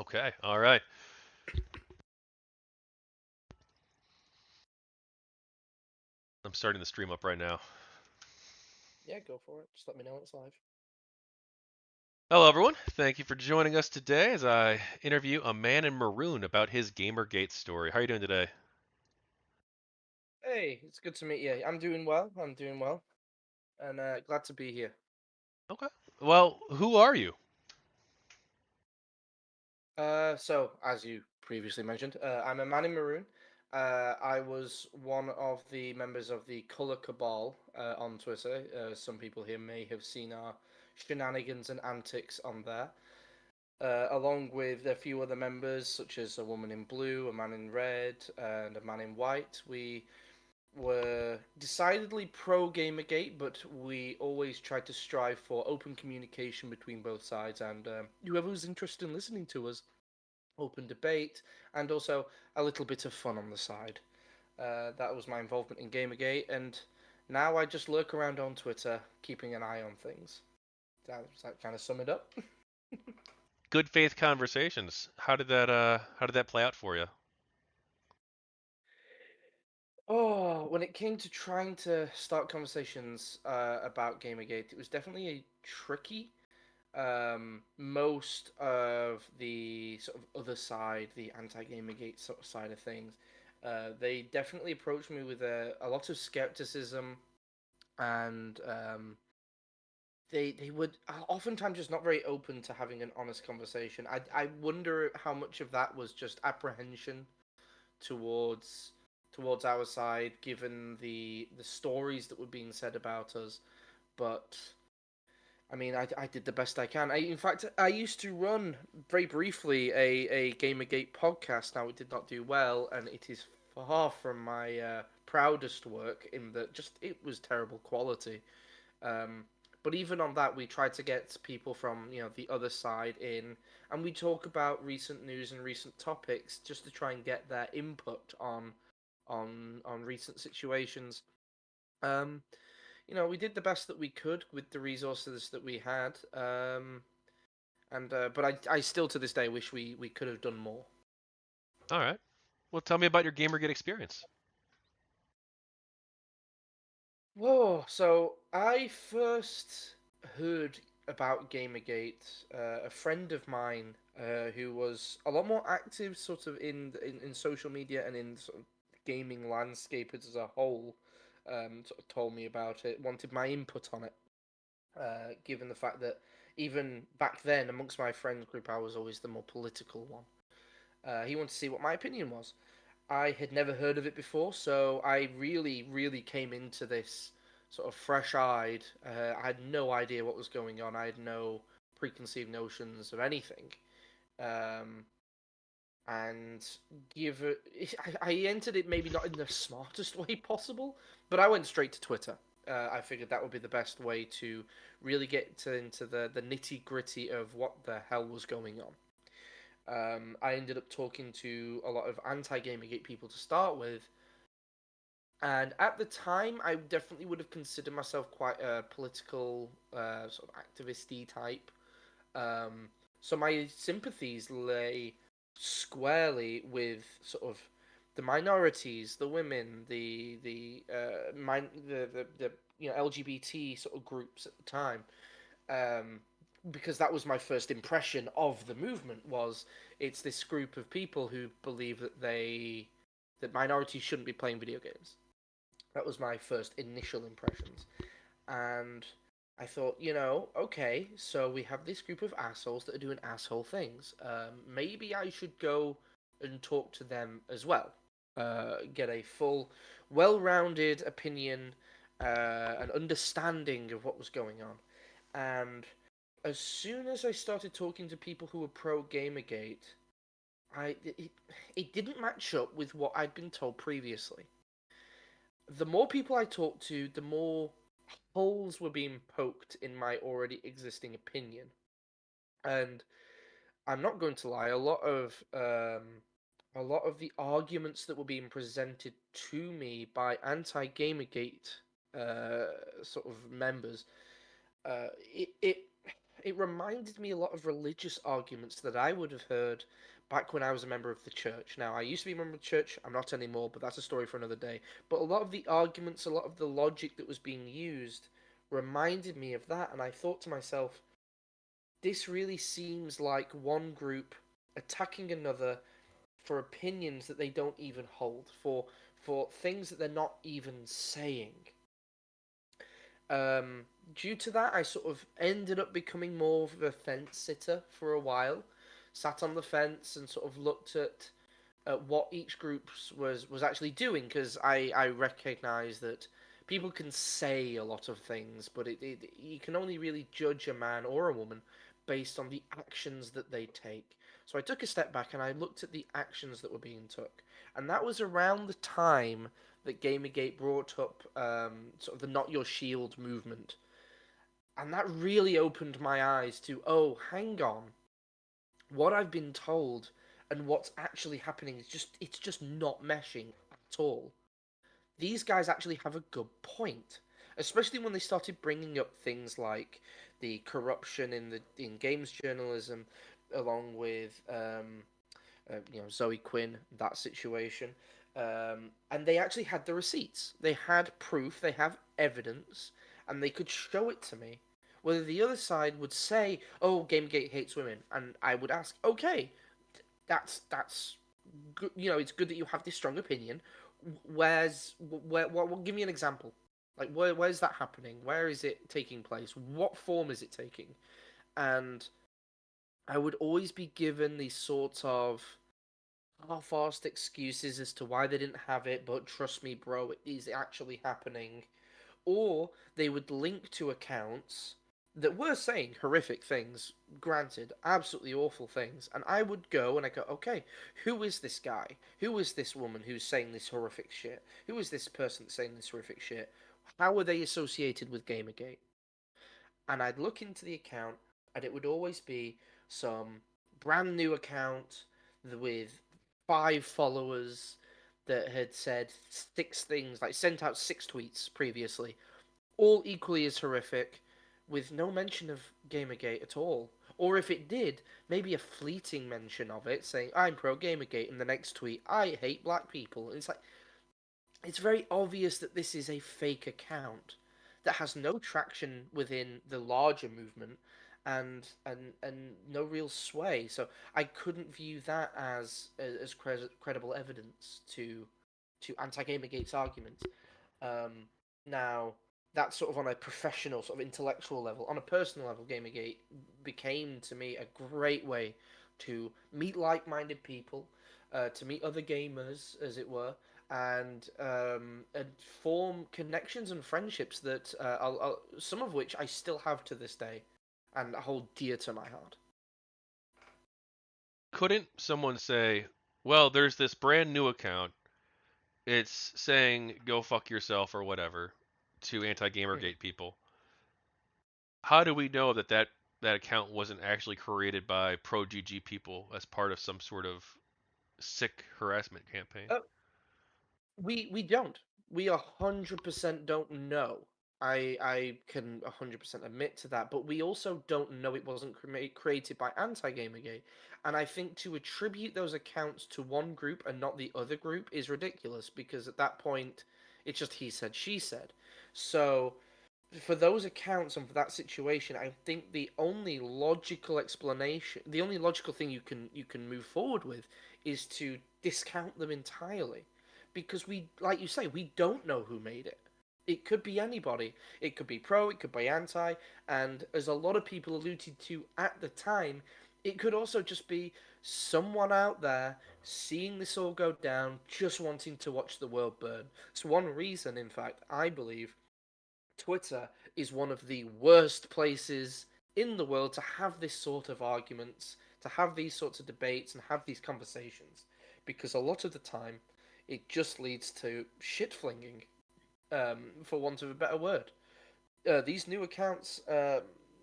Okay, all right. I'm starting the stream up right now. Yeah, go for it. Just let me know when it's live. Hello, everyone. Thank you for joining us today as I interview A Man in Maroon about his GamerGate story. How are you doing today? Hey, it's good to meet you. I'm doing well. I'm doing well, and glad to be here. Okay. Well, who are you? So as you previously mentioned, I'm a man in maroon. I was one of the members of the Color Cabal on Twitter. Some people here may have seen our shenanigans and antics on there. Along with a few other members, such as a woman in blue, a man in red, and a man in white. We were decidedly pro Gamergate, but we always tried to strive for open communication between both sides and whoever was interested in listening to us, open debate, and also a little bit of fun on the side. That was my involvement in Gamergate, and now I just lurk around on Twitter, keeping an eye on things. Does that kind of sum it up? Good faith conversations. How did that play out for you? Oh, when it came to trying to start conversations about Gamergate, it was definitely tricky. Most of the sort of other side, the anti-Gamergate sort of side of things, they definitely approached me with a lot of skepticism, and they would oftentimes just not very open to having an honest conversation. I wonder how much of that was just apprehension towards our side, given the stories that were being said about us, but I mean, I did the best I can. In fact, I used to run very briefly a Gamergate podcast. Now, it did not do well, and it is far from my proudest work in that just it was terrible quality. Um, but even on that, we tried to get people from the other side in, and we talk about recent news and recent topics just to try and get their input on recent situations. Um, we did the best that we could with the resources that we had. And but I still to this day wish we could have done more. All right. Well, tell me about your GamerGate experience. Whoa! So I first heard about Gamergate. A friend of mine who was a lot more active, sort of in social media and in sort of gaming landscape as a whole, sort of told me about it. Wanted my input on it. Given the fact that even back then, amongst my friends group, I was always the more political one. He wanted to see what my opinion was. I had never heard of it before, so I really, really came into this sort of fresh-eyed. I had no idea what was going on. I had no preconceived notions of anything. Um, and give it, I entered it maybe not in the smartest way possible, but I went straight to Twitter. I figured that would be the best way to really get into the nitty gritty of what the hell was going on. I ended up talking to a lot of anti-Gamergate people to start with, and at the time, I definitely would have considered myself quite a political, sort of activisty type. Um, so my sympathies lay squarely with sort of the minorities, the women, the LGBT sort of groups at the time. Um, because that was my first impression of the movement was it's this group of people who believe that minorities shouldn't be playing video games. That was my first initial impressions. And I thought, okay, so we have this group of assholes that are doing asshole things. Maybe I should go and talk to them as well. Get a full, well rounded opinion and understanding of what was going on. And as soon as I started talking to people who were pro Gamergate, it didn't match up with what I'd been told previously. The more people I talked to, the more holes were being poked in my already existing opinion. And I'm not going to lie, a lot of the arguments that were being presented to me by anti-Gamergate sort of members, it it reminded me a lot of religious arguments that I would have heard back when I was a member of the church. Now, I used to be a member of the church, I'm not anymore, but that's a story for another day. But a lot of the arguments, a lot of the logic that was being used reminded me of that, and I thought to myself, this really seems like one group attacking another for opinions that they don't even hold, for things that they're not even saying. Um, Due to that, I sort of ended up becoming more of a fence sitter for a while. Sat on the fence and sort of looked at what each group was actually doing, because I recognize that people can say a lot of things, but you can only really judge a man or a woman based on the actions that they take. So I took a step back and I looked at the actions that were being took, and that was around the time that Gamergate brought up sort of the Not Your Shield movement, and that really opened my eyes to, oh, hang on, what I've been told and what's actually happening is just not meshing at all. These guys actually have a good point, especially when they started bringing up things like the corruption in games journalism, along with Zoe Quinn, that situation. And they actually had the receipts. They had proof. They have evidence, and they could show it to me. Whether the other side would say, "Oh, GameGate hates women," and I would ask, "Okay, that's good. It's good that you have this strong opinion. Give me an example. Like, where's that happening? Where is it taking place? What form is it taking?" And I would always be given these sorts of half-assed excuses as to why they didn't have it, but trust me, bro, it is actually happening. Or they would link to accounts that were saying horrific things, granted, absolutely awful things, and I would go and I go, okay, who is this guy? Who is this woman who's saying this horrific shit? Who is this person saying this horrific shit? How are they associated with Gamergate? And I'd look into the account, and it would always be some brand new account with 5 followers that had said 6 things, like sent out 6 tweets previously, all equally as horrific, with no mention of Gamergate at all. Or if it did, maybe a fleeting mention of it, saying, "I'm pro Gamergate," and the next tweet, "I hate black people." And it's like, it's very obvious that this is a fake account that has no traction within the larger movement, and no real sway. So I couldn't view that as credible evidence to anti-Gamergate's argument. Um, Now, that's sort of on a professional, sort of intellectual level. On a personal level, Gamergate became to me a great way to meet like-minded people, to meet other gamers, as it were, and form connections and friendships that some of which I still have to this day, and hold dear to my heart. Couldn't someone say, well, there's this brand new account. It's saying go fuck yourself or whatever to Mhm. anti-Gamergate people. How do we know that that account wasn't actually created by pro GG people as part of some sort of sick harassment campaign? Uh, we don't. We 100% don't know. I can 100% admit to that, but we also don't know it wasn't created by anti-Gamergate. And I think to attribute those accounts to one group and not the other group is ridiculous, because at that point it's just he said, she said. So for those accounts and for that situation, I think the only logical explanation, the only logical thing you can move forward with, is to discount them entirely, because we, like you say, we don't know who made it. It could be anybody. It could be pro. It could be anti. And as a lot of people alluded to at the time, it could also just be someone out there seeing this all go down, just wanting to watch the world burn. It's one reason, in fact, I believe Twitter is one of the worst places in the world to have this sort of arguments, to have these sorts of debates, and have these conversations, because a lot of the time it just leads to shit flinging, for want of a better word. These new accounts,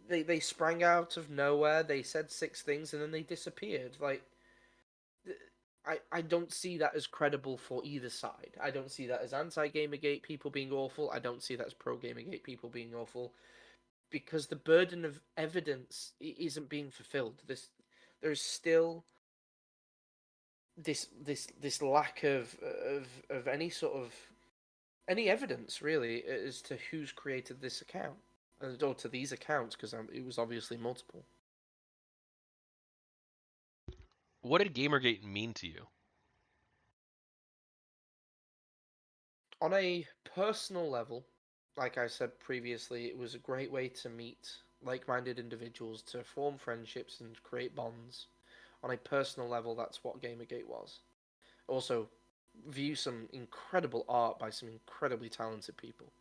they sprang out of nowhere. They said 6 things and then they disappeared. Like, I don't see that as credible for either side. I don't see that as anti Gamergate people being awful. I don't see that as pro Gamergate people being awful. because the burden of evidence isn't being fulfilled. There's still this lack of any sort of any evidence really as to who's created this account or to these accounts because it was obviously multiple. What did Gamergate mean to you? On a personal level, like I said previously, it was a great way to meet like-minded individuals, to form friendships and create bonds. On a personal level, that's what Gamergate was. Also, view some incredible art by some incredibly talented people.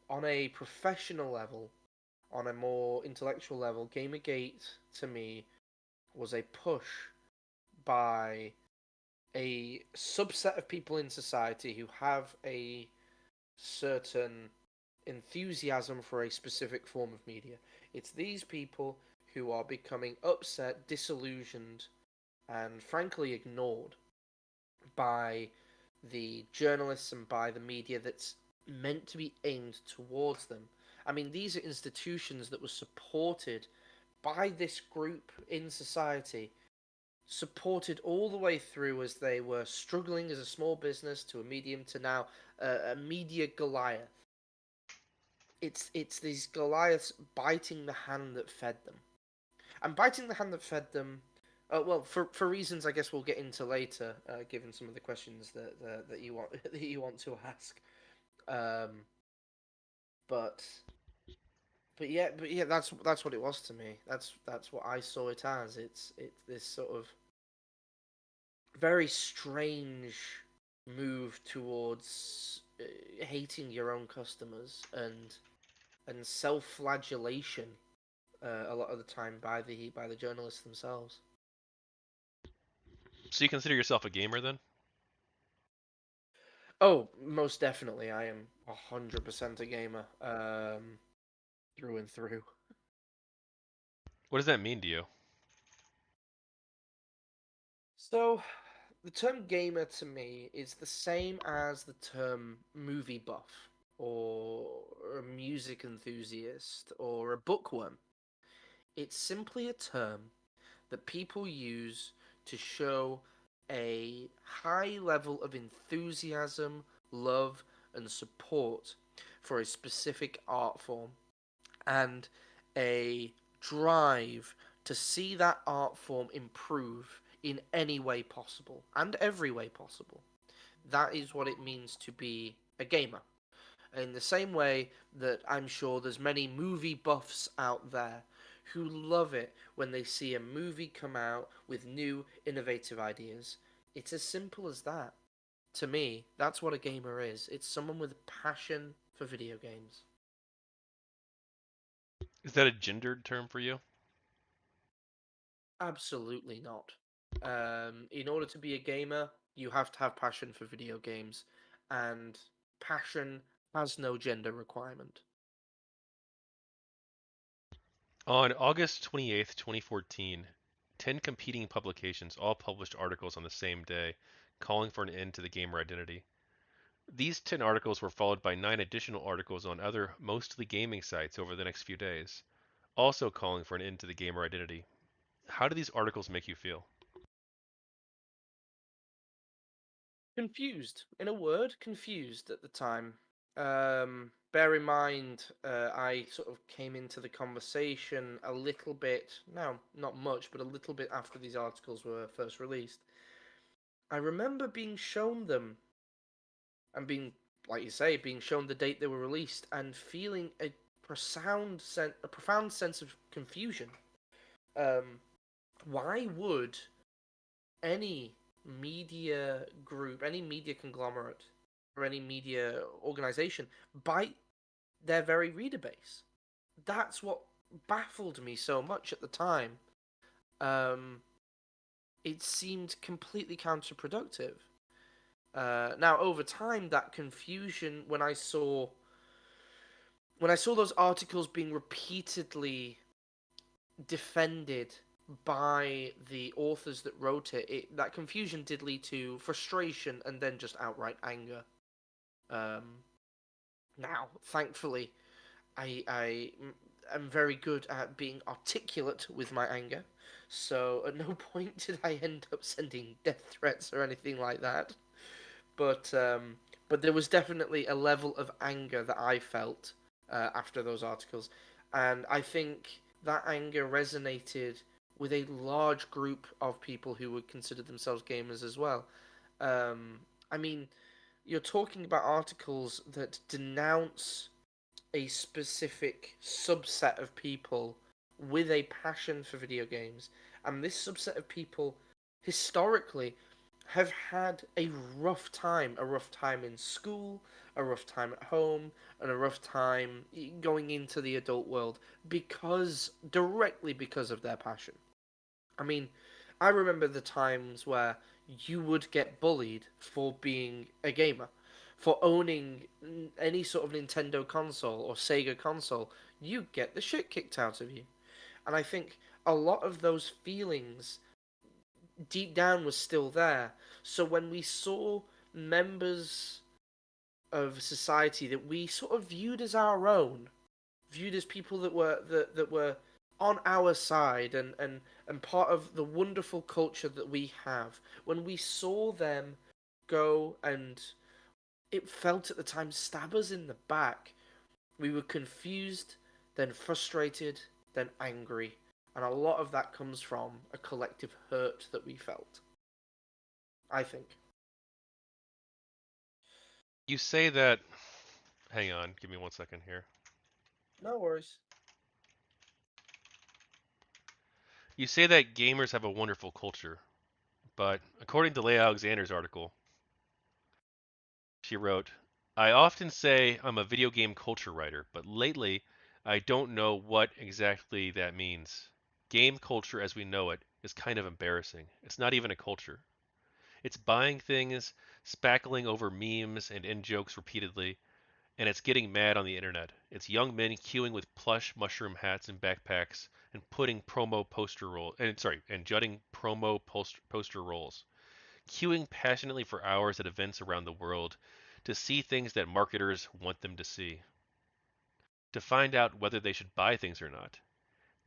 On a professional level, on a more intellectual level, Gamergate to me was a push by a subset of people in society who have a certain enthusiasm for a specific form of media. It's these people who are becoming upset, disillusioned, and frankly ignored by the journalists and by the media that's meant to be aimed towards them. I mean, these are institutions that were supported by this group in society, supported all the way through as they were struggling as a small business to a medium to now a media Goliath. It's these Goliaths biting the hand that fed them, and biting the hand that fed them. Well, for reasons I guess we'll get into later, given some of the questions that you want that you want to ask. Um, but but yeah, that's what it was to me. That's what I saw it as. It's this sort of very strange move towards hating your own customers and self-flagellation a lot of the time by the journalists themselves. So you consider yourself a gamer then? Oh, most definitely, I am 100% a gamer, through and through. What does that mean to you? So, the term gamer to me is the same as the term movie buff, or a music enthusiast, or a bookworm. It's simply a term that people use to show a high level of enthusiasm, love, and support for a specific art form, and a drive to see that art form improve in any way possible and every way possible. That is what it means to be a gamer. In the same way that I'm sure there's many movie buffs out there who love it when they see a movie come out with new, innovative ideas. It's as simple as that. To me, that's what a gamer is. It's someone with a passion for video games. Is that a gendered term for you? Absolutely not. In order to be a gamer, you have to have passion for video games, and passion has no gender requirement. On August 28th, 2014, 10 competing publications all published articles on the same day calling for an end to the gamer identity. These 10 articles were followed by 9 additional articles on other, mostly gaming sites over the next few days, also calling for an end to the gamer identity. How do these articles make you feel? Confused. In a word, confused at the time. Bear in mind, I sort of came into the conversation a little bit, no, not much, but a little bit after these articles were first released. I remember being shown them and being, like you say, being shown the date they were released and feeling a profound sense of confusion. Um, why would any media group, any media conglomerate, or any media organization bite their very reader base? That's what baffled me so much at the time. Um, it seemed completely counterproductive. Now, over time, that confusion, when I saw those articles being repeatedly defended by the authors that wrote that confusion did lead to frustration and then just outright anger. Um, Now, thankfully, I am very good at being articulate with my anger, so at no point did I end up sending death threats or anything like that. But um, but there was definitely a level of anger that I felt after those articles, and I think that anger resonated with a large group of people who would consider themselves gamers as well. Um, I mean, you're talking about articles that denounce a specific subset of people with a passion for video games, and this subset of people historically have had a rough time in school, a rough time at home, and a rough time going into the adult world directly because of their passion. I mean, I remember the times where you would get bullied for being a gamer, for owning any sort of Nintendo console or Sega console. You get the shit kicked out of you. And I think a lot of those feelings deep down was still there. So when we saw members of society that we sort of viewed as our own, viewed as people that were on our side and part of the wonderful culture that we have. When we saw them go and it felt at the time stab us in the back, we were confused, then frustrated, then angry. And a lot of that comes from a collective hurt that we felt, I think. You say that. Hang on, give me 1 second here. No worries. You say that gamers have a wonderful culture, but according to Leigh Alexander's article, she wrote, I often say I'm a video game culture writer, but lately I don't know what exactly that means. Game culture as we know it is kind of embarrassing. It's not even a culture. It's buying things, spackling over memes and in jokes repeatedly, and it's getting mad on the internet. It's young men queuing with plush mushroom hats and backpacks and putting promo poster roll and sorry, and jutting promo poster rolls, queuing passionately for hours at events around the world to see things that marketers want them to see, to find out whether they should buy things or not.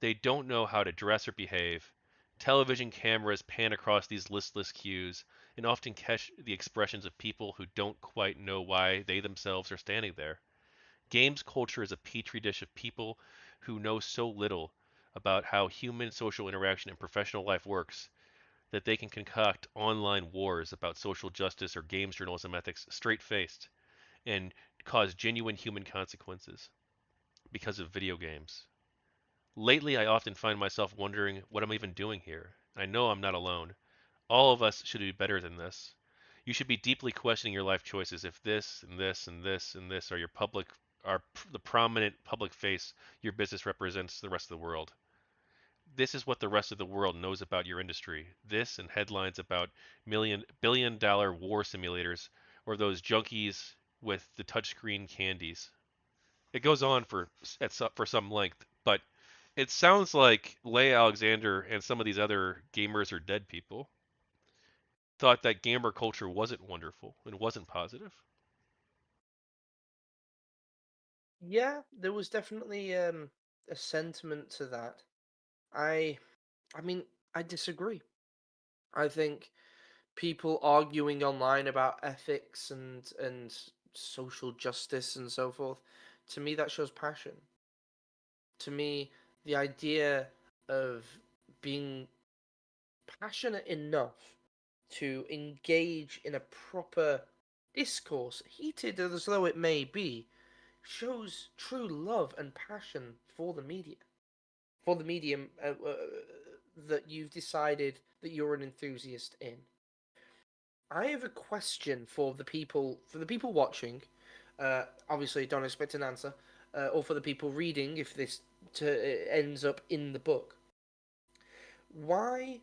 They don't know how to dress or behave. Television cameras pan across these listless queues and often catch the expressions of people who don't quite know why they themselves are standing there. Games culture is a petri dish of people who know so little about how human social interaction and professional life works that they can concoct online wars about social justice or games journalism ethics straight faced and cause genuine human consequences because of video games. Lately, I often find myself wondering what I'm even doing here. I know I'm not alone. All of us should be better than this. You should be deeply questioning your life choices if this and this and this and this are the prominent public face your business represents to the rest of the world. This is what the rest of the world knows about your industry. This and headlines about billion-dollar war simulators or those junkies with the touchscreen candies. It goes on for some length, but it sounds like Leigh Alexander and some of these other gamers are dead people thought that gamer culture wasn't wonderful and wasn't positive. Yeah, there was definitely a sentiment to that. I I mean, I disagree. I think people arguing online about ethics and social justice and so forth, to me that shows passion. To me, the idea of being passionate enough to engage in a proper discourse, heated as though it may be, shows true love and passion for the media, for the medium that you've decided that you're an enthusiast in. I have a question for the people watching. Obviously, don't expect an answer, or for the people reading if ends up in the book. Why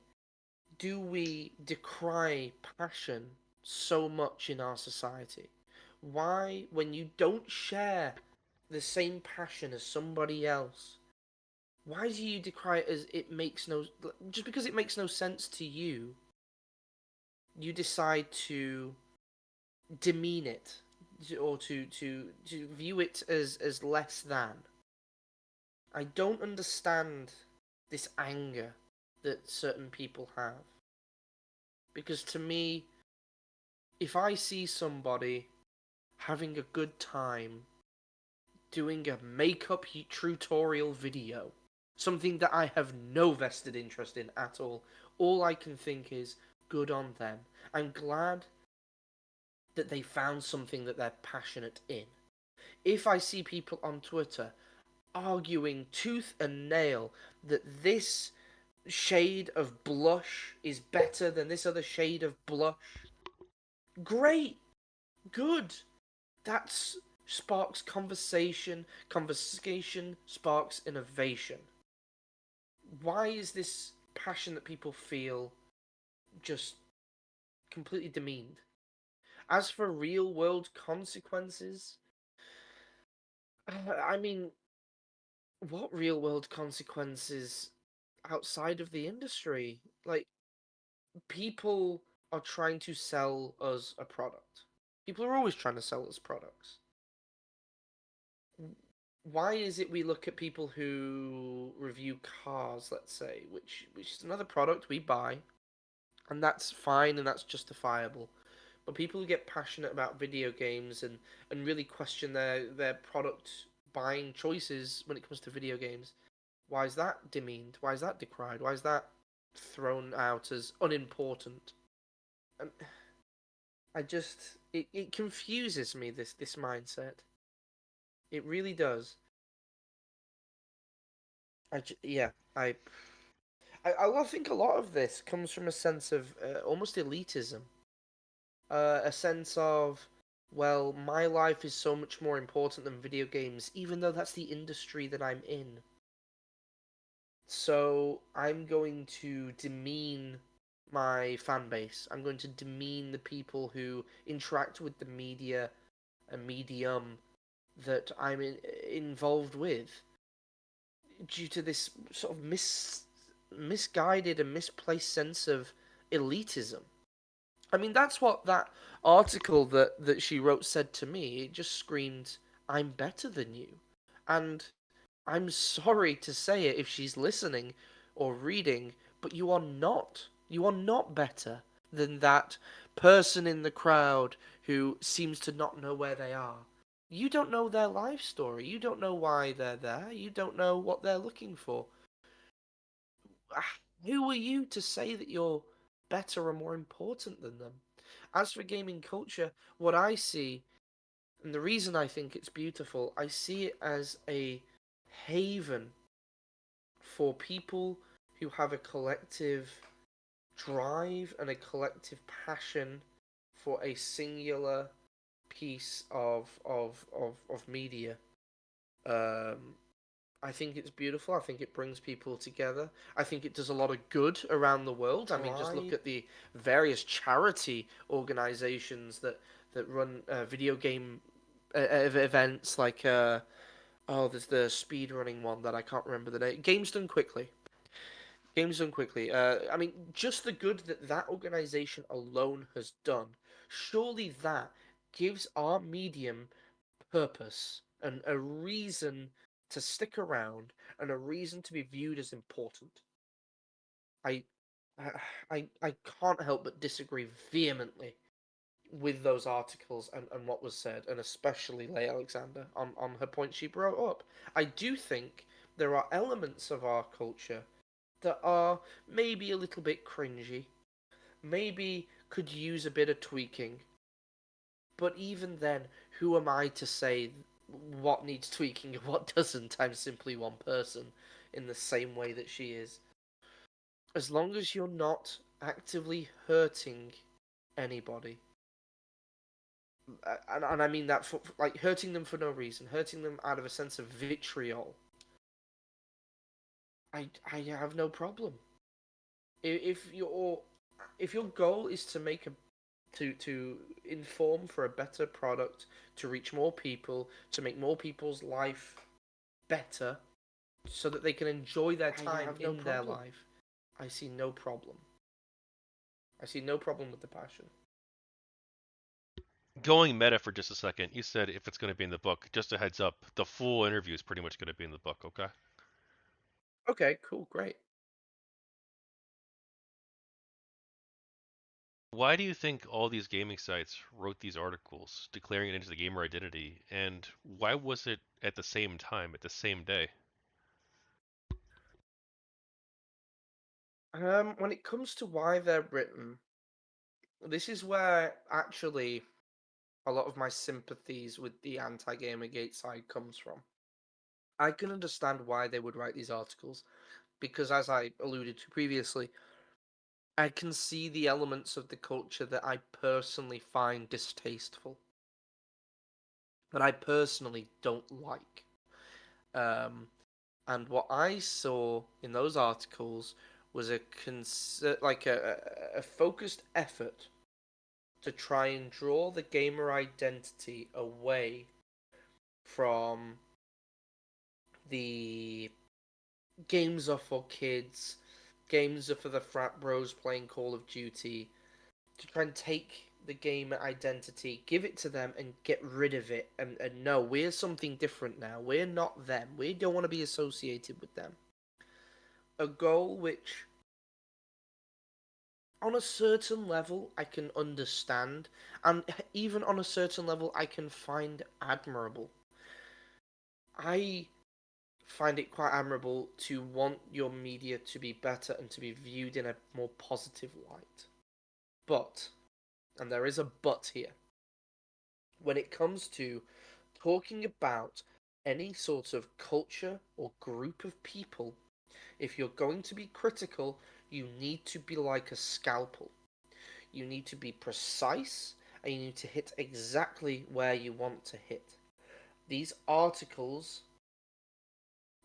do we decry passion so much in our society? Why, when you don't share the same passion as somebody else, why do you decry it as it makes no just because it makes no sense to you, you decide to demean it or to view it as less than. I don't understand this anger that certain people have. Because to me, if I see somebody having a good time doing a makeup tutorial video, something that I have no vested interest in at all I can think is good on them. I'm glad that they found something that they're passionate in. If I see people on Twitter arguing tooth and nail that this shade of blush is better than this other shade of blush, great, good. That sparks conversation. Conversation sparks innovation. Why is this passion that people feel just completely demeaned? As for real world consequences, I mean, what real world consequences outside of the industry? Like, people are trying to sell us a product. People are always trying to sell us products. Why is it we look at people who review cars, let's say, which is another product we buy, and that's fine and that's justifiable. But people who get passionate about video games and really question their product buying choices when it comes to video games, why is that demeaned? Why is that decried? Why is that thrown out as unimportant? And it confuses me, this mindset. It really does. Yeah, I think a lot of this comes from a sense of almost elitism, a sense of, well, my life is so much more important than video games, even though that's the industry that I'm in. So I'm going to demean my fan base. I'm going to demean the people who interact with the media, a medium that involved with, due to this sort of misguided and misplaced sense of elitism. I mean, that's what that article that she wrote said to me. It just screamed, "I'm better than you," and I'm sorry to say it if she's listening or reading, but you are not. You are not better than that person in the crowd who seems to not know where they are. You don't know their life story. You don't know why they're there. You don't know what they're looking for. Who are you to say that you're better or more important than them? As for gaming culture, what I see, and the reason I think it's beautiful, I see it as a haven for people who have a collective drive and a collective passion for a singular piece of media. Um, I think it's beautiful. I think it brings people together. I think it does a lot of good around the world. I mean, just look at the various charity organizations that run video game events like there's the speed running one that I can't remember the name. Games Done Quickly. Games Done Quickly. I mean, just the good that that organization alone has done. Surely that gives our medium purpose and a reason to stick around and a reason to be viewed as important. I I can't help but disagree vehemently with those articles and what was said, and especially Leigh Alexander on her point she brought up. I do think there are elements of our culture that are maybe a little bit cringy, maybe could use a bit of tweaking. But even then, who am I to say what needs tweaking and what doesn't? I'm simply one person in the same way that she is. As long as you're not actively hurting anybody, and I mean that for like hurting them for no reason, hurting them out of a sense of vitriol, I have no problem. If your goal is to make a to inform for a better product, to reach more people, to make more people's life better, so that they can enjoy their time in their life, I see no problem. I see no problem with the passion. Going meta for just a second, you said if it's going to be in the book, just a heads up, the full interview is pretty much going to be in the book, okay? Okay, cool, great. Why do you think all these gaming sites wrote these articles declaring it into the gamer identity, and why was it at the same time, at the same day? When it comes to why they're written, this is where actually a lot of my sympathies with the anti-Gamergate side comes from. I can understand why they would write these articles because, as I alluded to previously, I can see the elements of the culture that I personally find distasteful, that I personally don't like. Um, and what I saw in those articles was a focused effort to try and draw the gamer identity away from the games are for kids, games are for the frat bros playing Call of Duty, to try and take the gamer identity, give it to them, and get rid of it. And no, we're something different now. We're not them. We don't want to be associated with them. A goal which, on a certain level, I can understand, and even on a certain level, I can find admirable. I find it quite admirable to want your media to be better and to be viewed in a more positive light. But, and there is a but here, when it comes to talking about any sort of culture or group of people, if you're going to be critical, you need to be like a scalpel. You need to be precise and you need to hit exactly where you want to hit. These articles,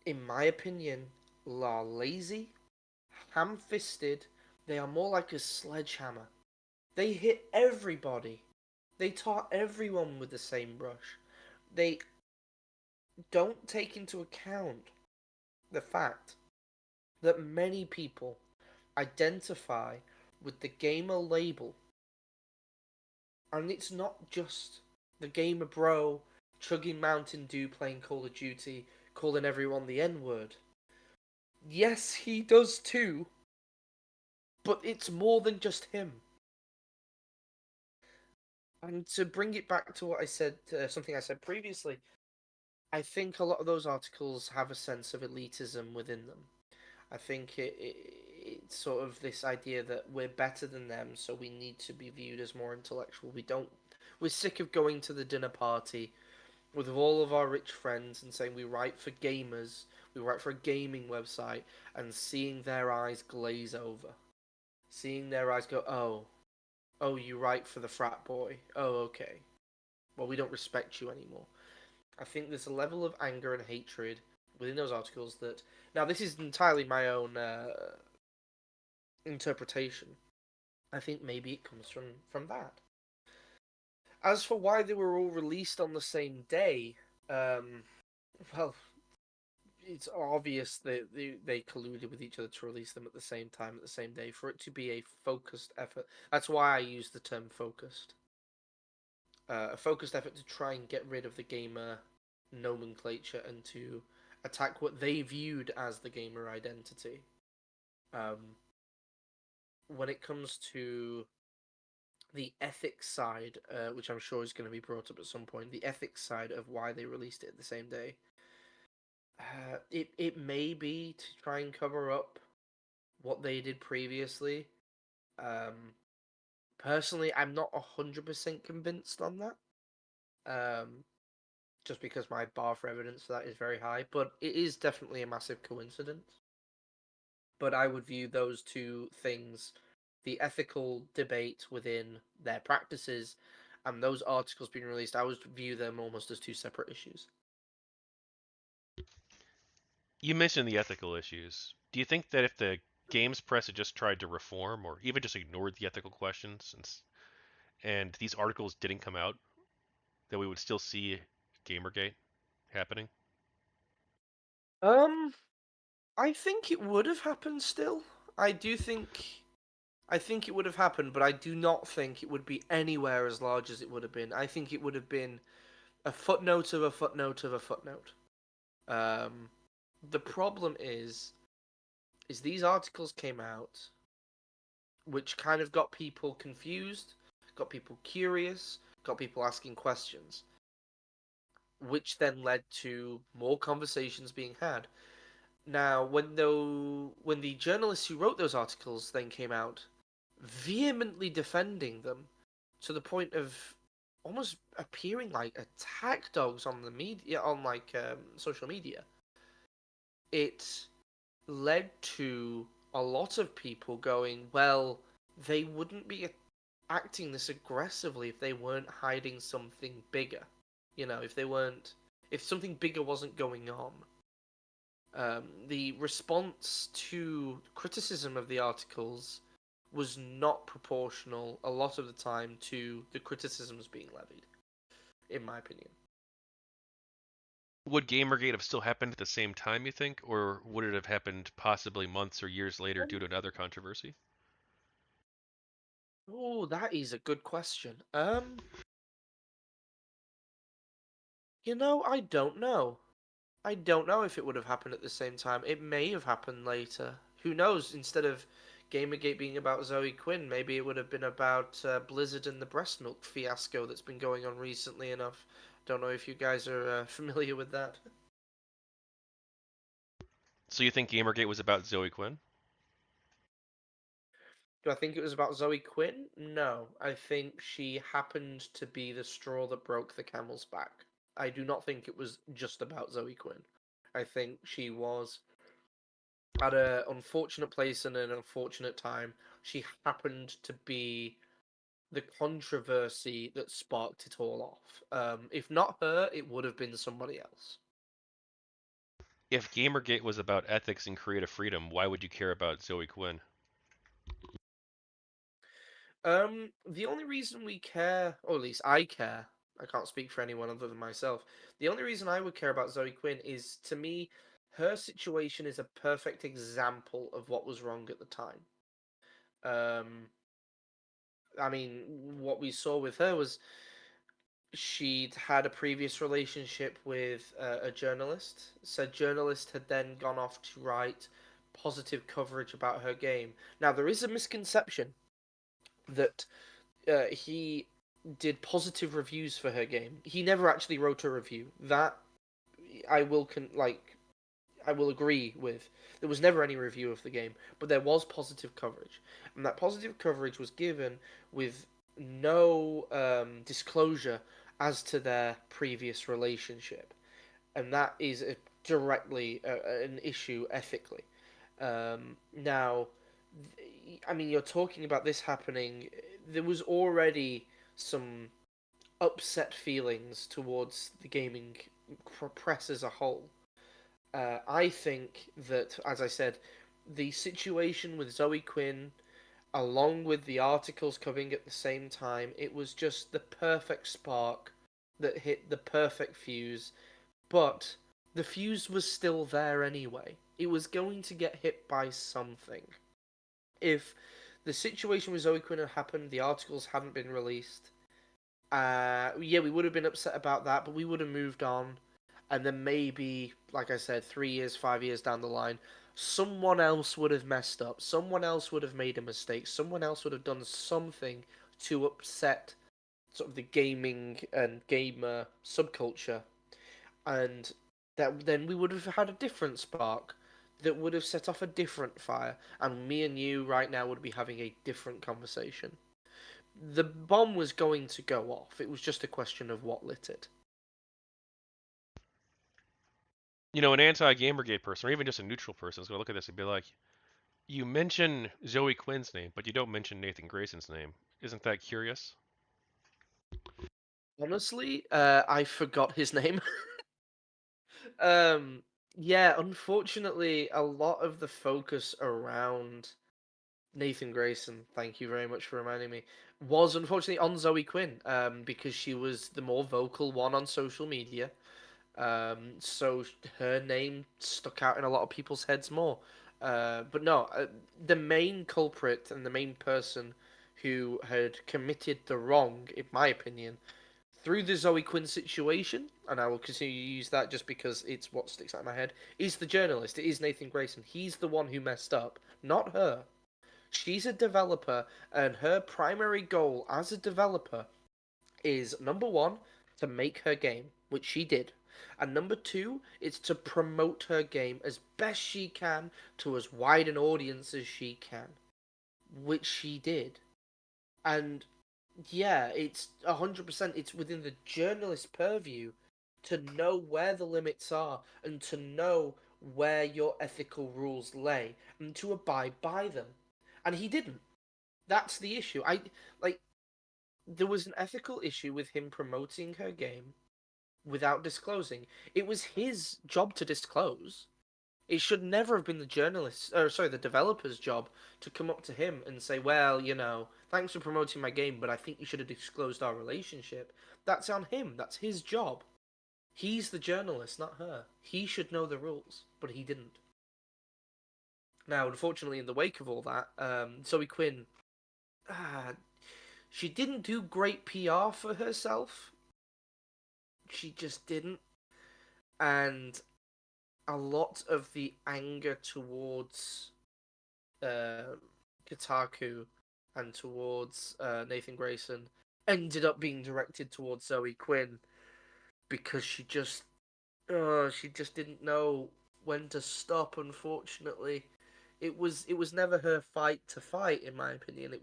in my opinion, are lazy, ham fisted. They are more like a sledgehammer. They hit everybody. They tar everyone with the same brush. They don't take into account the fact that many people identify with the gamer label, and it's not just the gamer bro chugging Mountain Dew playing Call of Duty, calling everyone the N word. Yes, he does too, but it's more than just him. And to bring it back to what I said, something I said previously, I think a lot of those articles have a sense of elitism within them. I think it's sort of this idea that we're better than them, so we need to be viewed as more intellectual. We don't. We're sick of going to the dinner party with all of our rich friends and saying we write for gamers, we write for a gaming website, and seeing their eyes glaze over, seeing their eyes go, oh, oh, you write for the frat boy. Oh, okay. Well, we don't respect you anymore. I think there's a level of anger and hatred within those articles that. Now, this is entirely my own interpretation. I think maybe it comes from that. As for why they were all released on the same day, um, well, it's obvious that they colluded with each other to release them at the same time, at the same day, for it to be a focused effort. That's why I use the term focused. A focused effort to try and get rid of the gamer nomenclature and to attack what they viewed as the gamer identity. Um, when it comes to the ethics side, which I'm sure is going to be brought up at some point, the ethics side of why they released it the same day, it may be to try and cover up what they did previously. Um, Personally, I'm not 100% convinced on that. Um, just because my bar for evidence for that is very high, but it is definitely a massive coincidence. But I would view those two things, the ethical debate within their practices and those articles being released, I would view them almost as two separate issues. You mentioned the ethical issues. Do you think that if the games press had just tried to reform or even just ignored the ethical questions and these articles didn't come out, that we would still see Gamergate happening? Um, I think it would have happened still. I do think I think it would have happened, but I do not think it would be anywhere as large as it would have been. I think it would have been a footnote of a footnote of a footnote. Um, the problem is is these articles came out, which kind of got people confused, got people curious, got people asking questions, which then led to more conversations being had. Now, when the journalists who wrote those articles then came out vehemently defending them to the point of almost appearing like attack dogs on the media on social media, it led to a lot of people going, well, they wouldn't be acting this aggressively if they weren't hiding something bigger. If they weren't, if something bigger wasn't going on. The response to criticism of the articles was not proportional a lot of the time to the criticisms being levied, in my opinion. Would Gamergate have still happened at the same time, you think, or would it have happened possibly months or years later due to another controversy? Oh, that is a good question. I don't know. I don't know if it would have happened at the same time. It may have happened later. Who knows? Instead of Gamergate being about Zoe Quinn, maybe it would have been about Blizzard and the breast milk fiasco that's been going on recently enough. Don't know if you guys are familiar with that. So you think Gamergate was about Zoe Quinn? Do I think it was about Zoe Quinn? No. I think she happened to be the straw that broke the camel's back. I do not think it was just about Zoe Quinn. I think she was at an unfortunate place and an unfortunate time. She happened to be the controversy that sparked it all off. If not her, it would have been somebody else. If Gamergate was about ethics and creative freedom, why would you care about Zoe Quinn? The only reason we care, or at least I care, I can't speak for anyone other than myself. The only reason I would care about Zoe Quinn is, to me, her situation is a perfect example of what was wrong at the time. Um, I mean, what we saw with her was she'd had a previous relationship with a journalist. Said journalist had then gone off to write positive coverage about her game. Now, there is a misconception that he did positive reviews for her game. He never actually wrote a review. That I will I will agree with. There was never any review of the game, but there was positive coverage, and that positive coverage was given with no disclosure as to their previous relationship, and that is directly an issue ethically. Now, I mean, you're talking about this happening. There was already some upset feelings towards the gaming press as a whole. I think that, as I said, the situation with Zoe Quinn, along with the articles coming at the same time, it was just the perfect spark that hit the perfect fuse. But the fuse was still there anyway. It was going to get hit by something. If the situation with Zoe Quinn had happened, the articles hadn't been released, yeah, we would have been upset about that, but we would have moved on. And then maybe, like I said, 3 years, 5 years down the line, someone else would have messed up. Someone else would have made a mistake. Someone else would have done something to upset sort of the gaming and gamer subculture. And that then we would have had a different spark that would have set off a different fire. And me and you right now would be having a different conversation. The bomb was going to go off. It was just a question of what lit it. An anti-Gamergate person, or even just a neutral person, is going to look at this and be like, you mention Zoe Quinn's name, but you don't mention Nathan Grayson's name. Isn't that curious? Honestly, I forgot his name. um, yeah, unfortunately, a lot of the focus around Nathan Grayson, thank you very much for reminding me, was unfortunately on Zoe Quinn, because she was the more vocal one on social media. So her name stuck out in a lot of people's heads more. But no, the main culprit and the main person who had committed the wrong, in my opinion, through the Zoe Quinn situation, and I will continue to use that just because it's what sticks out in my head, is the journalist. It is Nathan Grayson. He's the one who messed up, not her. She's a developer, and her primary goal as a developer is number one, to make her game, which she did. And number two, it's to promote her game as best she can to as wide an audience as she can, which she did. And yeah, it's 100%. It's within the journalist's purview to know where the limits are and to know where your ethical rules lay and to abide by them. And he didn't. That's the issue. Like there was an ethical issue with him promoting her game without disclosing. It was his job to disclose. It should never have been the journalist's, or sorry, the developer's job to come up to him and say, "Well, thanks for promoting my game, but I think you should have disclosed our relationship." That's on him. That's his job. He's the journalist, not her. He should know the rules, but he didn't. Now, unfortunately, in the wake of all that, Zoe Quinn, ah, she didn't do great PR for herself. She just didn't, and a lot of the anger towards uh, Kotaku and towards Nathan Grayson ended up being directed towards Zoe Quinn because she just didn't know when to stop. Unfortunately, it was never her fight to fight. In my opinion,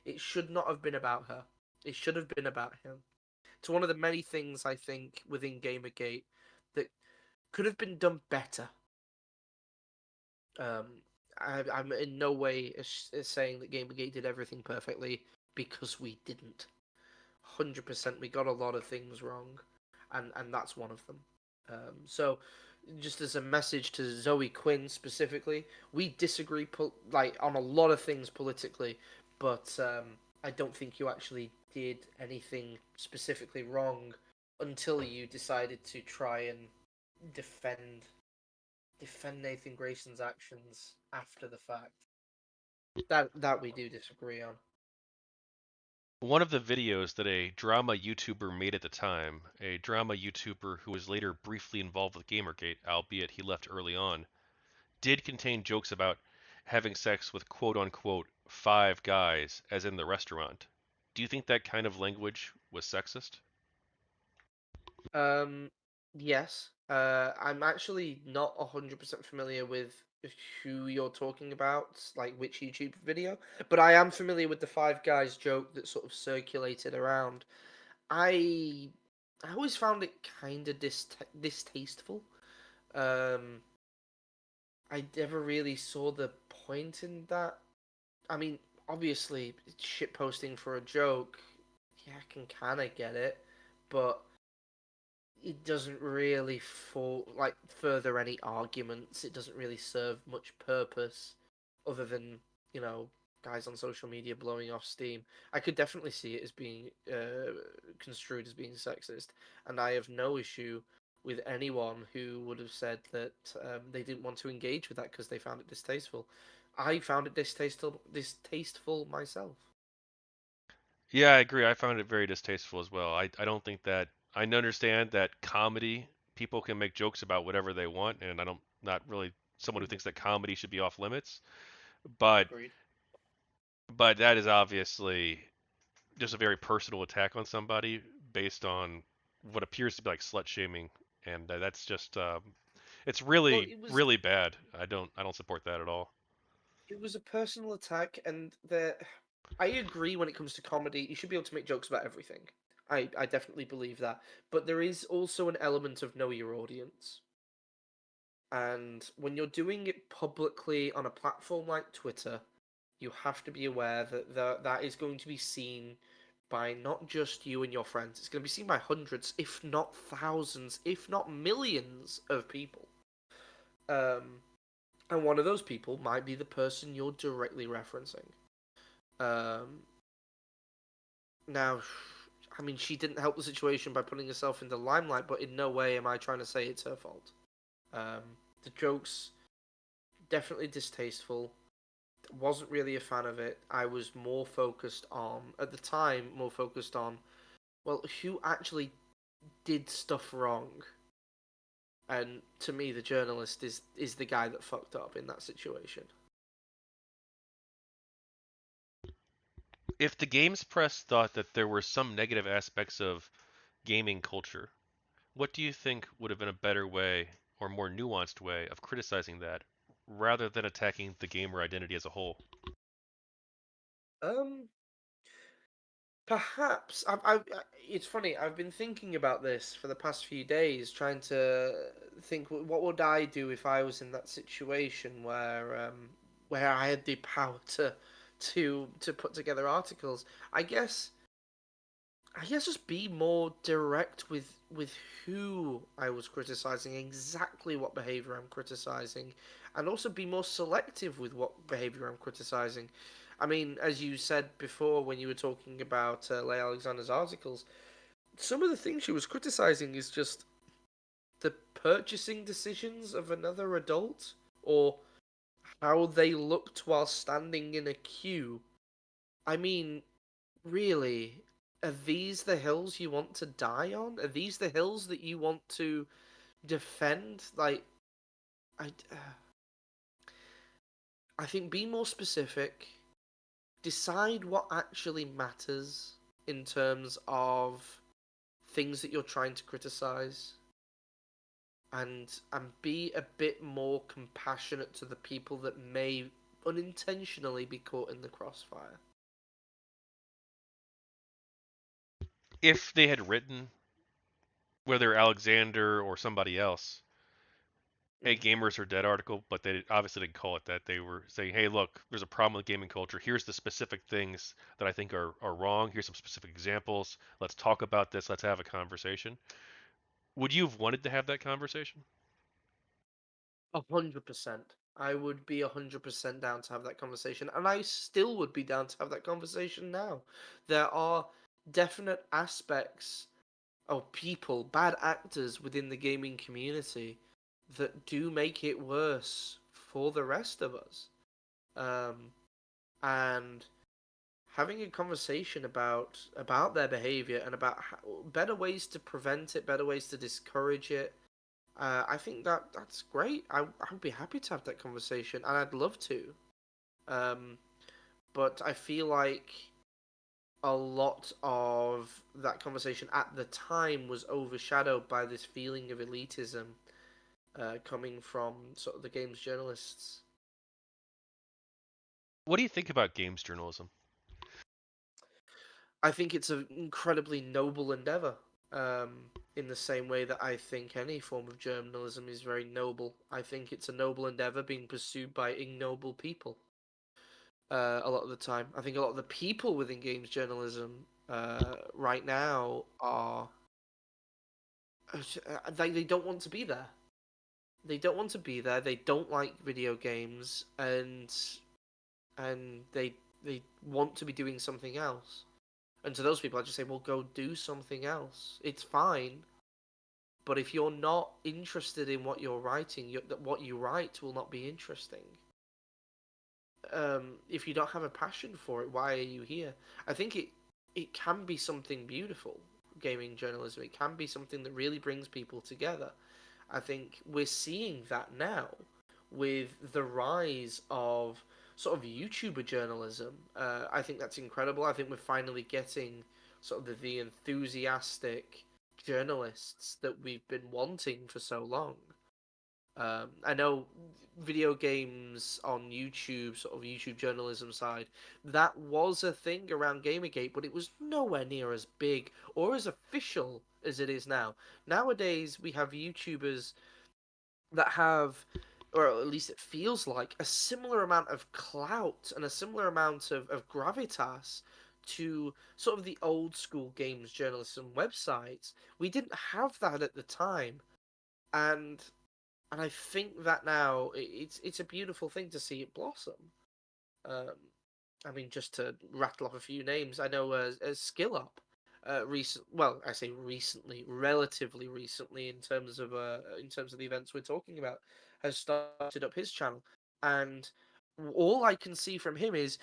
it should not have been about her. It should have been about him. It's one of the many things I think within GamerGate that could have been done better. Um, I'm in no way saying that GamerGate did everything perfectly because we didn't. 100%, we got a lot of things wrong, and that's one of them. So, just as a message to Zoe Quinn specifically, we disagree like on a lot of things politically, but I don't think you actually did anything specifically wrong until you decided to try and defend Nathan Grayson's actions after the fact. That we do disagree on. One of the videos that a drama YouTuber made at the time, a drama YouTuber who was later briefly involved with Gamergate, albeit he left early on, did contain jokes about having sex with quote unquote five guys, as in the restaurant. Do you think that kind of language was sexist? Um, yes. I'm actually not 100% familiar with who you're talking about, like which YouTube video, but I am familiar with the Five Guys joke that sort of circulated around. I I always found it kind of distasteful. Um, I never really saw the point in that. I mean, obviously, shit posting for a joke, yeah, I can kind of get it, but it doesn't really further any arguments. It doesn't really serve much purpose other than guys on social media blowing off steam. I could definitely see it as being construed as being sexist, and I have no issue with anyone who would have said that they didn't want to engage with that because they found it distasteful. I found it distasteful myself. Yeah, I agree. I found it very distasteful as well. I don't think that I understand that comedy people can make jokes about whatever they want, and I don't not really someone who Mhm. thinks that comedy should be off limits, but Agreed. that is obviously just a very personal attack on somebody based on what appears to be like slut shaming, and that's just it's Well, really really bad. I don't support that at all. it was a personal attack, and I agree when it comes to comedy, you should be able to make jokes about everything. I definitely believe that. But there is also an element of know your audience. And when you're doing it publicly on a platform like Twitter, you have to be aware that that is going to be seen by not just you and your friends. It's going to be seen by hundreds, if not thousands, if not millions of people. Um, and one of those people might be the person you're directly referencing. Um, Now, I mean, she didn't help the situation by putting herself in the limelight, but in no way am I trying to say it's her fault. Um, the jokes definitely distasteful. Wasn't really a fan of it. I was more focused on, at the time, more focused on well, who actually did stuff wrong? And to me, the journalist is the guy that fucked up in that situation. If the games press thought that there were some negative aspects of gaming culture, what do you think would have been a better way or more nuanced way of criticizing that rather than attacking the gamer identity as a whole? Um, Perhaps it's funny. I've been thinking about this for the past few days, trying to think what would I do if I was in that situation where I had the power to put together articles. I guess I guess just be more direct with who I was criticizing, exactly what behavior I'm criticizing, and also be more selective with what behavior I'm criticizing. I mean, as you said before when you were talking about Leigh Alexander's articles, some of the things she was criticizing is just the purchasing decisions of another adult, or how they looked while standing in a queue. I mean, really, are these the hills you want to die on? Are these the hills that you want to defend? Like, I, I think be more specific. Decide what actually matters in terms of things that you're trying to criticize, and be a bit more compassionate to the people that may unintentionally be caught in the crossfire. If they had written, whether Alexander or somebody else, a Mm. gamers are dead article, but they obviously didn't call it that. They were saying, hey, look, there's a problem with gaming culture. Here's the specific things that I think are wrong. Here's some specific examples. Let's talk about this. Let's have a conversation. Would you have wanted to have that conversation? 100%. I would be 100% down to have that conversation, and I still would be down to have that conversation now. There are definite aspects of people, bad actors within the gaming community that do make it worse for the rest of us. Um, and having a conversation about their behavior and about better ways to prevent it, better ways to discourage it. I think that's great. I would be happy to have that conversation, and I'd love to. Um, but I feel like a lot of that conversation at the time was overshadowed by this feeling of elitism coming from sort of the games journalists. What do you think about games journalism? I think it's an incredibly noble endeavor. In the same way that I think any form of journalism is very noble, I think it's a noble endeavor being pursued by ignoble people. A lot of the time, I think a lot of the people within games journalism right now are they don't want to be there. They don't want to be there. They don't like video games, and they want to be doing something else. And to those people, I just say, well, go do something else. It's fine, but if you're not interested in what you're writing, what you write will not be interesting. If you don't have a passion for it, why are you here? I think it can be something beautiful. Gaming journalism, it can be something that really brings people together. I think we're seeing that now with the rise of sort of YouTuber journalism. I think that's incredible. I think we're finally getting sort of the enthusiastic journalists that we've been wanting for so long. I know video games on YouTube, sort of YouTube journalism side, that was a thing around Gamergate, but it was nowhere near as big or as official as it is now. Nowadays, we have YouTubers that have, or at least it feels like, a similar amount of clout and a similar amount of gravitas to sort of the old school games journalism websites. We didn't have that at the time, and I think that now it's a beautiful thing to see it blossom. Um, I mean, just to rattle off a few names, I know as Skill Up, well, I say recently, relatively recently in terms of the events we're talking about, has started up his channel, and all I can see from him is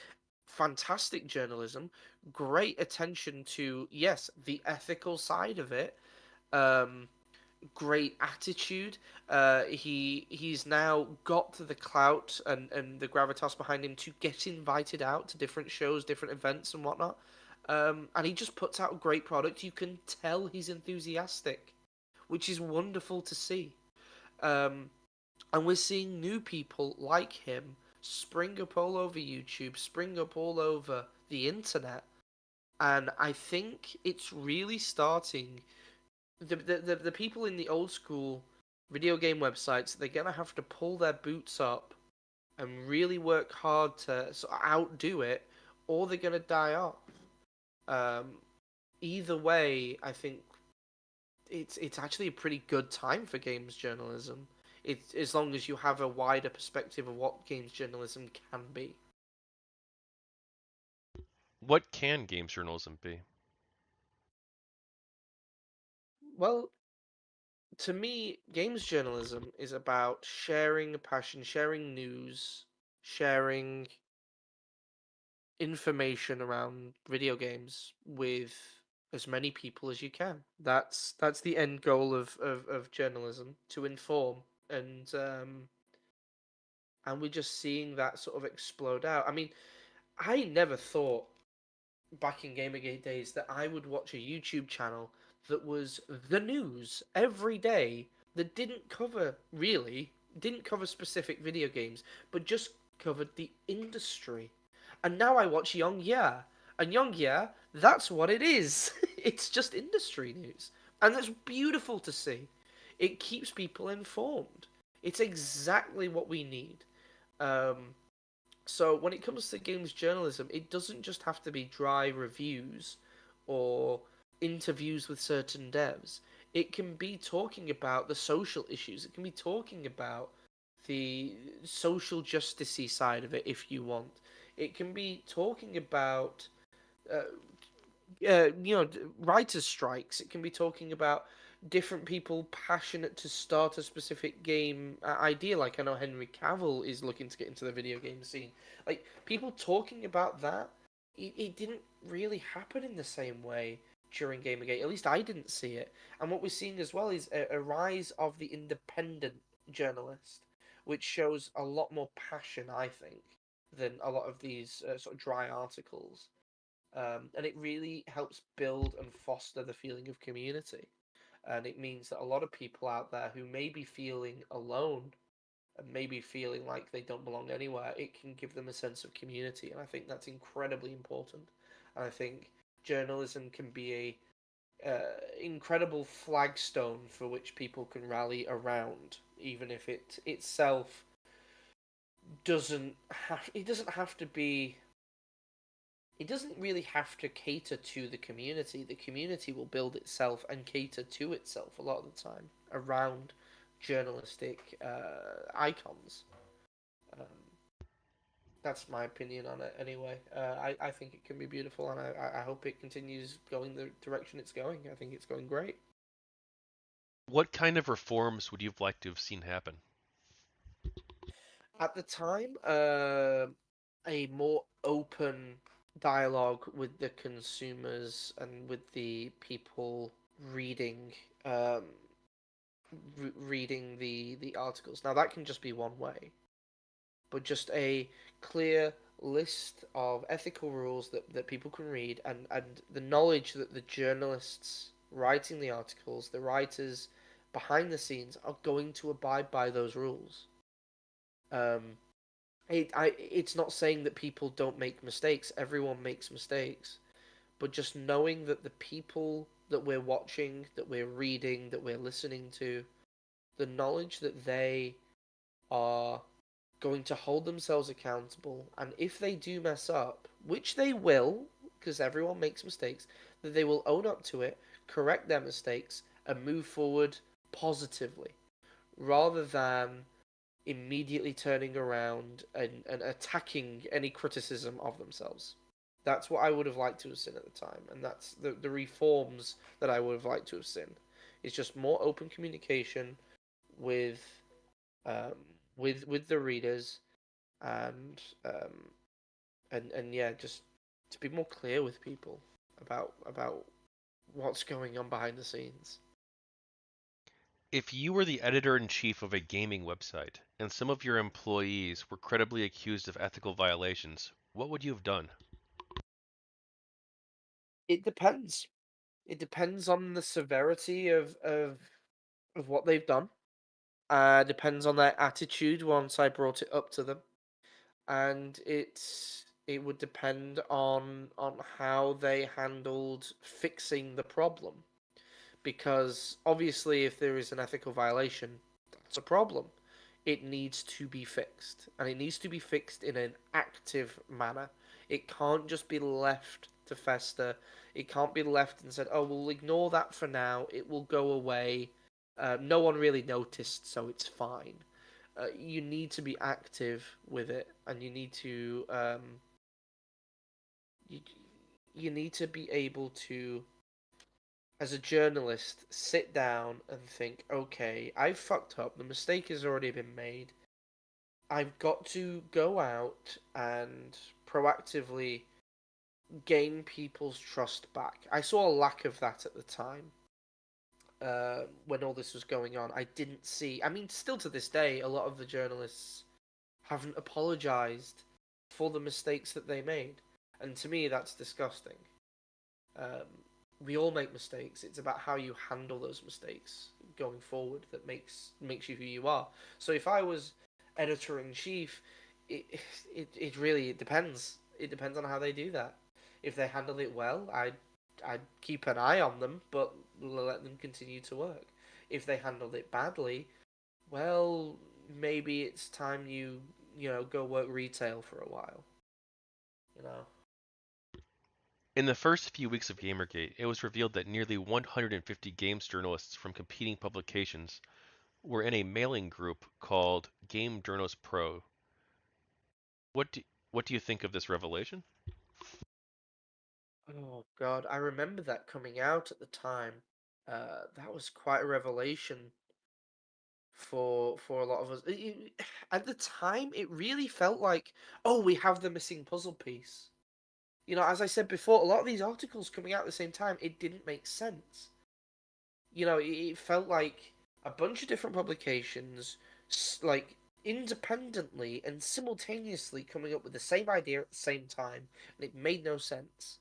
fantastic journalism, great attention to, yes, the ethical side of it, um, great attitude. He's now got the clout and the gravitas behind him to get invited out to different shows, different events, and whatnot. And he just puts out a great product. You can tell he's enthusiastic, which is wonderful to see. Um, and we're seeing new people like him spring up all over YouTube, spring up all over the internet. And I think it's really starting. The people in the old school video game websites, they're going to have to pull their boots up and really work hard to sort of outdo it, or they're going to die off. Um, Either way, I think it's actually a pretty good time for games journalism. It's as long as you have a wider perspective of what games journalism can be. What can games journalism be? Well, to me, games journalism is about sharing a passion, sharing news, sharing information around video games with as many people as you can. That's the end goal of journalism, to inform, and we're just seeing that sort of explode out. I mean, I never thought back in Gamergate days that I would watch a YouTube channel that was the news every day, that didn't cover specific video games, but just covered the industry. And now I watch Young Yeah, and Young Yeah, that's what it is. It's just industry news, and that's beautiful to see. It keeps people informed. It's exactly what we need. Um, so when it comes to games journalism, it doesn't just have to be dry reviews or interviews with certain devs. It can be talking about the social issues. It can be talking about the social justicey side of it if you want. It can be talking about uh, writers' strikes. It can be talking about different people passionate to start a specific game idea. Like I know Henry Cavill is looking to get into the video game scene. Like people talking about that, it didn't really happen in the same way during Gamergate. At least I didn't see it. And what we're seeing as well is a rise of the independent journalist, which shows a lot more passion, I think, than a lot of these sort of dry articles, and it really helps build and foster the feeling of community. And it means that a lot of people out there who may be feeling alone and maybe feeling like they don't belong anywhere, it can give them a sense of community. And I think that's incredibly important. And I think journalism can be a incredible flagstone for which people can rally around, even if it itself doesn't have to be, it doesn't really have to cater to the community. The community will build itself and cater to itself a lot of the time around journalistic icons. Um, that's my opinion on it anyway. I think it can be beautiful, and I hope it continues going the direction it's going. I think it's going great. What kind of reforms would you have liked to have seen happen? At the time, a more open dialogue with the consumers and with the people reading um, reading the articles. Now that can just be one way, but just a clear list of ethical rules that people can read, and the knowledge that the journalists writing the articles, the writers behind the scenes, are going to abide by those rules. Um, it's not saying that people don't make mistakes. Everyone makes mistakes, but just knowing that the people that we're watching, that we're reading, that we're listening to, the knowledge that they are going to hold themselves accountable, and if they do mess up, which they will, because everyone makes mistakes, that they will own up to it, correct their mistakes, and move forward positively, rather than immediately turning around and attacking any criticism of themselves. That's what I would have liked to have seen at the time, and that's the reforms that I would have liked to have seen. It's just more open communication with um, with the readers, and and yeah, just to be more clear with people about what's going on behind the scenes. If you were the editor-in-chief of a gaming website and some of your employees were credibly accused of ethical violations, what would you have done? It depends. It depends on the severity of what they've done. Depends on their attitude once I brought it up to them, and it would depend on how they handled fixing the problem. Because obviously, if there is an ethical violation, that's a problem. It needs to be fixed, and it needs to be fixed in an active manner. It can't just be left to fester. It can't be left and said, "Oh, we'll ignore that for now. It will go away. No one really noticed, so it's fine." You need to be active with it, and you, you need to be able to, as a journalist, sit down and think, okay, I've fucked up. The mistake has already been made. I've got to go out and proactively gain people's trust back. I saw a lack of that at the time when all this was going on. I didn't see. I mean, still to this day, a lot of the journalists haven't apologized for the mistakes that they made. And to me, that's disgusting. Um, we all make mistakes. It's about how you handle those mistakes going forward that makes you who you are. So if I was editor in chief, it it really it depends. It depends on how they do that. If they handle it well, I'd keep an eye on them, but let them continue to work. If they handled it badly, well, maybe it's time you go work retail for a while. You know. In the first few weeks of Gamergate, it was revealed that nearly 150 games journalists from competing publications were in a mailing group called Game Journals Pro. What do, what do you think of this revelation? Oh God, I remember that coming out at the time. That was quite a revelation for a lot of us. At the time, it really felt like, oh, we have the missing puzzle piece. You know, as I said before, a lot of these articles coming out at the same time, it didn't make sense. You know, it felt like a bunch of different publications, like independently and simultaneously coming up with the same idea at the same time, and it made no sense.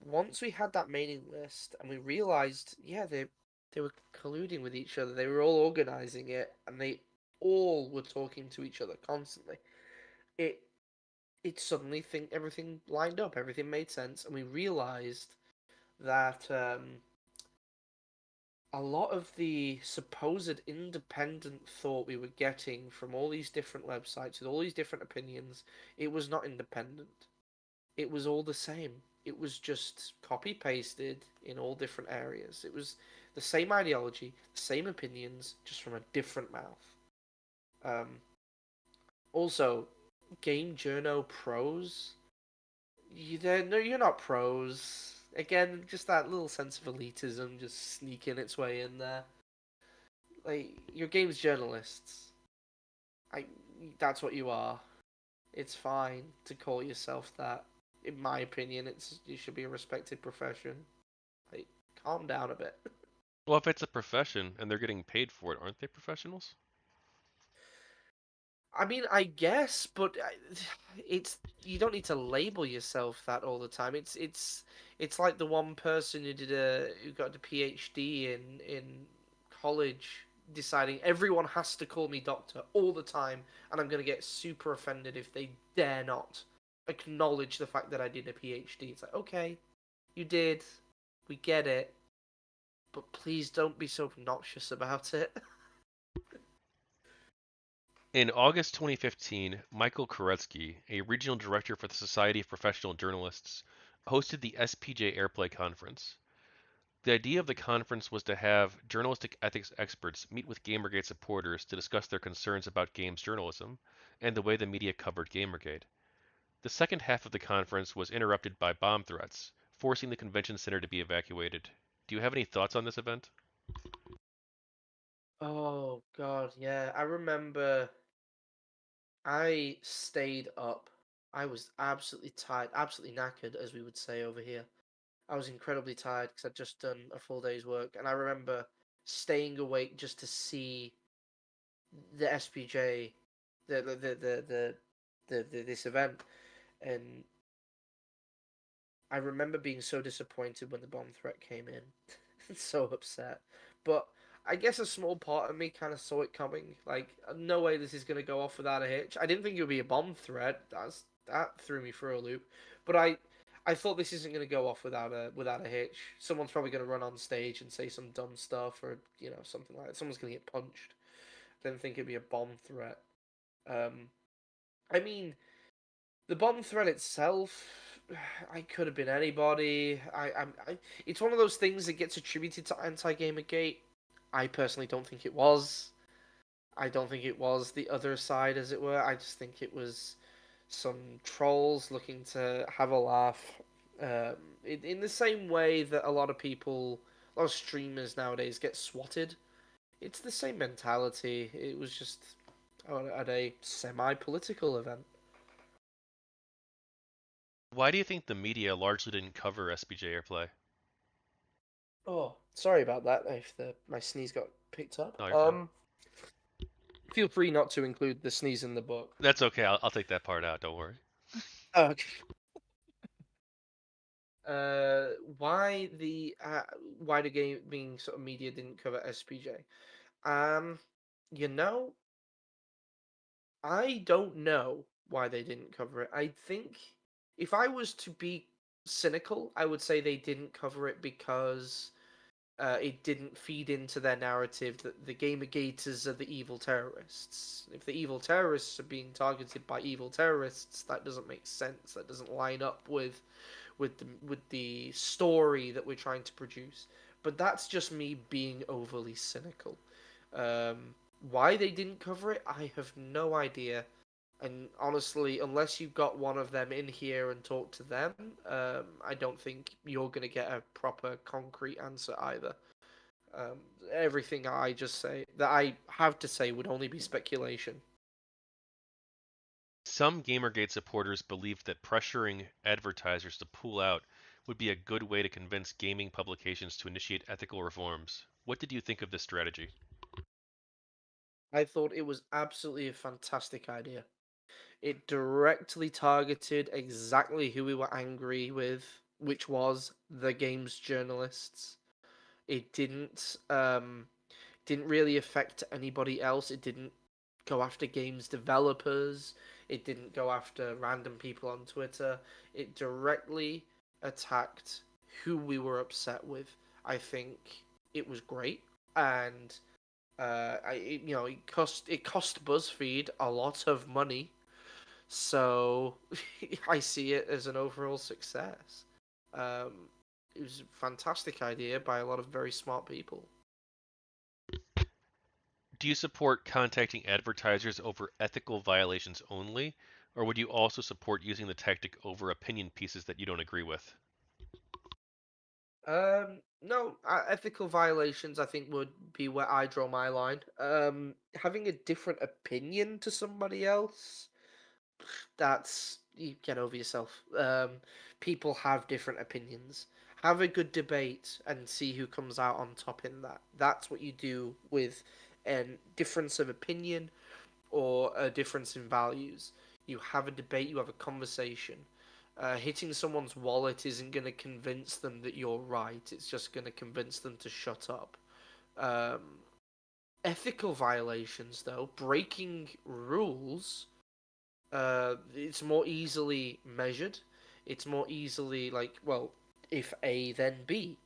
Once we had that mailing list and we realized, yeah, they were colluding with each other. They were all organizing it, and they all were talking to each other constantly. It it suddenly think everything lined up, everything made sense, and we realized that a lot of the supposed independent thought we were getting from all these different websites with all these different opinions, it was not independent. It was all the same. It was just copy pasted in all different areas. It was the same ideology, the same opinions, just from a different mouth. Um, Also, Game Journo pros. No, you're not pros. Again, just that little sense of elitism just sneaking its way in there. Like you're games journalists. I. That's what you are. It's fine to call yourself that. In my opinion, you should be a respected profession. Like, calm down a bit. Well, if it's a profession and they're getting paid for it, aren't they professionals? I mean, I guess, but it's you don't need to label yourself that all the time. It's like the one person who got a PhD in college deciding everyone has to call me doctor all the time, and I'm gonna get super offended if they dare not acknowledge the fact that I did a PhD. It's like, okay, you did, we get it, but please don't be so obnoxious about it. In August 2015, Michael Koretsky, a regional director for the Society of Professional Journalists, hosted the SPJ Airplay Conference. The idea of the conference was to have journalistic ethics experts meet with Gamergate supporters to discuss their concerns about games journalism and the way the media covered Gamergate. The second half of the conference was interrupted by bomb threats, forcing the convention center to be evacuated. Do you have any thoughts on this event? Oh God, yeah. I remember I stayed up. I was absolutely tired, absolutely knackered, as we would say over here. I was incredibly tired because I'd just done a full day's work, and I remember staying awake just to see the SPJ, this event, and I remember being so disappointed when the bomb threat came in, so upset. But I guess a small part of me kind of saw it coming. Like, no way this is gonna go off without a hitch. I didn't think it would be a bomb threat. That threw me for a loop. But I thought this isn't gonna go off without a hitch. Someone's probably gonna run on stage and say some dumb stuff, or something like that. Someone's gonna get punched. Didn't think it'd be a bomb threat. Um, I mean, the bomb threat itself, I could have been anybody. It's one of those things that gets attributed to anti-Gamergate. I personally don't think it was. I don't think it was the other side, as it were. I just think it was some trolls looking to have a laugh. Um, in the same way that a lot of streamers nowadays get swatted. It's the same mentality. It was just at a semi-political event. Why do you think the media largely didn't cover SBJ Airplay? Oh, sorry about that. If my sneeze got picked up. No, you're fine. Feel free not to include the sneeze in the book. That's okay. I'll take that part out. Don't worry. Okay. Uh, why the why the gaming sort of media didn't cover SPJ? Um, you know, I don't know why they didn't cover it. I think if I was to be cynical, I would say they didn't cover it because it didn't feed into their narrative that the Gamergaters are the evil terrorists. If the evil terrorists are being targeted by evil terrorists, that doesn't make sense. That doesn't line up with the story that we're trying to produce. But that's just me being overly cynical. Why they didn't cover it, I have no idea. And honestly, unless you've got one of them in here and talk to them, I don't think you're going to get a proper concrete answer either. Um, Everything I just say that I have to say would only be speculation. Some Gamergate supporters believed that pressuring advertisers to pull out would be a good way to convince gaming publications to initiate ethical reforms. What did you think of this strategy? I thought it was absolutely a fantastic idea. It directly targeted exactly who we were angry with, which was the game's journalists. It didn't really affect anybody else. It didn't go after games developers. It didn't go after random people on Twitter. It directly attacked who we were upset with. I think it was great, and it cost BuzzFeed a lot of money, so I see it as an overall success. Um, it was a fantastic idea by a lot of very smart people. Do you support contacting advertisers over ethical violations only, or would you also support using the tactic over opinion pieces that you don't agree with? No, ethical violations I think would be where I draw my line. Having a different opinion to somebody else, that's you get over yourself. People have different opinions. Have a good debate and see who comes out on top in that. That's what you do with a difference of opinion or a difference in values. You have a debate, you have a conversation. Hitting someone's wallet isn't going to convince them that you're right. It's just going to convince them to shut up. Um, Ethical violations, though, breaking rules, it's more easily measured. It's more easily like, well, if A then B,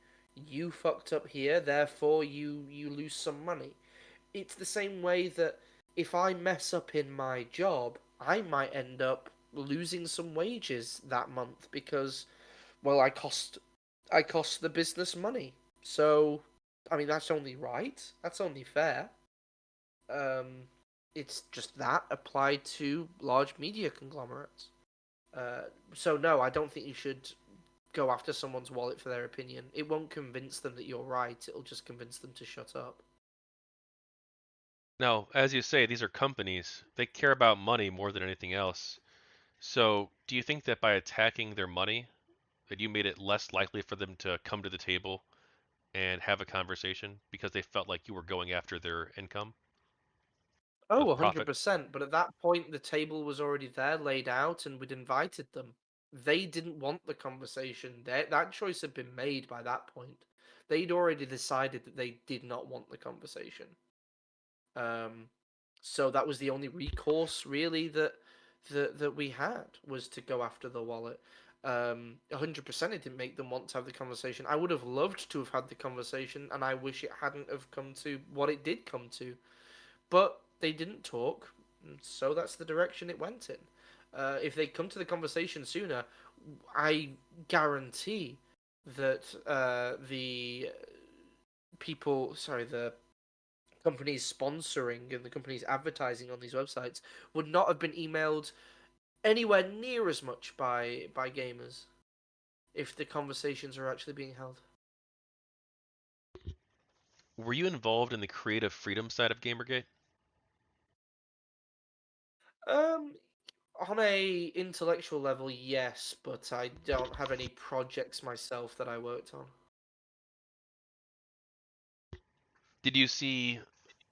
you fucked up here, therefore you lose some money. It's the same way that if I mess up in my job, I might end up losing some wages that month because, well, I cost the business money. So, I mean, that's only right. That's only fair. Um, it's just that applied to large media conglomerates. Uh, so no, I don't think you should go after someone's wallet for their opinion. It won't convince them that you're right. It'll just convince them to shut up. Now, as you say, these are companies. They care about money more than anything else. So, do you think that by attacking their money, that you made it less likely for them to come to the table and have a conversation because they felt like you were going after their income, Oh, profit? 100%. But at that point, the table was already there, laid out, and we'd invited them. They didn't want the conversation. That choice had been made by that point. They'd already decided that they did not want the conversation. Um, so that was the only recourse, really, that we had was to go after the wallet. 100%, it didn't make them want to have the conversation. I would have loved to have had the conversation, and I wish it hadn't have come to what it did come to. But they didn't talk, so that's the direction it went in. If they'd come to the conversation sooner, I guarantee that the the companies sponsoring and the companies advertising on these websites would not have been emailed anywhere near as much by gamers if the conversations are actually being held. Were you involved in the creative freedom side of Gamergate? Um, on a intellectual level, yes, but I don't have any projects myself that I worked on. Did you see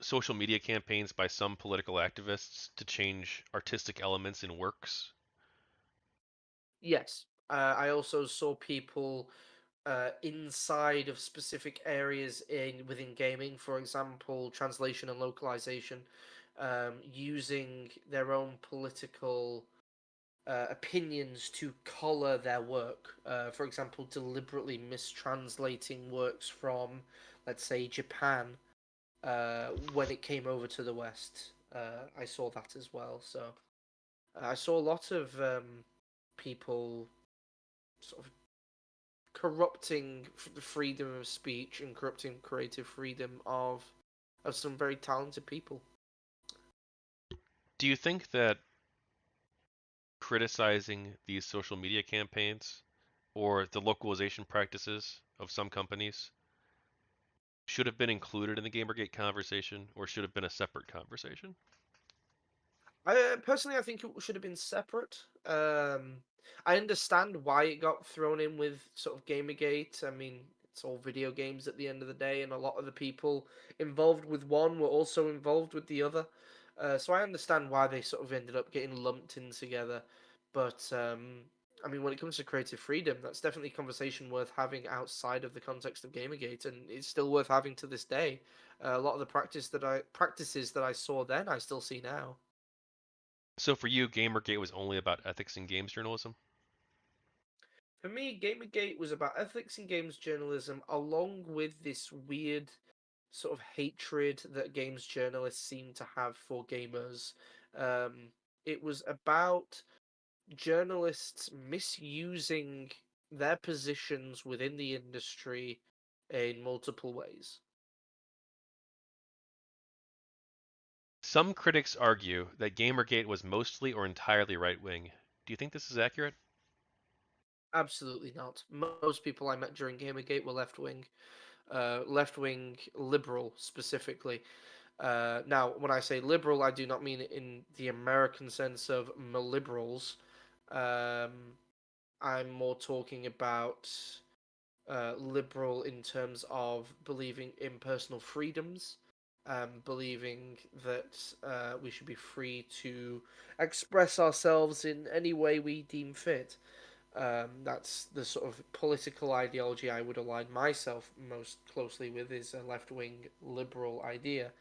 social media campaigns by some political activists to change artistic elements in works? Yes, I also saw people inside of specific areas in within gaming, for example, translation and localization, using their own political opinions to color their work. For example, deliberately mistranslating works from, let's say, Japan when it came over to the West. I saw that as well. So I saw a lot of people sort of corrupting the freedom of speech and corrupting creative freedom of some very talented people. Do you think that criticizing these social media campaigns or the localization practices of some companies should have been included in the Gamergate conversation or should have been a separate conversation? I think it should have been separate. I understand why it got thrown in with sort of Gamergate. I mean, it's all video games at the end of the day, and a lot of the people involved with one were also involved with the other. So I understand why they sort of ended up getting lumped in together. But I mean, when it comes to creative freedom, that's definitely a conversation worth having outside of the context of Gamergate, and it's still worth having to this day. A lot of the practices that I saw then, I still see now. So for you, Gamergate was only about ethics in games journalism? For me, Gamergate was about ethics in games journalism, along with this weird sort of hatred that games journalists seem to have for gamers. It was about journalists misusing their positions within the industry in multiple ways. Some critics argue that Gamergate was mostly or entirely right wing. Do you think this is accurate? Absolutely not. Most people I met during Gamergate were left wing liberal specifically. Now, when I say liberal, I do not mean it in the American sense of liberals. Um, I'm more talking about liberal in terms of believing in personal freedoms, believing that we should be free to express ourselves in any way we deem fit. That's the sort of political ideology I would align myself most closely with is a left wing liberal idea.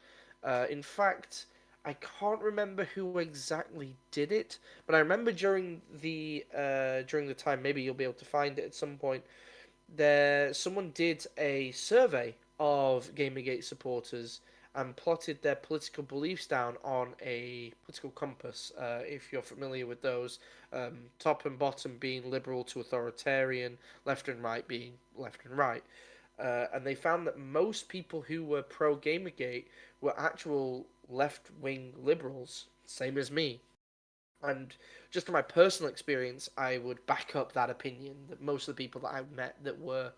In fact, I can't remember who exactly did it, but I remember during the time, maybe you'll be able to find it at some point. There, someone did a survey of Gamergate supporters and plotted their political beliefs down on a political compass. If you're familiar with those, top and bottom being liberal to authoritarian, left and right being left and right. And they found that most people who were pro Gamergate were actual left wing liberals, same as me. And just from my personal experience, I would back up that opinion that most of the people that I've met that were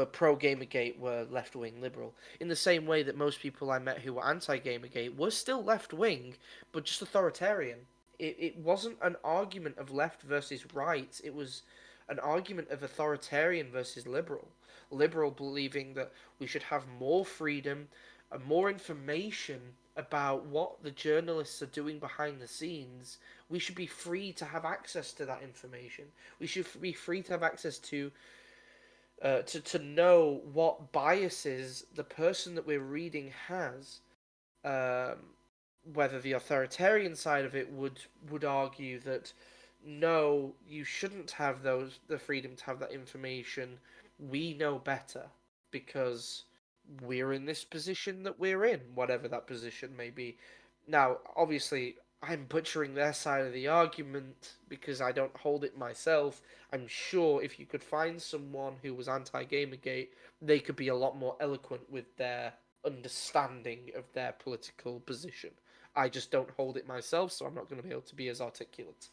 pro Gamergate were left wing liberal. In the same way that most people I met who were anti Gamergate were still left wing, but just authoritarian It wasn't an argument of left versus right. It was an argument of authoritarian versus liberal. Liberal believing that we should have more freedom and more information about what the journalists are doing behind the scenes. We should be free to have access to that information. We should be free to have access to know what biases the person that we're reading has. Um, Whether the authoritarian side of it would argue that no, you shouldn't have the freedom to have that information. We know better because we're in this position that we're in, whatever that position may be. Now, obviously, I'm butchering their side of the argument because I don't hold it myself. I'm sure if you could find someone who was anti-Gamergate, they could be a lot more eloquent with their understanding of their political position. I just don't hold it myself, so I'm not going to be able to be as articulate.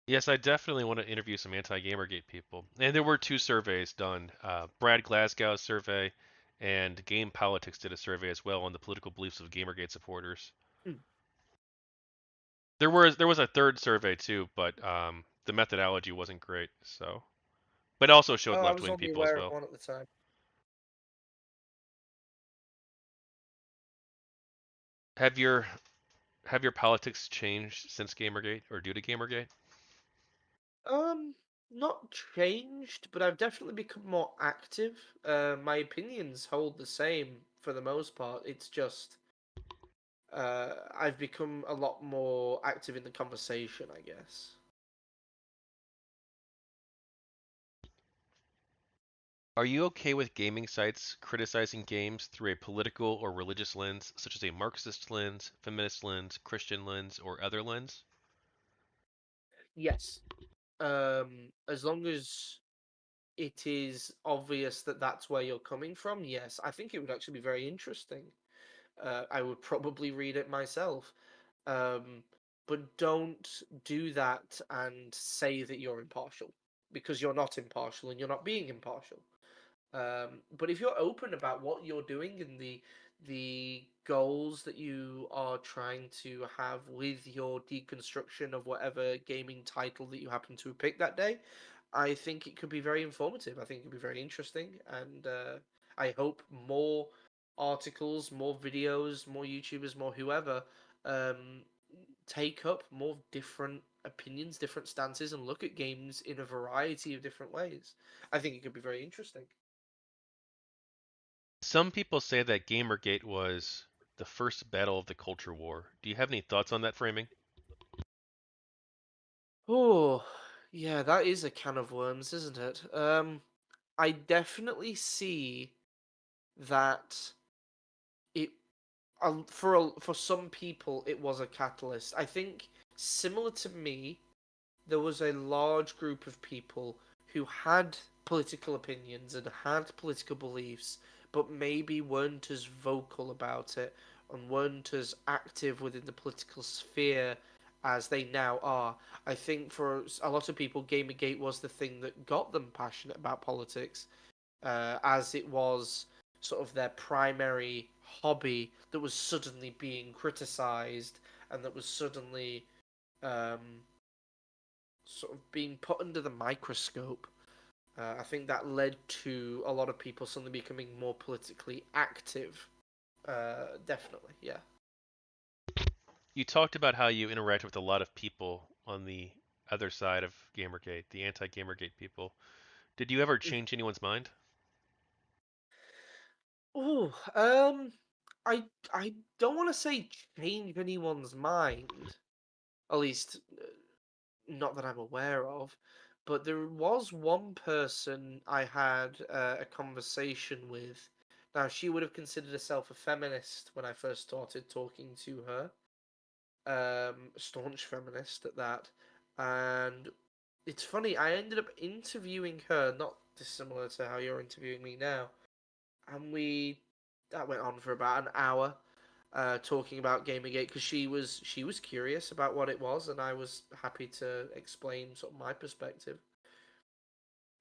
Yes, I definitely want to interview some anti-Gamergate people. And there were two surveys done. Brad Glasgow's survey and Game Politics did a survey as well on the political beliefs of Gamergate supporters. Hmm. There was a third survey too, but the methodology wasn't great. So, but also showed Oh, I was left-wing only people as aware of well. one at the time. Have your have your politics changed since Gamergate or due to Gamergate? Um, Not changed, but I've definitely become more active. My opinions hold the same for the most part. It's just I've become a lot more active in the conversation, I guess. Are you okay with gaming sites criticizing games through a political or religious lens, such as a Marxist lens, feminist lens, Christian lens, or other lens? Yes. As long as it is obvious that that's where you're coming from, yes, I think it would actually be very interesting. I would probably read it myself. Um, but don't do that and say that you're impartial because you're not impartial and you're not being impartial. But if you're open about what you're doing and the goals that you are trying to have with your deconstruction of whatever gaming title that you happen to pick that day, I think it could be very informative. I think it could be very interesting, and I hope more articles, more videos, more YouTubers, more whoever um, take up more different opinions, different stances, and look at games in a variety of different ways. I think it could be very interesting. Some people say that Gamergate was the first battle of the culture war. Do you have any thoughts on that framing? Oh, yeah, that is a can of worms, isn't it? I definitely see that it for some people it was a catalyst. I think similar to me, there was a large group of people who had political opinions and had political beliefs, but maybe weren't as vocal about it and weren't as active within the political sphere as they now are. I think for a lot of people, Gamergate was the thing that got them passionate about politics, as it was sort of their primary hobby that was suddenly being criticized and that was suddenly um, sort of being put under the microscope. I think that led to a lot of people suddenly becoming more politically active. Definitely, yeah. You talked about how you interact with a lot of people on the other side of Gamergate, the anti-Gamergate people. Did you ever change anyone's mind? Oh, I don't want to say change anyone's mind. At least, not that I'm aware of. But there was one person I had a conversation with. Now, she would have considered herself a feminist when I first started talking to her. Staunch feminist at that. And it's funny, I ended up interviewing her, not dissimilar to how you're interviewing me now. And that went on for about an hour, talking about Gamergate because she was curious about what it was, and I was happy to explain sort of my perspective.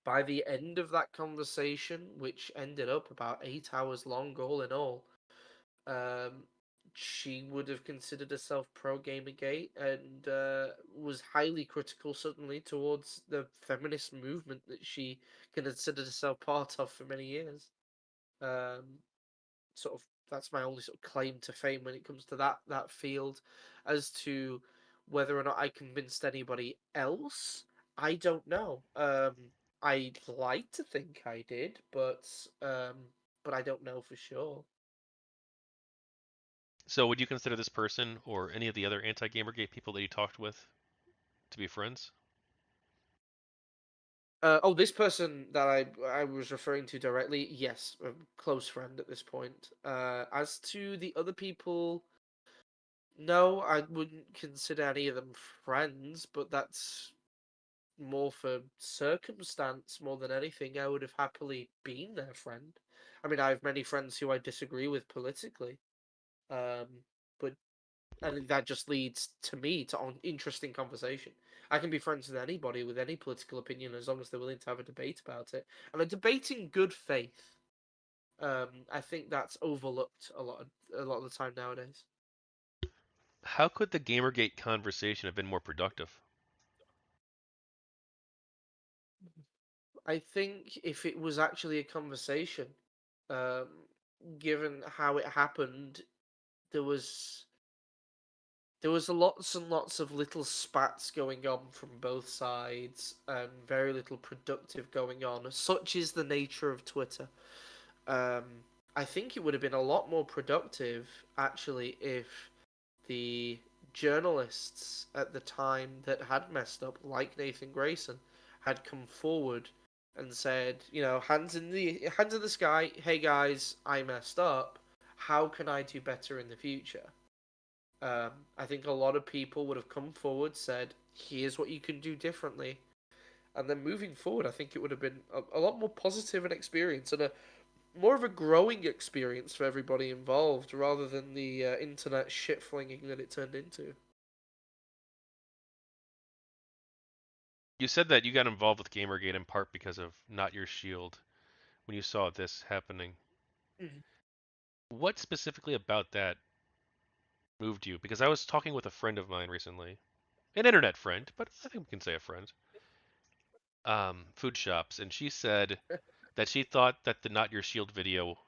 By the end of that conversation, which ended up about 8 hours long, all in all, um, she would have considered herself pro Gamergate and was highly critical suddenly towards the feminist movement that she considered herself part of for many years. Um, sort of that's my only sort of claim to fame when it comes to that field. As to whether or not I convinced anybody else, I don't know. I'd like to think I did, but I don't know for sure. So would you consider this person or any of the other anti-Gamergate people that you talked with to be friends? Oh, this person that I was referring to directly, yes, a close friend at this point. As to the other people, no, I wouldn't consider any of them friends, but that's more for circumstance more than anything. I would have happily been their friend. I mean, I have many friends who I disagree with politically, um, but I think that just leads to me to an interesting conversation. I can be friends with anybody with any political opinion as long as they're willing to have a debate about it, and a debate in good faith. I think that's overlooked a lot of the time nowadays. How could the Gamergate conversation have been more productive? I think if it was actually a conversation, um, given how it happened, there was there was lots and lots of little spats going on from both sides and very little productive going on. Such is the nature of Twitter. Um, I think it would have been a lot more productive actually if the journalists at the time that had messed up, like Nathan Grayson, had come forward and said, you know, hands in the sky, hey guys, I messed up. How can I do better in the future? I think a lot of people would have come forward, said, "Here's what you can do differently," and then moving forward, I think it would have been a lot more positive an experience and a more of a growing experience for everybody involved, rather than the internet shit flinging that it turned into. You said that you got involved with Gamergate in part because of Not Your Shield when you saw this happening. Mhm. What specifically about that moved you? Because I was talking with a friend of mine recently, an internet friend, but I think we can say a friend, food shops, and she said that she thought that the Not Your Shield video,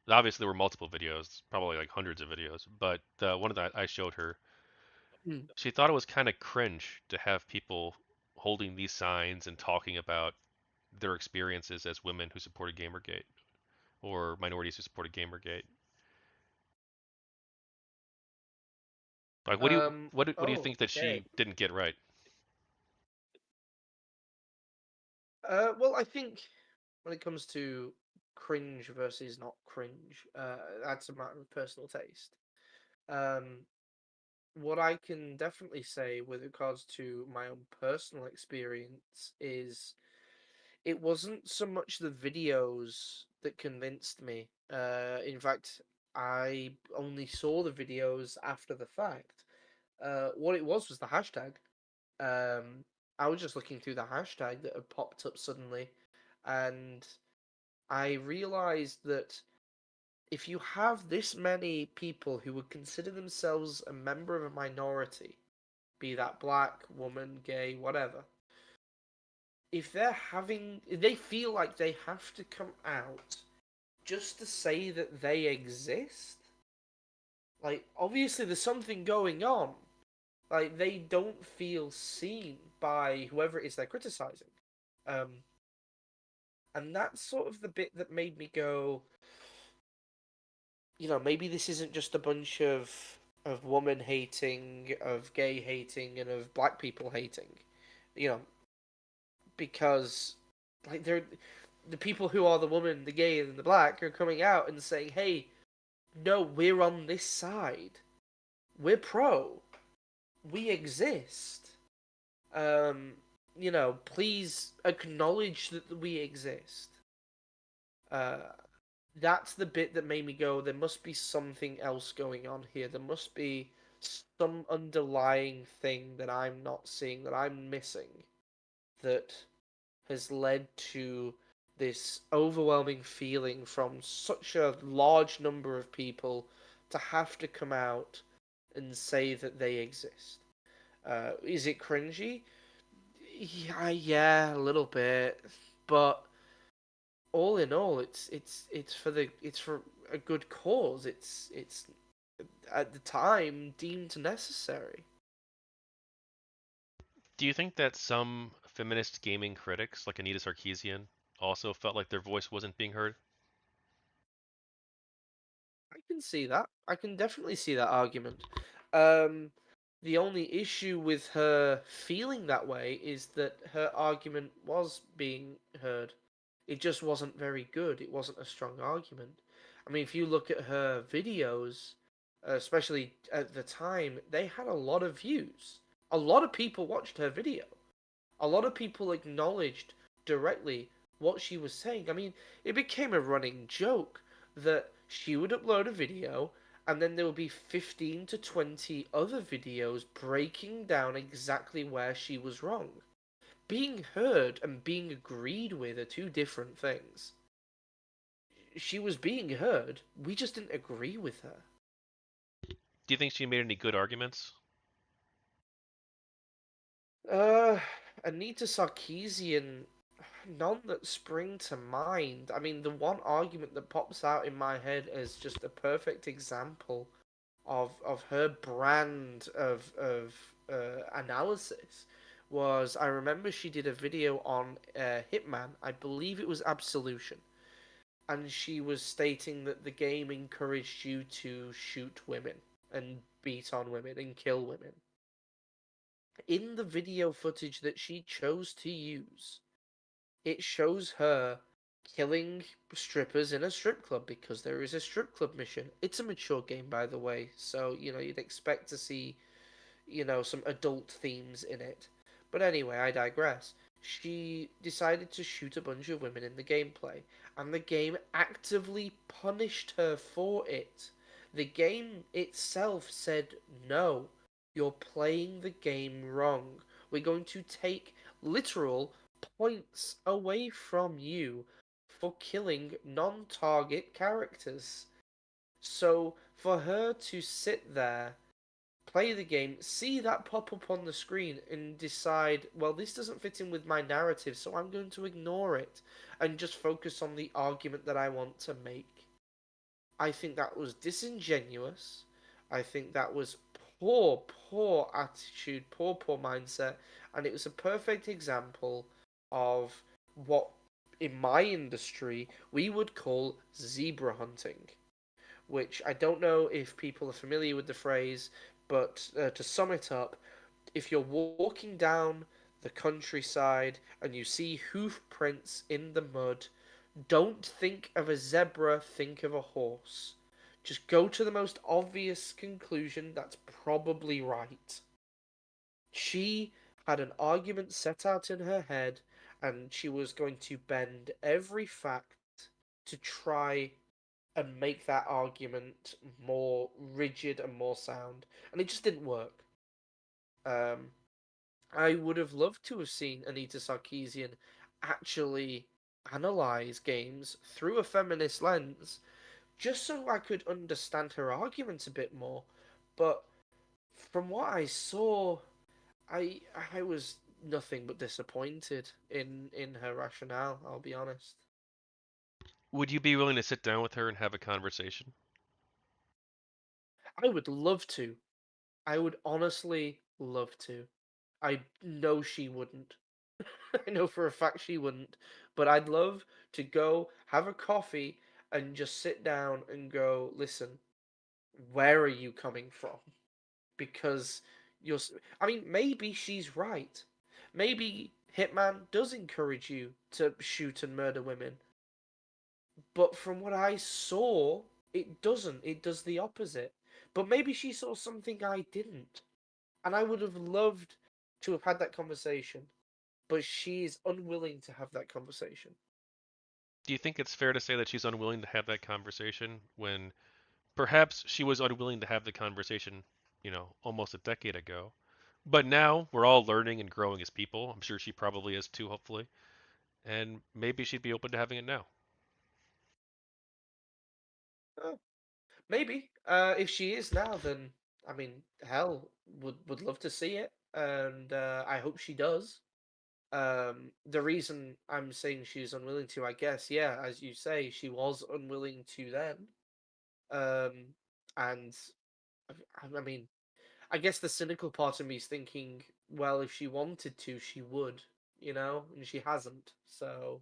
obviously there were multiple videos, probably like hundreds of videos, but the one that I showed her, Mm. she thought it was kind of cringe to have people holding these signs and talking about their experiences as women who supported Gamergate or minorities who supported Gamergate. Like, what do you Oh, think that okay. she didn't get right? Well, I think when it comes to cringe versus not cringe, that's a matter of personal taste. Um, what I can definitely say with regards to my own personal experience is it wasn't so much the videos that convinced me. In fact, I only saw the videos after the fact. What it was the hashtag. Um, I was just looking through the hashtag that had popped up suddenly, and I realized that if you have this many people who would consider themselves a member of a minority, be that black, woman, gay, whatever, if they feel like they have to come out just to say that they exist, like obviously there's something going on. Like they don't feel seen by whoever it is they're criticizing. Um, and that's sort of the bit that made me go, maybe this isn't just a bunch of woman hating, of gay hating, and of black people hating. You know, because like they're the people who are the woman, the gay, and the black are coming out and saying, "Hey, no, we're on this side. We're pro. We exist. Um, please acknowledge that we exist." Uh, that's the bit that made me go, there must be something else going on here. There must be some underlying thing that I'm not seeing, that I'm missing, that has led to this overwhelming feeling from such a large number of people, to have to come out and say that they exist. Is it cringy? Yeah, yeah, a little bit, but all in all, it's for a good cause. It's at the time deemed necessary. Do you think that some feminist gaming critics, like Anita Sarkeesian, also felt like their voice wasn't being heard? I can see that. I can definitely see that argument. Um, the only issue with her feeling that way is that her argument was being heard. It just wasn't very good. It wasn't a strong argument. I mean, if you look at her videos, especially at the time, they had a lot of views. A lot of people watched her video. A lot of people acknowledged directly what she was saying. I mean, it became a running joke that she would upload a video and then there would be 15 to 20 other videos breaking down exactly where she was wrong. Being heard and being agreed with are two different things. She was being heard, we just didn't agree with her. Do you think she made any good arguments? Uh, Anita Sarkeesian, none that spring to mind. I mean, the one argument that pops out in my head as just a perfect example of her brand of analysis was I remember she did a video on Hitman. I believe it was Absolution, and she was stating that the game encouraged you to shoot women and beat on women and kill women. In the video footage that she chose to use, it shows her killing strippers in a strip club because there is a strip club mission. It's a mature game, by the way, so you'd expect to see some adult themes in it. But anyway, I digress. She decided to shoot a bunch of women in the gameplay, and the game actively punished her for it. The game itself said, no, you're playing the game wrong. We're going to take literal points away from you for killing non target characters. So, for her to sit there, play the game, see that pop up on the screen, and decide, well, this doesn't fit in with my narrative, so I'm going to ignore it and just focus on the argument that I want to make. I think that was disingenuous. I think that was poor, poor attitude, poor, poor mindset, and it was a perfect example of what, in my industry, we would call zebra hunting, which I don't know if people are familiar with the phrase, but to sum it up, if you're walking down the countryside and you see hoof prints in the mud, don't think of a zebra, think of a horse. Just go to the most obvious conclusion that's probably right. She had an argument set out in her head, and she was going to bend every fact to try and make that argument more rigid and more sound, and it just didn't work. Um, I would have loved to have seen Anita Sarkeesian actually analyze games through a feminist lens, just so I could understand her arguments a bit more. But from what I saw, I I was nothing but disappointed in her rationale. I'll be honest. Would you be willing to sit down with her and have a conversation? I would love to. I would honestly love to. I know she wouldn't. I know for a fact she wouldn't. But I'd love to go have a coffee and just sit down and go, listen, where are you coming from? Because I mean, maybe she's right. Maybe Hitman does encourage you to shoot and murder women. But from what I saw, it doesn't. It does the opposite. But maybe she saw something I didn't. And I would have loved to have had that conversation, but she is unwilling to have that conversation. Do you think it's fair to say that she's unwilling to have that conversation when perhaps she was unwilling to have the conversation, almost a decade ago? But now we're all learning and growing as people. I'm sure she probably is too, hopefully. And maybe she'd be open to having it now. Uh, Maybe. If she is now, then I mean, hell, would love to see it, and I hope she does. The reason I'm saying she's unwilling to, I guess, yeah, as you say, she was unwilling to then. Um, and I mean, I guess the cynical part of me is thinking, well, if she wanted to, she would, and she hasn't. So,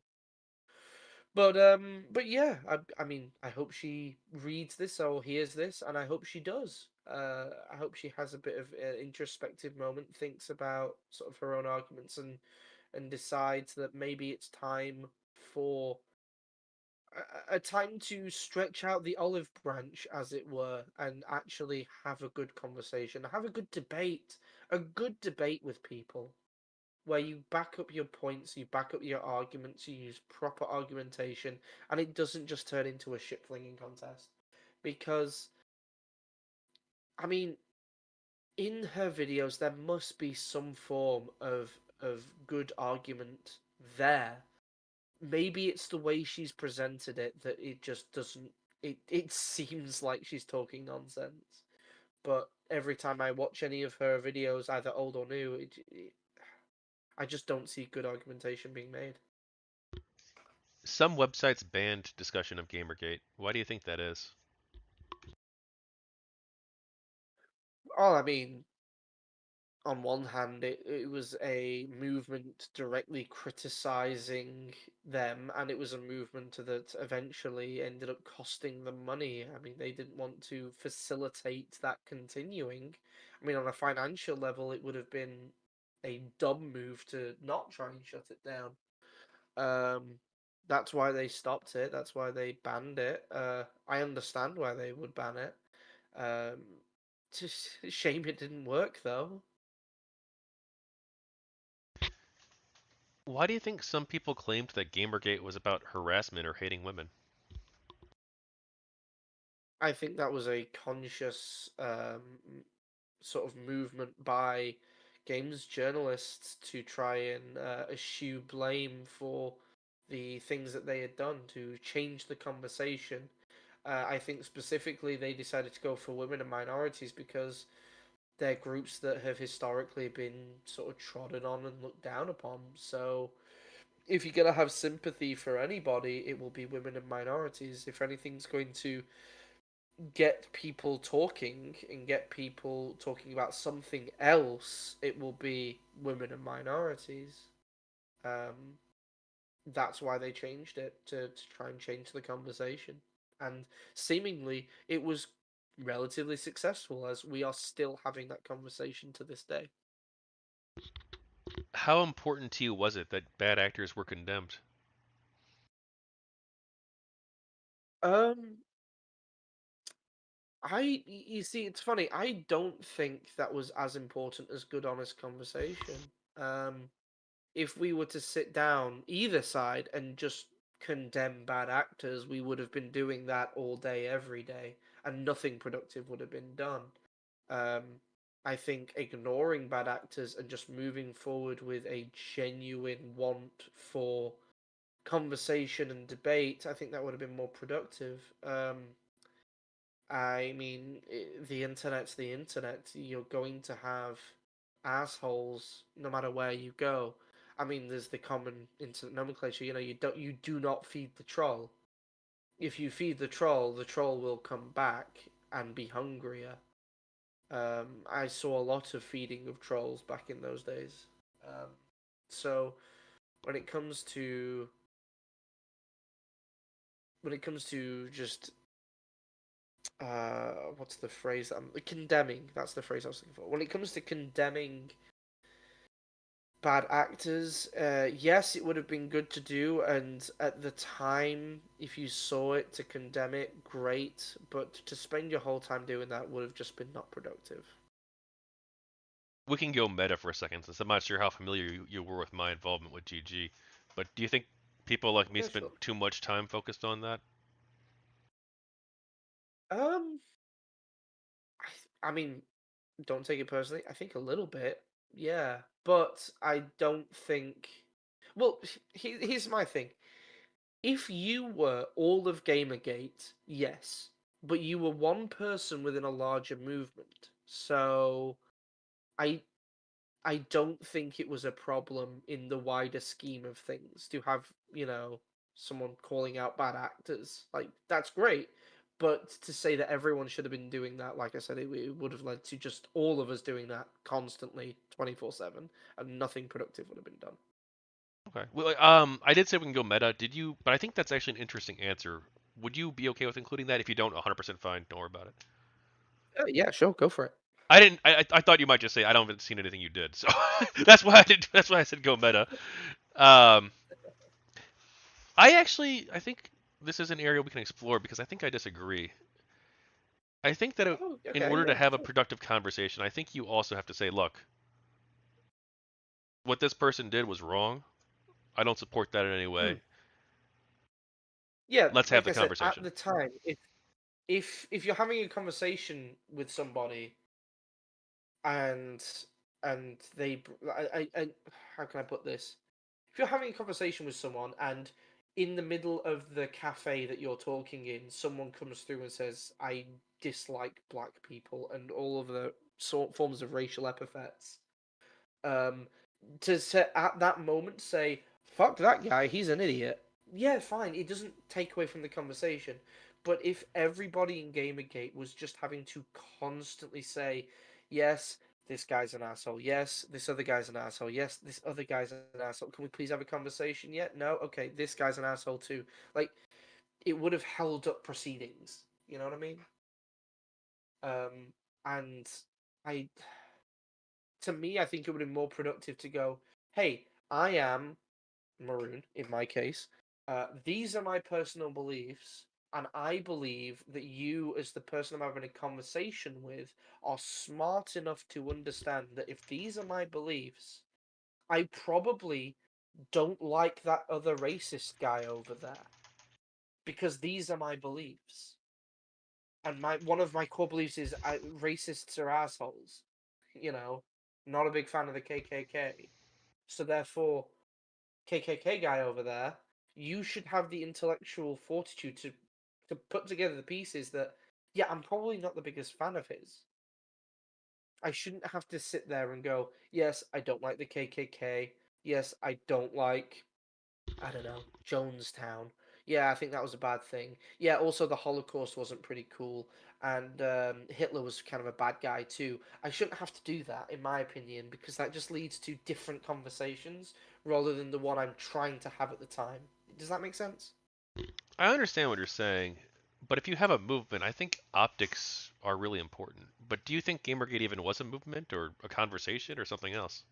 but yeah, I mean, I hope she reads this or hears this, and I hope she does. I hope she has a bit of an introspective moment, thinks about sort of her own arguments, and decides that maybe it's time for a time to stretch out the olive branch, as it were, and actually have a good conversation, have a good debate with people, where you back up your points, you back up your arguments, you use proper argumentation, and it doesn't just turn into a shit flinging contest. Because, I mean, in her videos, there must be some form of good argument there. Maybe it's the way she's presented it that it just doesn't. It seems like she's talking nonsense. But every time I watch any of her videos, either old or new, I just don't see good argumentation being made. Some websites banned discussion of Gamergate. Why do you think that is? Oh, I mean, on one hand, it was a movement directly criticizing them, and it was a movement that eventually ended up costing them money. I mean, they didn't want to facilitate that continuing. I mean, on a financial level, it would have been a dumb move to not try and shut it down. Um, that's why they stopped it. That's why they banned it. I understand why they would ban it. Um, just shame it didn't work though. Why do you think some people claimed that Gamergate was about harassment or hating women? I think that was a conscious sort of movement by games journalists to try and eschew blame for the things that they had done to change the conversation. I think specifically they decided to go for women and minorities because they're groups that have historically been sort of trodden on and looked down upon. So if you're going to have sympathy for anybody, it will be women and minorities. If anything's going to get people talking and get people talking about something else, it will be women and minorities. Um, that's why they changed it to try and change the conversation. And seemingly, it was relatively successful as we are still having that conversation to this day. How important to you was it that bad actors were condemned? Um, you see, it's funny. I don't think that was as important as good, honest conversation. Um, if we were to sit down either side and just condemn bad actors, we would have been doing that all day, every day, and nothing productive would have been done. Um, I think ignoring bad actors and just moving forward with a genuine want for conversation and debate, I think that would have been more productive. I mean, the internet's the internet. You're going to have assholes no matter where you go. I mean, there's the common internet nomenclature. You do not feed the troll. If you feed the troll will come back and be hungrier. I saw a lot of feeding of trolls back in those days. Um, so when it comes to just what's the phrase that I'm condemning? That's the phrase I was looking for. When it comes to condemning bad actors, yes, it would have been good to do, and at the time, if you saw it to condemn it, great. But to spend your whole time doing that would have just been not productive. We can go meta for a second, since I'm not sure how familiar you were with my involvement with GG. But do you think people like me Yeah, spent sure. too much time focused on that? Um, I mean, don't take it personally. I think a little bit, yeah, but I don't think. Well, here's my thing. If you were all of Gamergate, yes, but you were one person within a larger movement. So I I don't think it was a problem in the wider scheme of things to have, someone calling out bad actors. Like, that's great. But to say that everyone should have been doing that, like I said, it would have led to just all of us doing that constantly, 24/7, and nothing productive would have been done. Okay. Well, I did say we can go meta. Did you? But I think that's actually an interesting answer. Would you be okay with including that? If you don't, 100% fine. Don't worry about it. Yeah, sure, go for it. I didn't. I thought you might just say I don't haven't seen anything you did. So that's why I did. That's why I said go meta. Um, I think this is an area we can explore because I think I disagree. I think that Oh, in okay, order to yeah, have a sure. productive conversation, I think you also have to say, look, what this person did was wrong. I don't support that in any Hmm. way. Yeah, Let's have like the I said, at conversation. the time, if you're having a conversation with somebody and I how can I put this? If you're having a conversation with someone and in the middle of the cafe that you're talking in, someone comes through and says, "I dislike black people," and all of the forms of racial epithets, um, to say, at that moment say, "Fuck that guy, he's an idiot." Yeah, fine. It doesn't take away from the conversation. But if everybody in Gamergate was just having to constantly say, "Yes, this guy's an asshole. Yes, this other guy's an asshole. Yes, this other guy's an asshole. Can we please have a conversation yet? No? Okay, this guy's an asshole too." Like, it would have held up proceedings. You know what I mean? And I to me, I think it would be more productive to go, "Hey, I am Maroon, in my case. These are my personal beliefs, and I believe that you, as the person I'm having a conversation with, are smart enough to understand that if these are my beliefs, I probably don't like that other racist guy over there because these are my beliefs. And my one of my core beliefs is racists are assholes. You know, not a big fan of the KKK. So therefore, KKK guy over there, you should have the intellectual fortitude to put together the pieces that, yeah, I'm probably not the biggest fan of his. I shouldn't have to sit there and go, yes, I don't like the KKK. Yes, I don't like, I don't know, Jonestown. Yeah, I think that was a bad thing. Yeah, also the Holocaust wasn't pretty cool, and Hitler was kind of a bad guy too. I shouldn't have to do that, in my opinion, because that just leads to different conversations rather than the one I'm trying to have at the time. Does that make sense? I understand what you're saying, but if you have a movement, I think optics are really important. But do you think Gamergate even was a movement or a conversation or something else?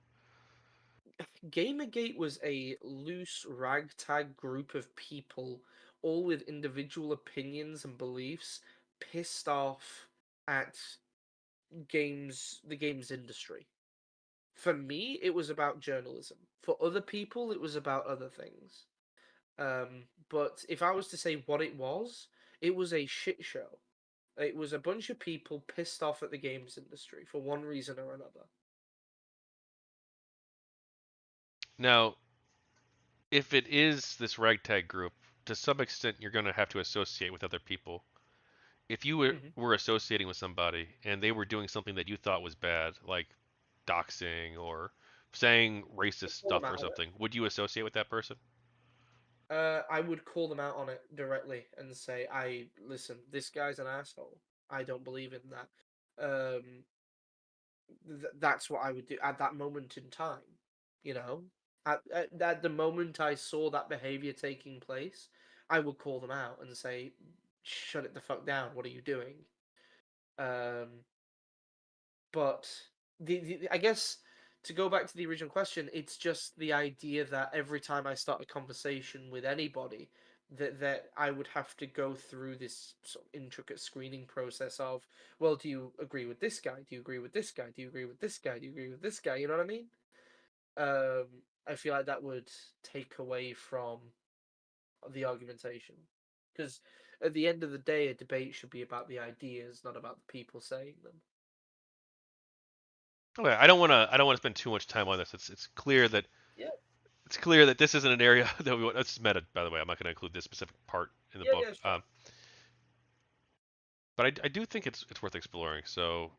Gamergate was a loose ragtag group of people, all with individual opinions and beliefs, pissed off at the games industry. For me, it was about journalism. For other people, it was about other things. But if I was to say what it was a shit show. It was a bunch of people pissed off at the games industry for one reason or another. Now, if it is this ragtag group, to some extent you're going to have to associate with other people. If you Hmm. were associating with somebody and they were doing something that you thought was bad, like doxing or saying racist Call them stuff or out on something, would you associate with that person? it. I would call them out on it directly and say, "I listen. This guy's an asshole. I don't believe in that." That's what I would do at that moment in time. You know, at the moment I saw that behavior taking place, I would call them out and say, "Shut it the fuck down. What are you doing?" Um, but I guess to go back to the original question, it's just the idea that every time I start a conversation with anybody, that I would have to go through this sort of intricate screening process of, well, do you agree with this guy? Do you agree with this guy? Do you agree with this guy? Do you agree with this guy? You know what I mean? Um, I feel like that would take away from the argumentation, because at the end of the day, a debate should be about the ideas, not about the people saying them. Okay, I don't want to spend too much time on this. Yeah, It's clear that this isn't an area that we want. This is meta, by the way. I'm not going to include this specific part in the yeah, book. yeah, sure. But I do think it's worth exploring. So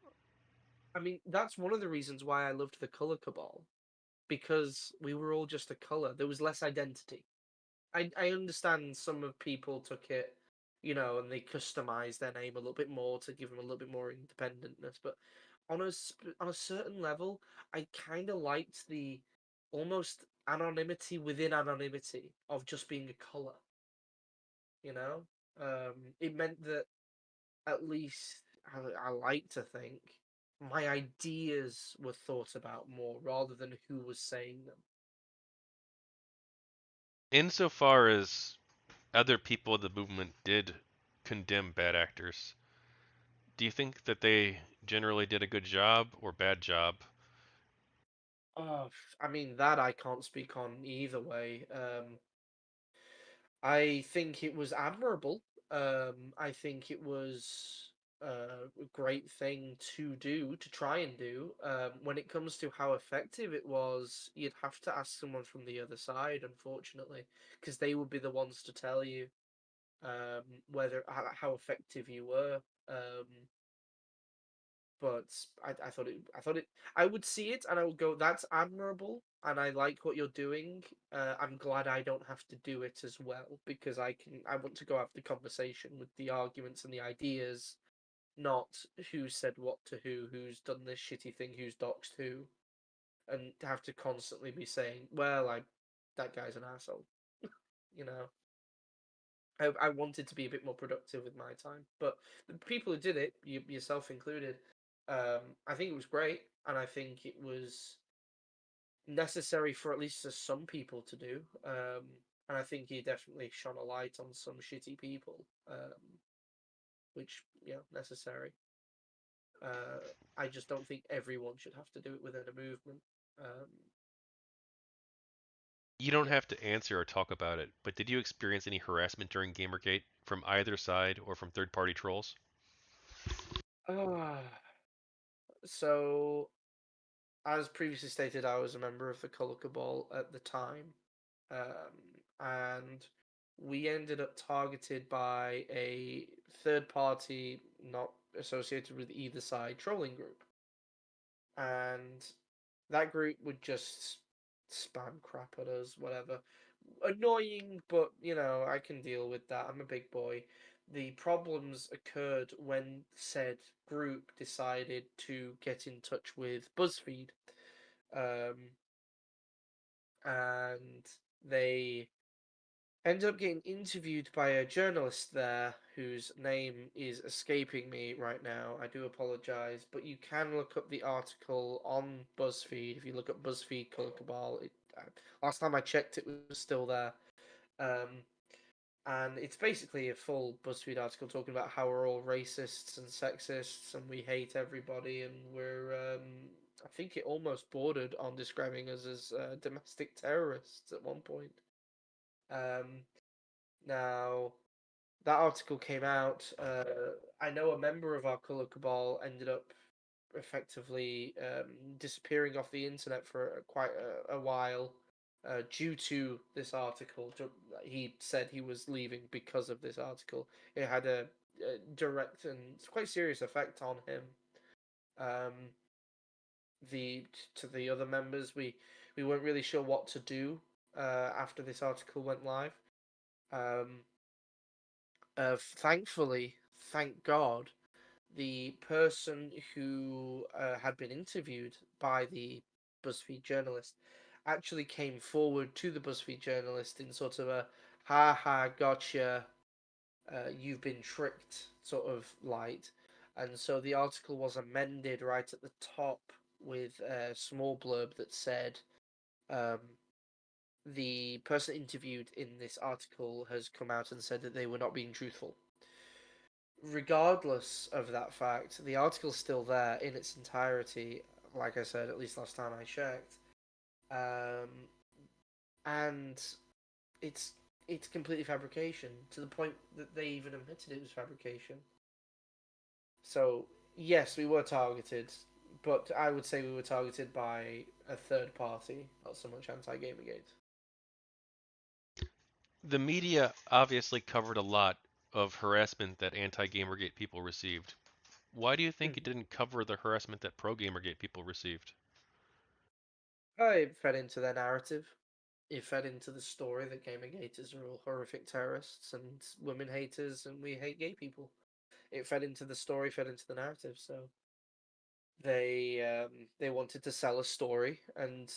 I mean, that's one of the reasons why I loved the Color Cabal, because we were all just a color. There was less identity. I understand some of people took it, and they customized their name a little bit more to give them a little bit more independentness. But on a certain level, I kind of liked the almost anonymity within anonymity of just being a color. You know, it meant that at least I like to think my ideas were thought about more rather than who was saying them. insofar as other people in the movement did condemn bad actors, do you think that they generally did a good job or bad job? Oh, I mean that I can't speak on either way. I think it was admirable. I think it was a great thing to do, to try and do. When it comes to how effective it was, you'd have to ask someone from the other side, unfortunately, because they would be the ones to tell you whether how effective you were. Um, but I would see it and I would go, that's admirable and I like what you're doing. I'm glad I don't have to do it as well because I want to go have the conversation with the arguments and the ideas, not who said what to who's done this shitty thing, who's doxed who, and have to constantly be saying, well, I that guy's an asshole, you know. I wanted to be a bit more productive with my time, but the people who did it, yourself included, I think it was great, and I think it was necessary for at least some people to do. And I think he definitely shone a light on some shitty people, which necessary. I just don't think everyone should have to do it within a movement. Um, You don't yeah. have to answer or talk about it, but did you experience any harassment during Gamergate from either side or from third-party trolls? Ah, so as previously stated, I was a member of the Color Cabal at the time, and we ended up targeted by a third party not associated with either side trolling group. And that group would just spam crap at us, whatever. Annoying, but I can deal with that. I'm a big boy. The problems occurred when said group decided to get in touch with BuzzFeed, um, and they ended up getting interviewed by a journalist there whose name is escaping me right now. I do apologize, but you can look up the article on BuzzFeed. If you look up BuzzFeed Color Cabal, last time I checked, it was still there. Um, and it's basically a full BuzzFeed article talking about how we're all racists and sexists and we hate everybody and I think it almost bordered on describing us as domestic terrorists at one point. Um, Now, that article came out. I know a member of our Color Cabal ended up effectively disappearing off the internet for quite a while due to this article. He said he was leaving because of this article. It had a direct and quite serious effect on him. Um, the to the other members, we weren't really sure what to do after this article went live. Um, Thankfully, thank God, the person who had been interviewed by the BuzzFeed journalist actually came forward to the BuzzFeed journalist in sort of a "ha ha, gotcha, you've been tricked" sort of light. And so the article was amended right at the top with a small blurb that said, um, the person interviewed in this article has come out and said that they were not being truthful. Regardless of that fact, the article's still there in its entirety. Like I said, at least last time I checked, um, and it's it's completely fabrication to the point that they even admitted it was fabrication. So yes, we were targeted, but I would say we were targeted by a third party, not so much anti-Gamergate. The media obviously covered a lot of harassment that anti-Gamergate people received. Why do you think it Mhm. didn't cover the harassment that pro-Gamergate people received? It fed into their narrative. It fed into the story that gamer gators are all horrific terrorists and women haters, and we hate gay people. It fed into the story, fed into the narrative. So they wanted to sell a story, and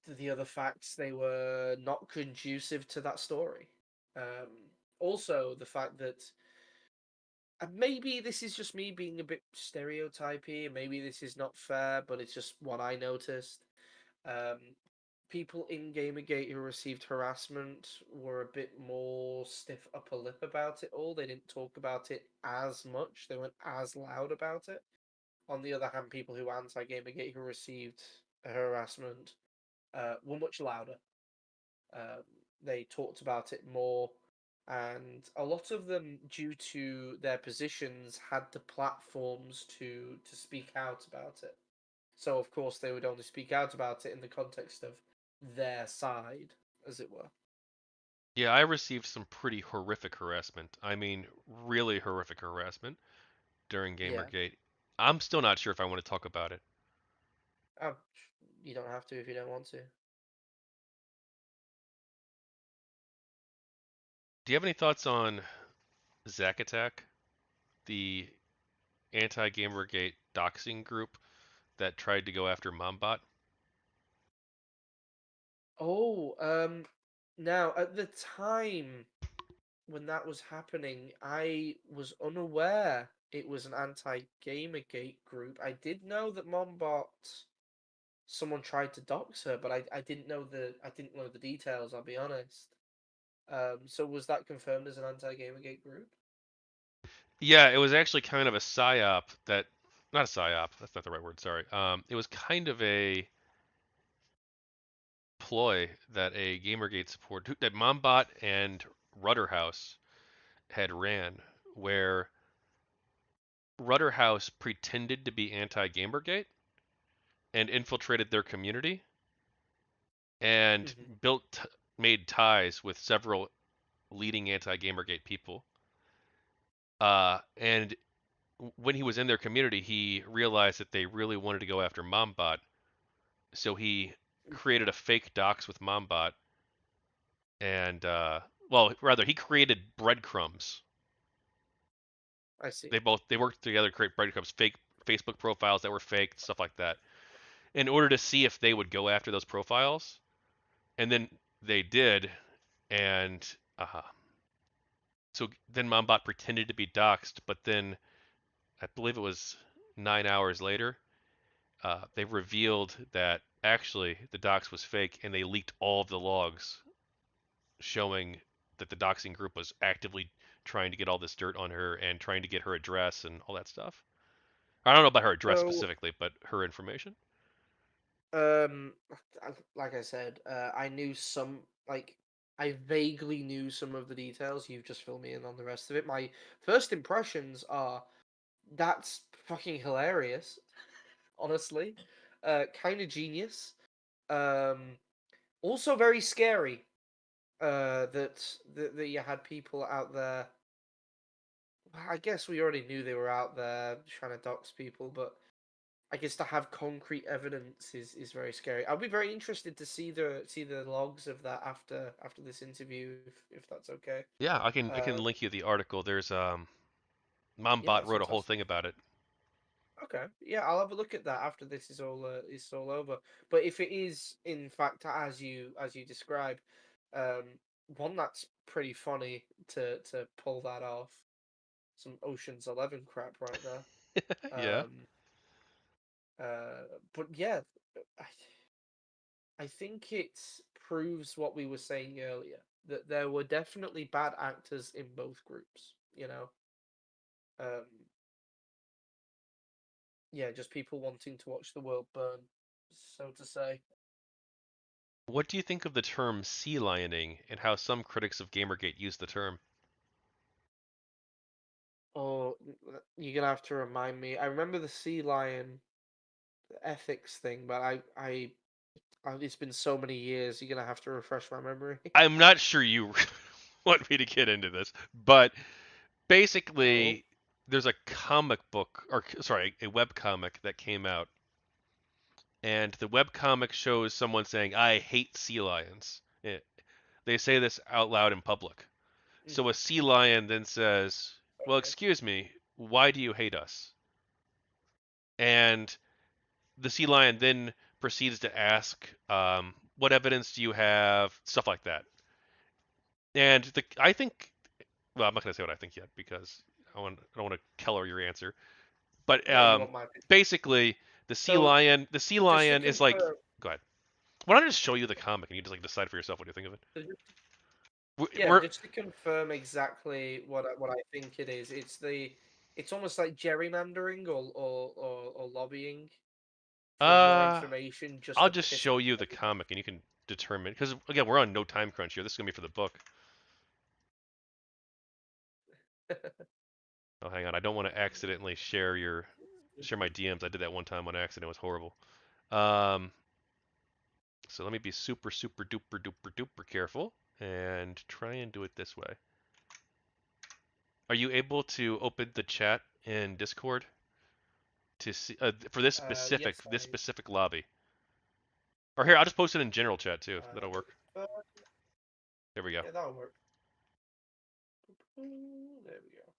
the other facts they were not conducive to that story. Also, the fact that and maybe this is just me being a bit stereotypy, and maybe this is not fair, but it's just what I noticed. Um, People in Gamergate who received harassment were a bit more stiff upper lip about it all. They didn't talk about it as much. They weren't as loud about it. On the other hand, people who anti Gamergate who received harassment were much louder. Um, they talked about it more, and a lot of them, due to their positions, had the platforms to speak out about it. So of course they would only speak out about it in the context of their side, as it were. Yeah, I received some pretty horrific harassment. I mean, really horrific harassment during Yeah. Gamergate. I'm still not sure if I want to talk about it. Uh, you don't have to if you don't want to. Do you have any thoughts on Zack Attack, the anti-Gamergate doxing group that tried to go after Mombot? Oh, now at the time when that was happening, I was unaware it was an anti-Gamergate group. I did know that Mombot someone tried to dox her, but I didn't know the details. I'll be honest. So was that confirmed as an anti-Gamergate group? Yeah, it was actually kind of a psyop that, not a psyop, that's not the right word, sorry. It was kind of a ploy that a Gamergate support, that Mombot and Rudderhouse had ran, where Rudderhouse pretended to be anti-Gamergate and infiltrated their community and Hmm. made ties with several leading anti-Gamergate people. And when he was in their community, he realized that they really wanted to go after Mombot, so he created a fake docs with Mombot, and well, rather he created breadcrumbs. I see. They worked together to create breadcrumbs, fake Facebook profiles that were fake, stuff like that, in order to see if they would go after those profiles. And then they did, and so then Mombot pretended to be doxxed, but then I believe it was 9 hours later, they revealed that actually the dox was fake, and they leaked all of the logs showing that the doxing group was actively trying to get all this dirt on her and trying to get her address and all that stuff. I don't know about her address So, specifically, but her information. um, like I said, I knew like, I vaguely knew some of the details. You've just filled me in on the rest of it. My first impressions are that's fucking hilarious, honestly. Kind of genius. Um, Also very scary. That you had people out there. I guess we already knew they were out there trying to dox people, but I guess to have concrete evidence is very scary. I'll be very interested to see the logs of that after this interview, if that's okay. Yeah, I can Uh, link you the article. There's yeah, Mombot that's wrote a whole fantastic. thing about it. Okay, yeah, I'll have a look at that after this is all over. But if it is in fact as you describe, um, one that's pretty funny to pull that off. Some Ocean's 11 crap right there. Yeah. Um, but yeah, I, I think it proves what we were saying earlier that there were definitely bad actors in both groups. Um, yeah, just people wanting to watch the world burn, so to say. What do you think of the term sea lioning and how some critics of Gamergate use the term? Or you're gonna have to remind me. I remember the sea lion ethics thing, but it's been so many years. You're gonna have to refresh my memory. I'm not sure you want me to get into this, but No. basically, there's a comic book, or sorry, a web comic that came out, and the web comic shows someone saying, "I hate sea lions." They say this out loud in public. So Mhm. a sea lion then says, "Well, Okay. excuse me, why do you hate us?" And the sea lion then proceeds to ask, "What evidence do you have?" Stuff like that. And I think, well, I'm not going to say what I think yet because I don't want to color your answer. But Yeah, you want my opinion. basically, So the sea just to lion is like, confirm, go ahead. Why don't I just show you the comic and you just like decide for yourself what you think of it? yeah, We're just to confirm exactly what I think it is, it's almost like gerrymandering or lobbying for more uh, information just I'll to just piss show you people the comic and you can determine because again we're on no time crunch here. This is gonna be for the book. off. Oh, hang on. I don't want to accidentally share my DMs. I did that one time on accident. It was horrible. Um, so let me be super super duper duper duper careful and try and do it this way. Are you able to open the chat in Discord to see for Yes, this specific lobby? Or here, I'll just post it in general chat too. That'll let me work. confirm. There we go. Yeah, that'll work. There we go.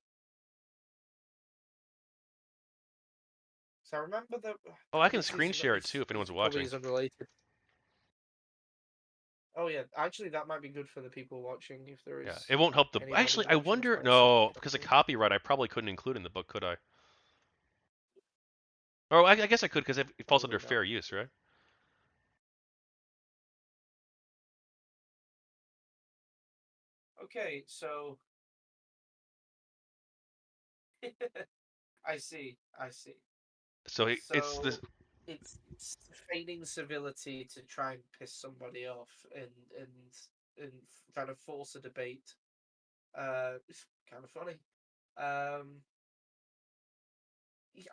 So I remember that Oh, I can this screen is share it too if anyone's probably watching. is unrelated. Oh yeah, actually that might be good for the people watching if there Yeah, is it won't help the. anybody Actually, I watching wonder. trying to see No, because of something. copyright, I probably couldn't include it in the book, could I? Or I guess I could because it falls under Probably fair not. use, right? Okay, so I see. So it's this. So it's feigning civility to try and piss somebody off and kind of force a debate. It's kind of funny. Um,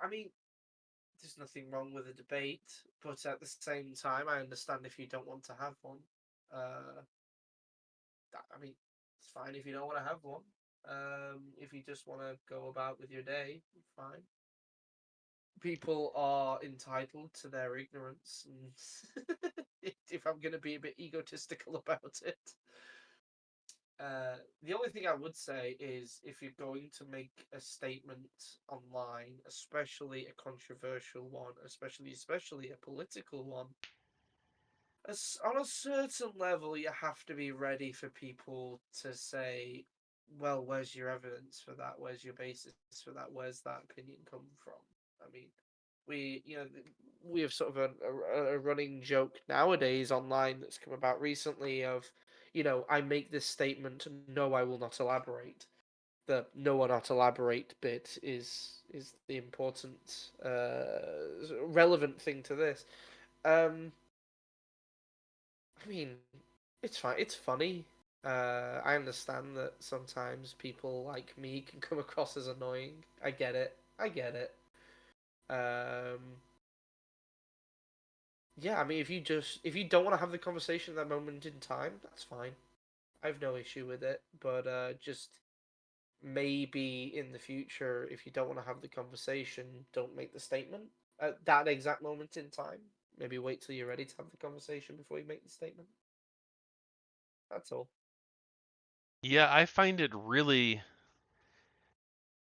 I mean, there's nothing wrong with a debate, but at the same time, I understand if you don't want to have one. Uh, I mean, it's fine if you don't want to have one. If you just want to go about with your day, fine. People are entitled to their ignorance, and if I'm going to be a bit egotistical about it, the only thing I would say is if you're going to make a statement online, especially a controversial one, especially a political one, on a certain level, you have to be ready for people to say, "Well, where's your evidence for that? Where's your basis for that? Where's that opinion come from?" I mean, we have sort of a running joke nowadays online that's come about recently of, I make this statement, no, I will not elaborate. The no, I will not elaborate bit is the important, relevant thing to this. Um, I mean, it's fine. It's funny. I understand that sometimes people like me can come across as annoying. I get it. I get it. Um, yeah, I mean, if you don't want to have the conversation at that moment in time, that's fine. I have no issue with it. But just maybe in the future, if you don't want to have the conversation, don't make the statement at that exact moment in time. Maybe wait till you're ready to have the conversation before you make the statement. That's all. Yeah, I find it really,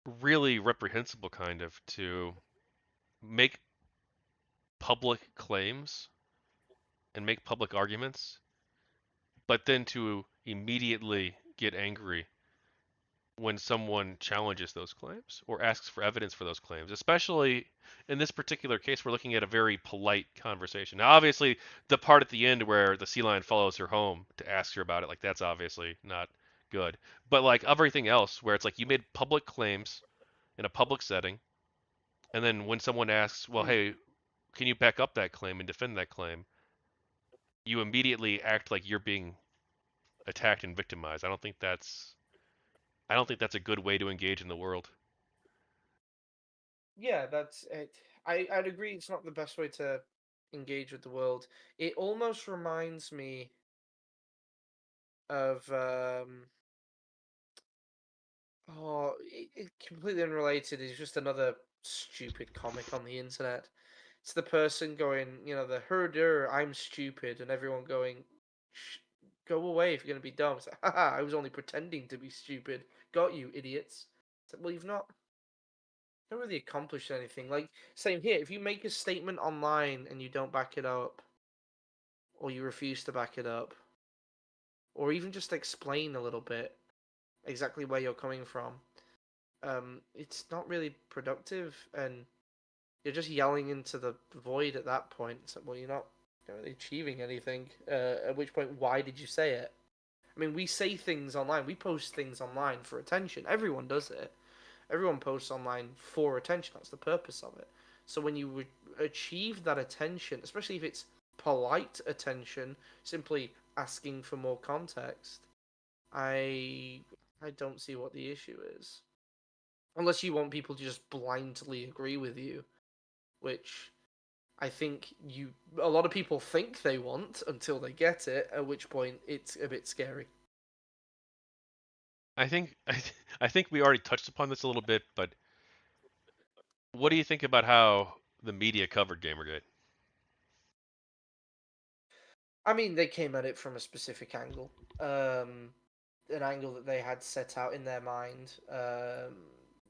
really reprehensible, kind of, to make public claims and make public arguments, but then to immediately get angry when someone challenges those claims or asks for evidence for those claims. Especially in this particular case, we're looking at a very polite conversation. Now, obviously, the part at the end where the sea lion follows her home to ask her about it, like that's obviously not good. But like everything else, where it's like you made public claims in a public setting, and then when someone asks, well, Mm. hey, can you back up that claim and defend that claim? You immediately act like you're being attacked and victimized. I don't think that's a good way to engage in the world. Yeah, that's it. I'd agree. It's not the best way to engage with the world. It almost reminds me of completely unrelated. It's just another stupid comic on the internet. It's the person going, the herder, I'm stupid, and everyone going, go away if you're gonna be dumb. It's like, haha, I was only pretending to be stupid. Got you, idiots. It's like, well, you've not really accomplished anything. Like, same here. If you make a statement online and you don't back it up, or you refuse to back it up, or even just explain a little bit exactly where you're coming from, it's not really productive, and you're just yelling into the void at that point. It's like, well, you're not really achieving anything. At which point, why did you say it? I mean, we say things online. We post things online for attention. Everyone does it. Everyone posts online for attention. That's the purpose of it. So when you achieve that attention, especially if it's polite attention, simply asking for more context, I I don't see what the issue is. Unless you want people to just blindly agree with you, which I think a lot of people think they want until they get it, at which point it's a bit scary. I think I think we already touched upon this a little bit, but what do you think about how the media covered Gamergate? I mean, they came at it from a specific angle, an angle that they had set out in their mind.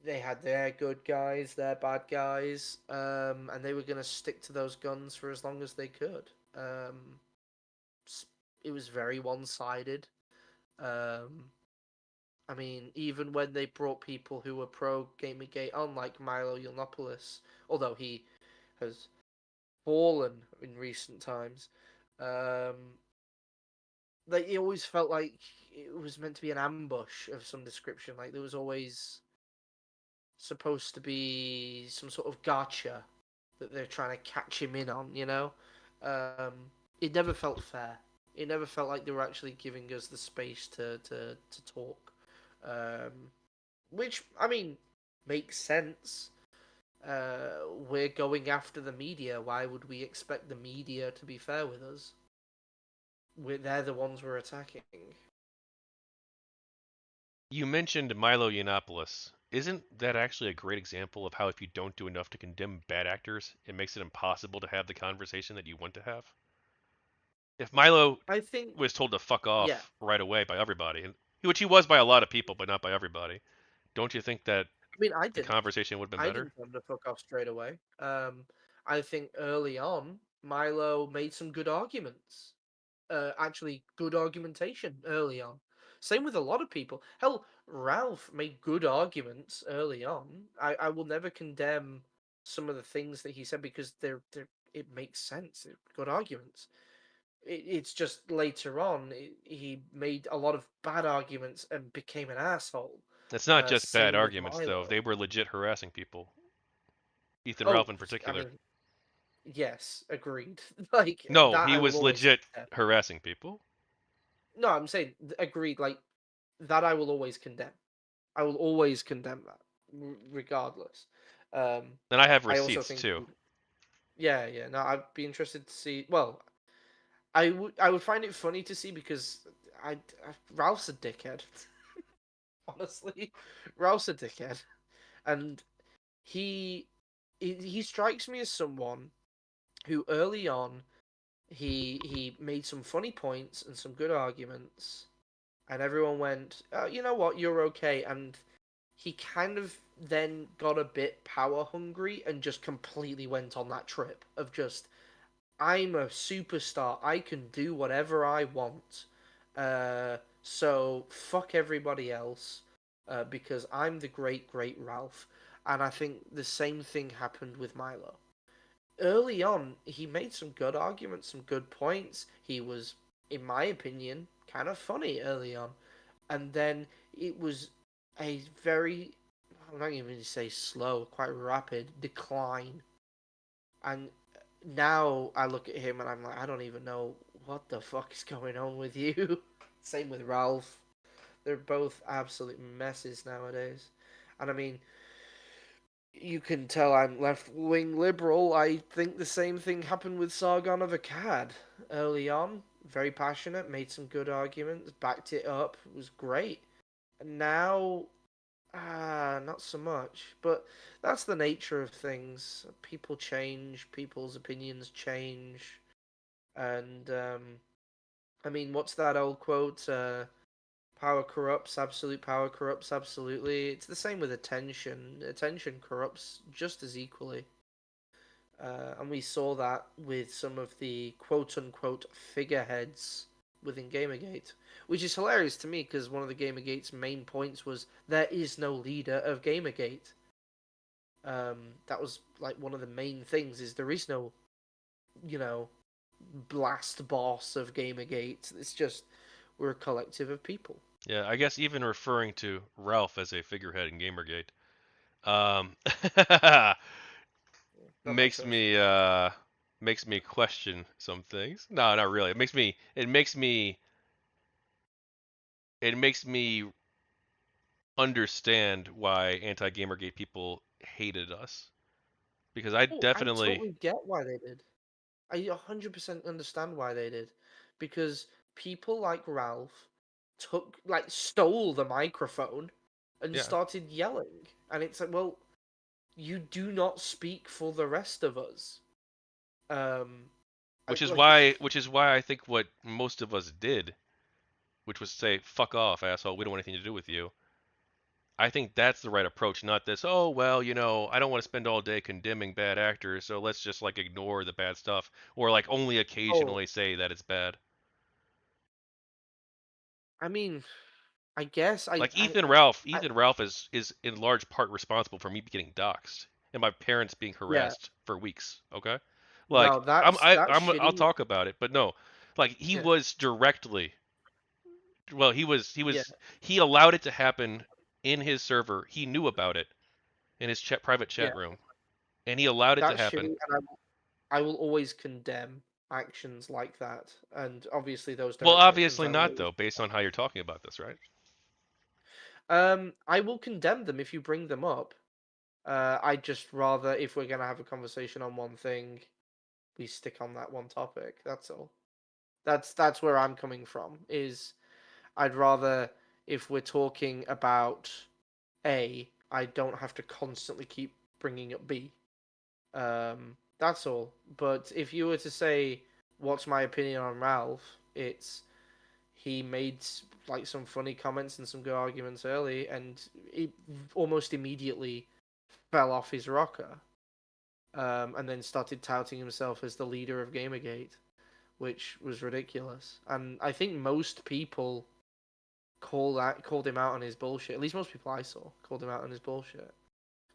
They had their good guys, their bad guys, and they were going to stick to those guns for as long as they could. Um, it was very one-sided. Um, I mean, even when they brought people who were pro Gamergate on, like Milo Yiannopoulos, although he has fallen in recent times, um, like it always felt like it was meant to be an ambush of some description. Like there was always supposed to be some sort of gotcha that they're trying to catch him in on. Um, it never felt fair. It never felt like they were actually giving us the space to talk. Um, which I mean makes sense. We're going after the media. Why would we expect the media to be fair with us? They're the ones we're attacking. You mentioned Milo Yiannopoulos. Isn't that actually a great example of how if you don't do enough to condemn bad actors, it makes it impossible to have the conversation that you want to have? If Milo I think, was told to fuck yeah. off right away by everybody, which he was by a lot of people, but not by everybody, don't you think that I mean, the conversation would have been I better? didn't tell him to fuck off straight away. I think early on, Milo made some good arguments. Actually, good argumentation early on. Same with a lot of people. Hell, Ralph made good arguments early on. I will never condemn some of the things that he said because they're it makes sense. They're good arguments. It's just later on he made a lot of bad arguments and became an asshole. It's not just bad Same with arguments, though. Milo. They were legit harassing people. Ethan Ralph Oh, in I particular. mean, yes, agreed. Like No, that, he I will was always legit condemn. harassing people. No, I'm saying agreed. Like that, I will always condemn. I will always condemn that, regardless. Um, And I have I also receipts think, too. yeah, yeah. No, I'd be interested to see. Well, I would find it funny to see because Ralph's a dickhead. Honestly, Ralph's a dickhead, and he he strikes me as someone who early on he made some funny points and some good arguments, and everyone went, oh, you know what, you're okay. And he kind of then got a bit power hungry and just completely went on that trip of just, I'm a superstar. I can do whatever I want. So fuck everybody else because I'm the great, great Ralph. And I think the same thing happened with Milo. Early on, he made some good arguments, some good points. He was, in my opinion, kind of funny early on. And then it was a very, I'm not even going to say slow, quite rapid decline. And now I look at him and I'm like, I don't even know what the fuck is going on with you. Same with Ralph. They're both absolute messes nowadays. And I mean, you can tell I'm left wing liberal. I think the same thing happened with Sargon of Akkad early on. Very passionate, made some good arguments, backed it up, it was great. And now Not so much. But that's the nature of things. People change, people's opinions change, and I mean, what's that old quote? Power corrupts, absolute power corrupts absolutely. It's the same with attention. Attention corrupts just as equally. And we saw that with some of the quote unquote figureheads within Gamergate, which is hilarious to me because one of the Gamergate's main points was there is no leader of Gamergate. That was like one of the main things is there is no, you know, blast boss of Gamergate. It's just we're a collective of people. Yeah, I guess even referring to Ralph as a figurehead in GamerGate um, Not my makes choice. me makes me question some things. No, not really. It makes me understand why anti-Gamergate people hated us because I Oh, I definitely totally get why they did. I 100% understand why they did. Because people like Ralph stole the microphone and yeah, started yelling. And it's like, well, you do not speak for the rest of us. Um, I, like, which is why I think what most of us did, which was say fuck off asshole, we don't want anything to do with you. I think that's the right approach, not this, oh, well, I don't want to spend all day condemning bad actors, so let's just like ignore the bad stuff or like only oh, occasionally say that it's bad. I mean, I guess Like I Ethan Ralph is in large part responsible for me getting doxxed and my parents being yeah, harassed for weeks, okay? Like no, that's I'll shitty. talk about it, but no. Like he Yeah, was directly well, yeah, he allowed it to happen in his server. He knew about it in his private yeah, chat room and he allowed it to that's happen. shitty, and I will always condemn actions like that. And obviously, those Well, direct actions, obviously I will not always. though, based on how you're talking about this, right? I will condemn them if you bring them up. I'd just rather, if we're gonna have a conversation on one thing, we stick on that one topic. That's all. That's where I'm coming from. Is I'd rather if we're talking about A, I don't have to constantly keep bringing up B. That's all. But if you were to say, "What's my opinion on Ralph?" It's he made like some funny comments and some good arguments early, and he almost immediately fell off his rocker, and then started touting himself as the leader of Gamergate, which was ridiculous. And I think most people called him out on his bullshit. At least most people I saw called him out on his bullshit.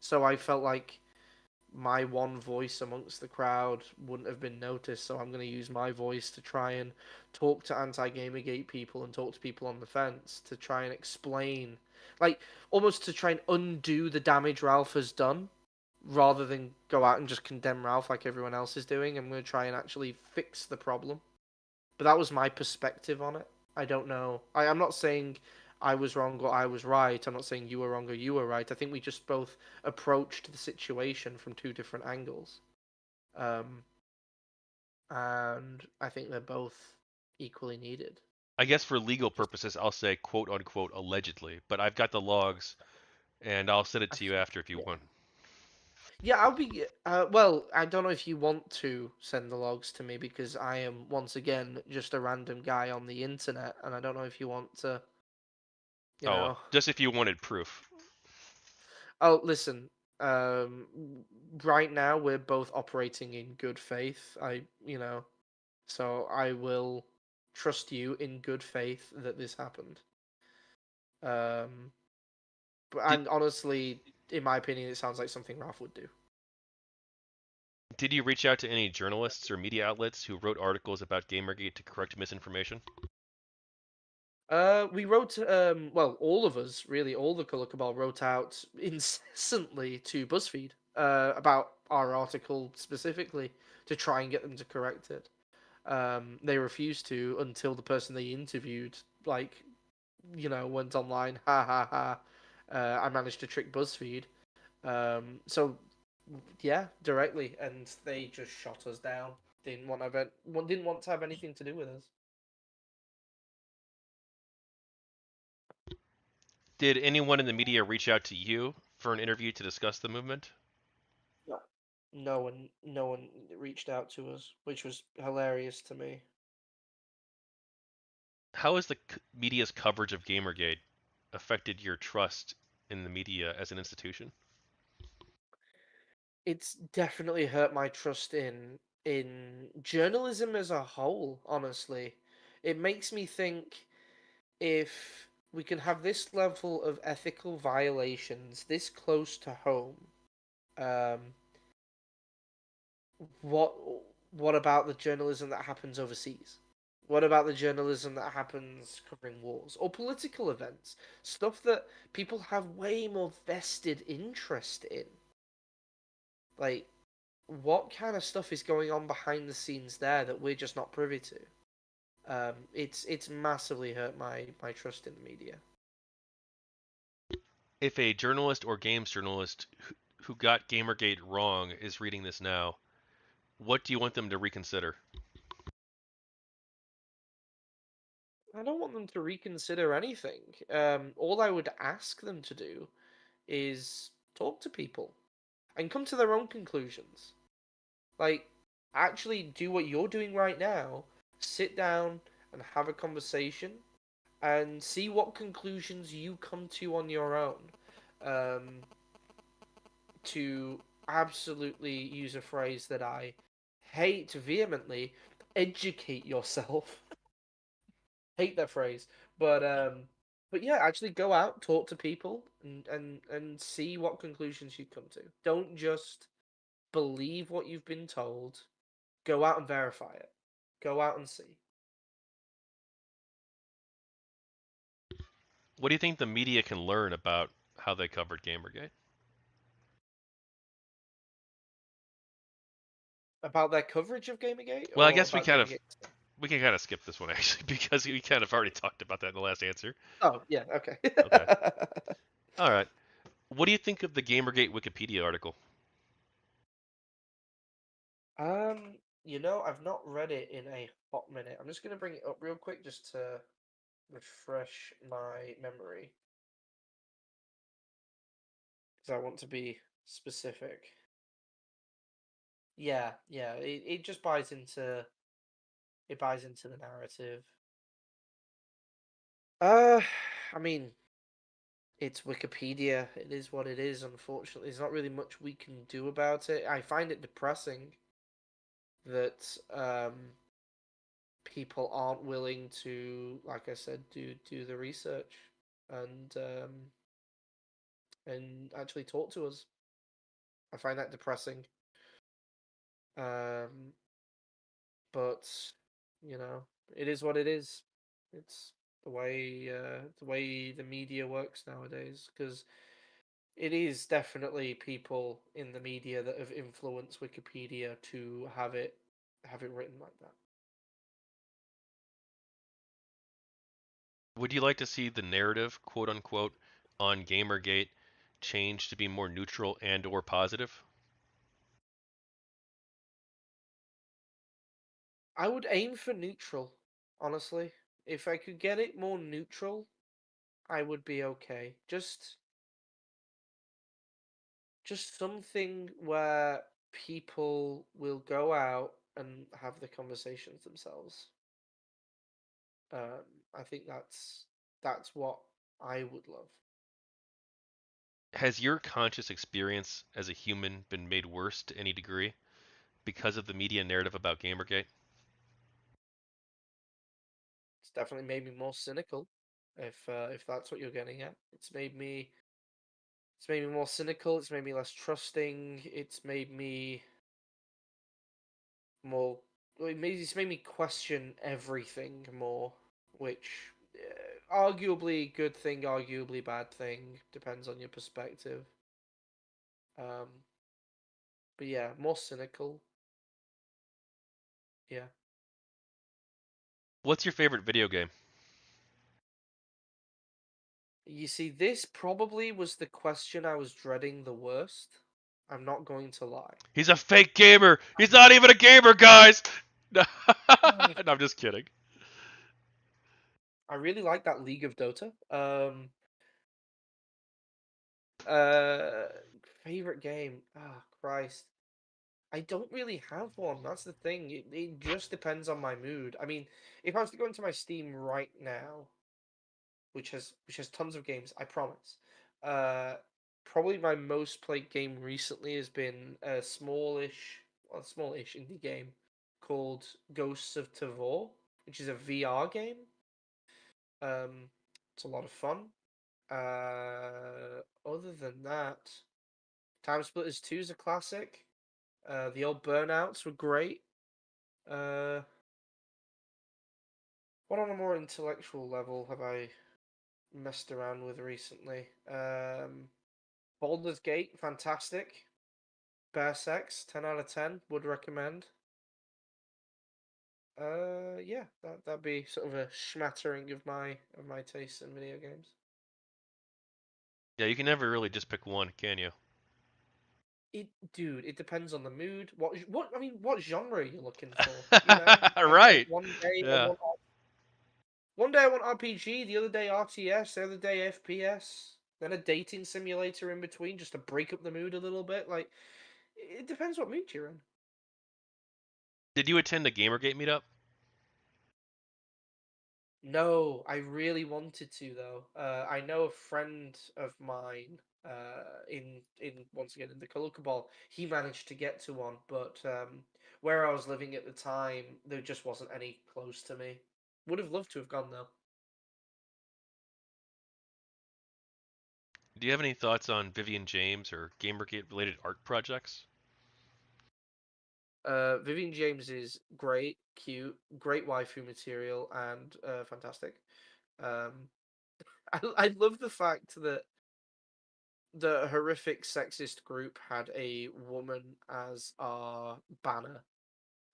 So I felt like my one voice amongst the crowd wouldn't have been noticed, so I'm going to use my voice to try and talk to anti-Gamergate people and talk to people on the fence to try and explain, like, almost to try and undo the damage Ralph has done, rather than go out and just condemn Ralph like everyone else is doing. I'm going to try and actually fix the problem. But that was my perspective on it. I don't know. I'm not saying I was wrong or I was right. I'm not saying you were wrong or you were right. I think we just both approached the situation from two different angles. Um, and I think they're both equally needed. I guess for legal Just, purposes, I'll say quote unquote allegedly, but I've got the logs and I'll send it to you after if you yeah. want. Yeah, I'll be. Well, I don't know if you want to send the logs to me because I am once again just a random guy on the internet, and I don't know if you want to, you Oh, know. just if you wanted proof. Oh, listen. Um, right now we're both operating in good faith. So I will trust you in good faith that this happened. Um, but Did and honestly, in my opinion, it sounds like something Ralph would do. did you reach out to any journalists or media outlets who wrote articles about Gamergate to correct misinformation? We wrote, well, all of us, really, all the Color Cabal wrote out incessantly to BuzzFeed about our article specifically to try and get them to correct it. They refused to until the person they interviewed, like, went online. Ha ha ha! I managed to trick BuzzFeed. So yeah, directly, and they just shot us down. Didn't want to have anything to do with us. Did anyone in the media reach out to you for an interview to discuss the movement? No. No one reached out to us, which was hilarious to me. How has the media's coverage of Gamergate affected your trust in the media as an institution? It's definitely hurt my trust in journalism as a whole, honestly. It makes me think if we can have this level of ethical violations this close to home, um, what what about the journalism that happens overseas? What about the journalism that happens covering wars or political events? Stuff that people have way more vested interest in. Like, what kind of stuff is going on behind the scenes there that we're just not privy to? It's massively hurt my trust in the media. If a journalist or games journalist who got Gamergate wrong is reading this now, what do you want them to reconsider? I don't want them to reconsider anything. All I would ask them to do is talk to people and come to their own conclusions. Like, actually do what you're doing right now. Sit down and have a conversation and see what conclusions you come to on your own. Um, to absolutely use a phrase that I hate vehemently, educate yourself. Hate that phrase, but yeah, actually go out, talk to people, and see what conclusions you come to. Don't just believe what you've been told. Go out and verify it. Go out and see. What do you think the media can learn about how they covered Gamergate? About their coverage of Gamergate Well, I or guess about Gamergate? we can kind of skip this one actually because we kind of already talked about that in the last answer. Oh, yeah, okay. Okay. All right. What do you think of the Gamergate Wikipedia article? I've not read it in a hot minute. I'm just gonna bring it up real quick just to refresh my memory because I want to be specific. Yeah, yeah, it just buys into the narrative. Uh, I mean, it's Wikipedia. It is what it is, unfortunately. There's not really much we can do about it. I find it depressing that people aren't willing to, like I said, do the research and um and actually talk to us. I find that depressing. Um, but it is what it is. It's the way the media works nowadays because it is definitely people in the media that have influenced Wikipedia to have it written like that. Would you like to see the narrative, quote unquote, on Gamergate change to be more neutral and or positive? I would aim for neutral, honestly. If I could get it more neutral, I would be okay. Just something where people will go out and have the conversations themselves. Um, I think that's what I would love. Has your conscious experience as a human been made worse to any degree because of the media narrative about Gamergate? It's definitely made me more cynical, if that's what you're getting at. It's made me more cynical. It's made me less trusting. More. It's made me question everything more, which arguably good thing, arguably bad thing, depends on your perspective. Um, but yeah, more cynical. Yeah. What's your favorite video game? You see, this probably was the question I was dreading the worst. I'm not going to lie. He's a fake gamer. He's not even a gamer, guys. No, I'm just kidding. I really like that League of Dota. Uh, Favorite game? Ah, Christ. I don't really have one. That's the thing. It just depends on my mood. I mean, if I was to go into my Steam right now, which has tons of games, I promise. Uh, Probably my most played game recently has been a smallish indie game called Ghosts of Tavor, which is a VR game. It's a lot of fun. Other than that, Time Splitters 2 is a classic. The old Burnouts were great. Uh, what on a more intellectual level have I messed around with recently? Baldur's Gate, fantastic. Bear Sex, 10 out of 10, would recommend. Yeah, that'd be sort of a smattering of my tastes in video games. Yeah, you can never really just pick one, can you? Dude, it depends on the mood. What genre are you looking for? You know, like Right. Yeah. one day I want RPG, the other day RTS, the other day FPS, then a dating simulator in between just to break up the mood a little bit. Like, it depends what mood you're in. Did you attend the GamerGate meetup? No, I really wanted to though. I know a friend of mine, in once again in the Color Cabal. He managed to get to one, but where I was living at the time, there just wasn't any close to me. Would have loved to have gone though. Do you have any thoughts on Vivian James or GamerGate related art projects? Vivian James is great, cute, great waifu material, and fantastic. Um, I love the fact that the horrific sexist group had a woman as our banner.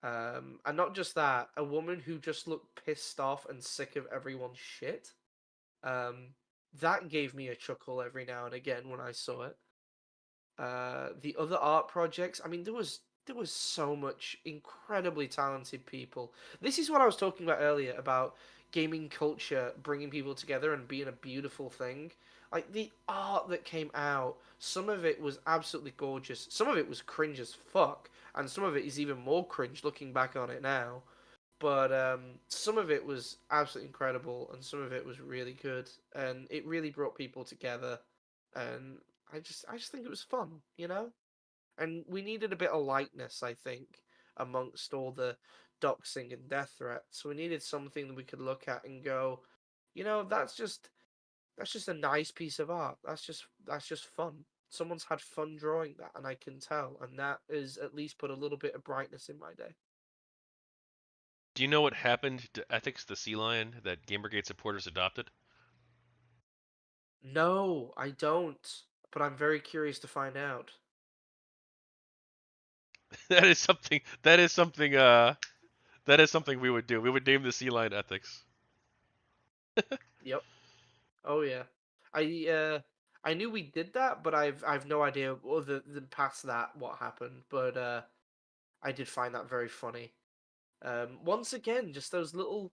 And not just that, a woman who just looked pissed off and sick of everyone's shit. Um, that gave me a chuckle every now and again when I saw it. The other art projects, I mean, there was so much incredibly talented people. This is what I was talking about earlier about gaming culture bringing people together and being a beautiful thing. Like the art that came out, some of it was absolutely gorgeous. Some of it was cringe as fuck, and some of it is even more cringe looking back on it now. But some of it was absolutely incredible, and some of it was really good, and it really brought people together. And I just think it was fun, you know. And we needed a bit of lightness, I think, amongst all the doxing and death threats. So we needed something that we could look at and go, that's just a nice piece of art. That's just fun. Someone's had fun drawing that, and I can tell, and that is at least put a little bit of brightness in my day. Do you know what happened to Ethics the Sea Lion that GamerGate supporters adopted? No, I don't, but I'm very curious to find out. That is something we would do. We would name the sea lion Ethics. Yep. Oh yeah. I uh I knew we did that, but I've no idea other than past that what happened. But I did find that very funny. Once again, just those little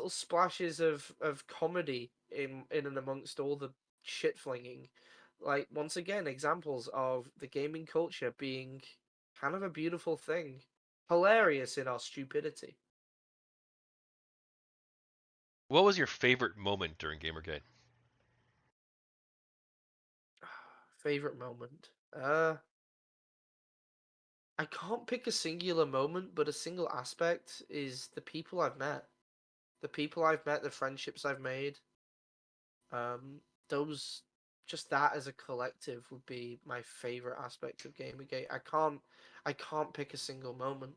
splashes of comedy in and amongst all the shit flinging. Like once again, examples of the gaming culture being kind of a beautiful thing. Hilarious in our stupidity. What was your favorite moment during GamerGate? Favorite moment. I can't pick a singular moment, but a single aspect is the people I've met. The people I've met, the friendships I've made. Um, those, just that as a collective would be my favorite aspect of Gamergate. I can't pick a single moment.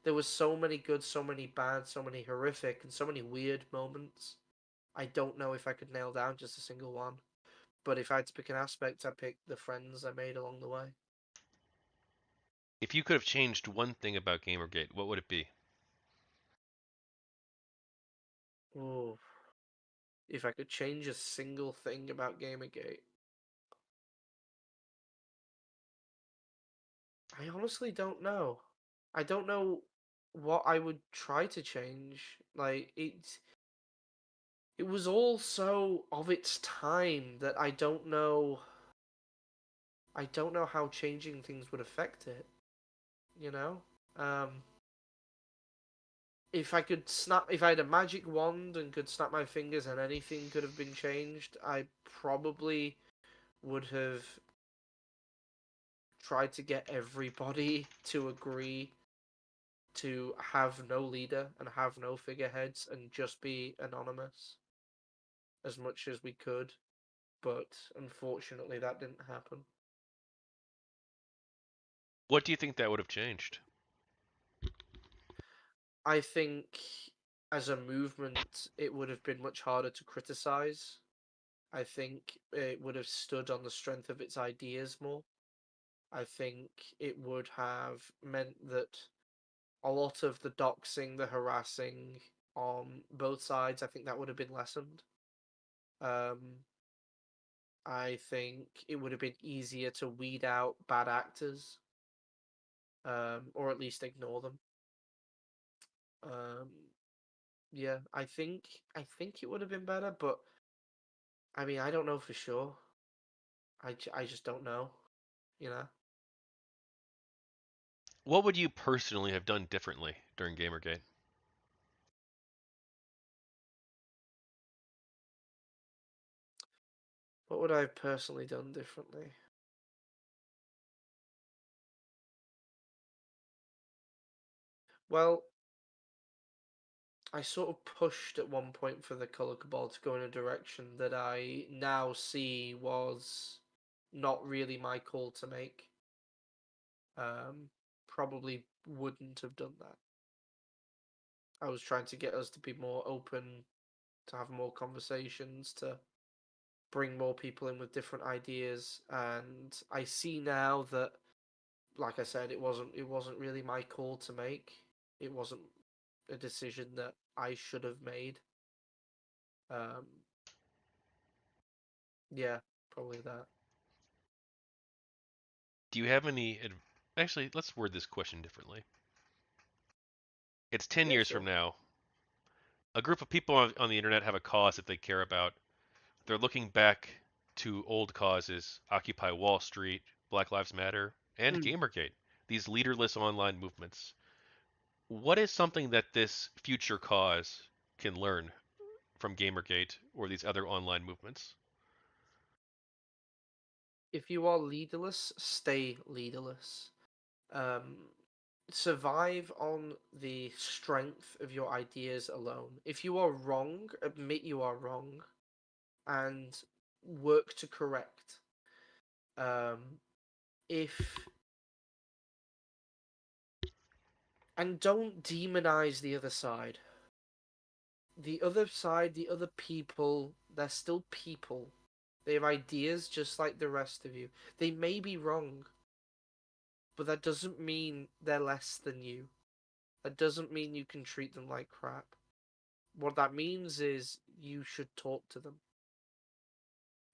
There was so many good, so many bad, so many horrific, and so many weird moments. I don't know if I could nail down just a single one. But if I had to pick an aspect, I'd pick the friends I made along the way. If you could have changed one thing about GamerGate, what would it be? Oh, if I could change a single thing about Gamergate, I honestly don't know. I don't know what I would try to change. Like it was all so of its time that I don't know. I don't know how changing things would affect it. You know, um, if I had a magic wand and could snap my fingers and anything could have been changed, I probably would have tried to get everybody to agree to have no leader and have no figureheads and just be anonymous as much as we could. But unfortunately, that didn't happen. What do you think that would have changed? I think as a movement, it would have been much harder to criticize. I think it would have stood on the strength of its ideas more. I think it would have meant that a lot of the doxing, the harassing on both sides, I think that would have been lessened. Um, I think it would have been easier to weed out bad actors, or at least ignore them. Um, yeah, I think it would have been better, but I mean, I don't know for sure. I just don't know, you know. What would you personally have done differently during Gamergate? What would I have personally done differently? Well, I sort of pushed at one point for the Color Cabal to go in a direction that I now see was not really my call to make. Um, Probably wouldn't have done that. I was trying to get us to be more open, to have more conversations, to bring more people in with different ideas, and I see now that, like I said, it wasn't really my call to make. It wasn't a decision that I should have made. Um, yeah, probably that. Do you have Actually, let's word this question differently. It's 10 Yeah, years from sure. now. A group of people on the internet have a cause that they care about. They're looking back to old causes, Occupy Wall Street, Black Lives Matter, and Mm. Gamergate, these leaderless online movements. What is something that this future cause can learn from Gamergate or these other online movements? If you are leaderless, stay leaderless. Um, Survive on the strength of your ideas alone. If you are wrong, admit you are wrong and work to correct. If And don't demonize the other side. The other side, the other people, they're still people. They have ideas just like the rest of you. They may be wrong, but that doesn't mean they're less than you. That doesn't mean you can treat them like crap. What that means is you should talk to them.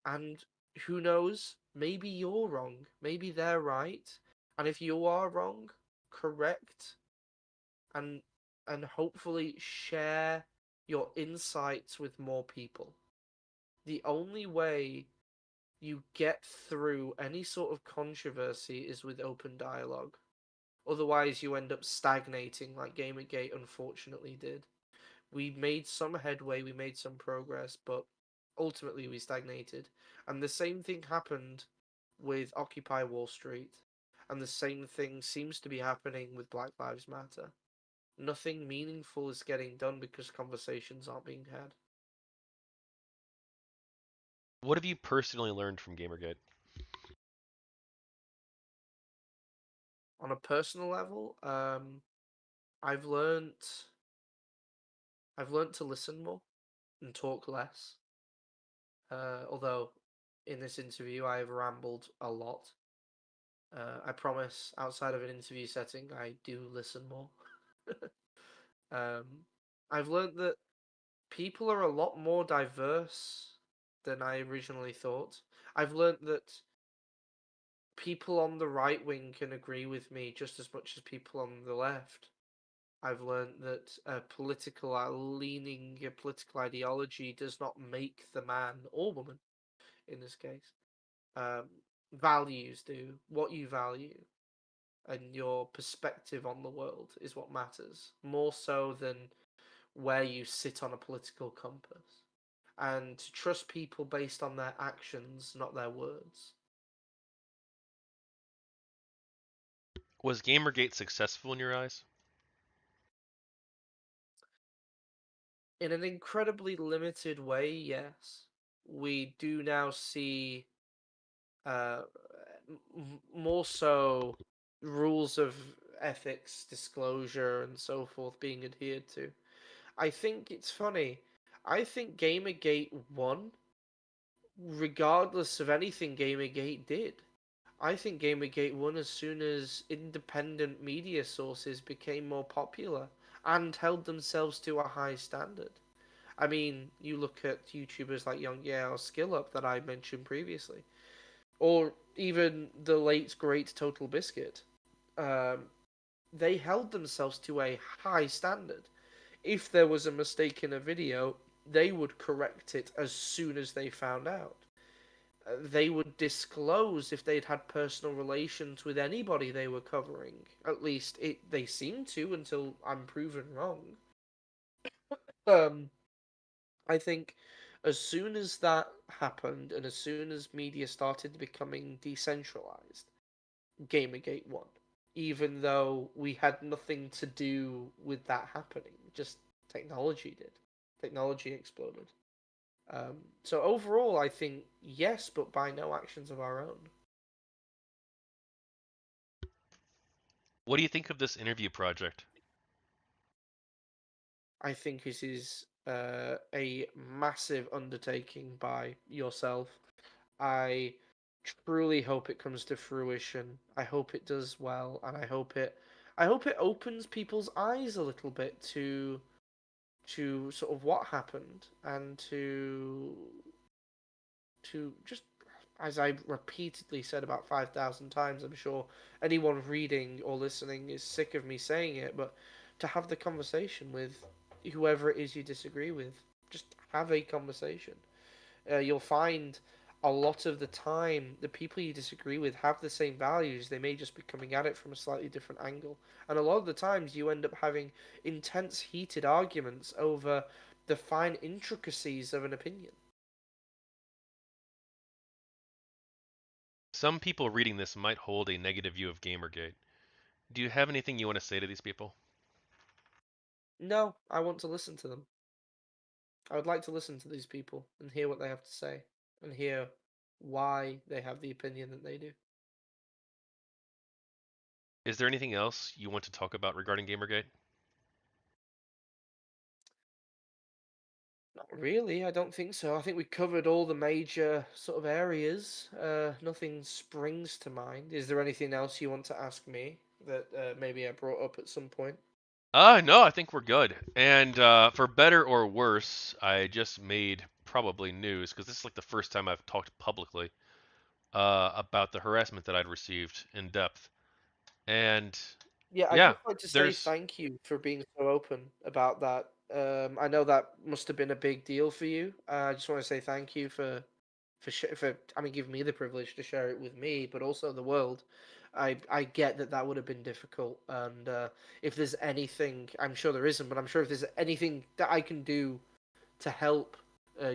And who knows? Maybe you're wrong. Maybe they're right. And if you are wrong, correct and hopefully share your insights with more people. The only way you get through any sort of controversy is with open dialogue. Otherwise, you end up stagnating like Gamergate unfortunately did. We made some headway, we made some progress, but ultimately we stagnated. And the same thing happened with Occupy Wall Street, and the same thing seems to be happening with Black Lives Matter. Nothing meaningful is getting done because conversations aren't being had. What have you personally learned from Gamergate? On a personal level, I've learned I've learned to listen more and talk less. Although in this interview I have rambled a lot. I promise, outside of an interview setting, I do listen more. um, I've learned that people are a lot more diverse than I originally thought. I've learned that people on the right wing can agree with me just as much as people on the left. I've learned that a political leaning, a political ideology does not make the man or woman in this case. Um, values do, what you value, and your perspective on the world is what matters, more so than where you sit on a political compass. And to trust people based on their actions, not their words. Was Gamergate successful in your eyes? In an incredibly limited way, yes. We do now see uh, more so rules of ethics, disclosure, and so forth being adhered to. I think it's funny. I think Gamergate won regardless of anything Gamergate did. I think Gamergate won as soon as independent media sources became more popular and held themselves to a high standard. I mean, you look at YouTubers like Young Yeah or Skill Up that I mentioned previously, or even the late great Total Biscuit. Um, they held themselves to a high standard. If there was a mistake in a video, they would correct it as soon as they found out. They would disclose if they'd had personal relations with anybody they were covering. At least they seem to until I'm proven wrong. Um, I think as soon as that happened and as soon as media started becoming decentralized, Gamergate won. Even though we had nothing to do with that happening, just technology did. Technology exploded. So overall, I think yes, but by no actions of our own. What do you think of this interview project? I think it is a massive undertaking by yourself. I truly hope it comes to fruition. I hope it does well, and I hope it opens people's eyes a little bit to sort of what happened and to just as I've repeatedly said about 5,000 times, I'm sure anyone reading or listening is sick of me saying it, but to have the conversation with whoever it is you disagree with, just have a conversation. You'll find a lot of the time the people you disagree with have the same values. They may just be coming at it from a slightly different angle. And a lot of the times you end up having intense, heated arguments over the fine intricacies of an opinion. Some people reading this might hold a negative view of Gamergate. Do you have anything you want to say to these people? No, I want to listen to them. I would like to listen to these people and hear what they have to say and hear why they have the opinion that they do. Is there anything else you want to talk about regarding Gamergate? Not really, I don't think so. I think we covered all the major sort of areas. Nothing springs to mind. Is there anything else you want to ask me that maybe I brought up at some point? No, I think we're good. And for better or worse, I just made probably news because this is like the first time I've talked publicly about the harassment that I'd received in depth. And Yeah, I'd yeah, just like to say there's thank you for being so open about that. I know that must have been a big deal for you. I just want to say thank you for I mean giving me the privilege to share it with me, but also the world. I get that that would have been difficult, and if there's anything, I'm sure there isn't, but I'm sure if there's anything that I can do to help,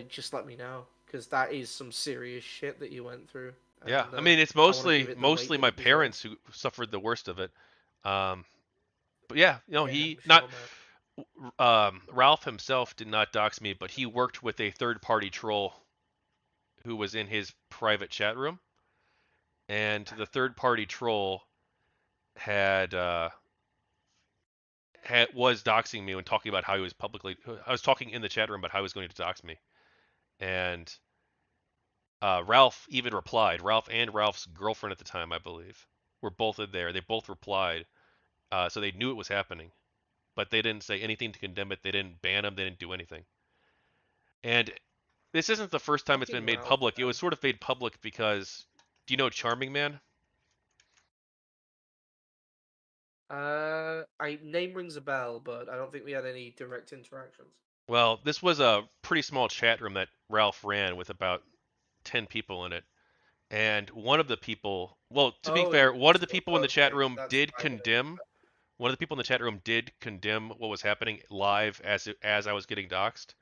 just let me know because that is some serious shit that you went through, yeah. and I mean, it's I want to give mostly it the weight mostly that my it deserves. parents who suffered the worst of it. Um, but yeah, Yeah, he I'm not sure, man. Ralph himself did not dox me, but he worked with a third-party troll who was in his private chat room, and the third-party troll had was doxing me and talking about how he was publicly. I was talking in the chat room about how he was going to dox me, and Ralph even replied. Ralph and Ralph's girlfriend at the time, I believe, were both in there. They both replied, so they knew it was happening, but they didn't say anything to condemn it. They didn't ban him. They didn't do anything. And this isn't the first time it's been Fucking made Ralph, public. It was man. sort of made public because, do you know CharmingMan? I name rings a bell, but I don't think we had any direct interactions. Well, this was a pretty small chat room that Ralph ran with about 10 people in it. And one of the people, well, to be Oh, fair, one of the people in the chat okay. room That's did why. condemn. One of the people in the chat room did condemn what was happening live as I was getting doxxed.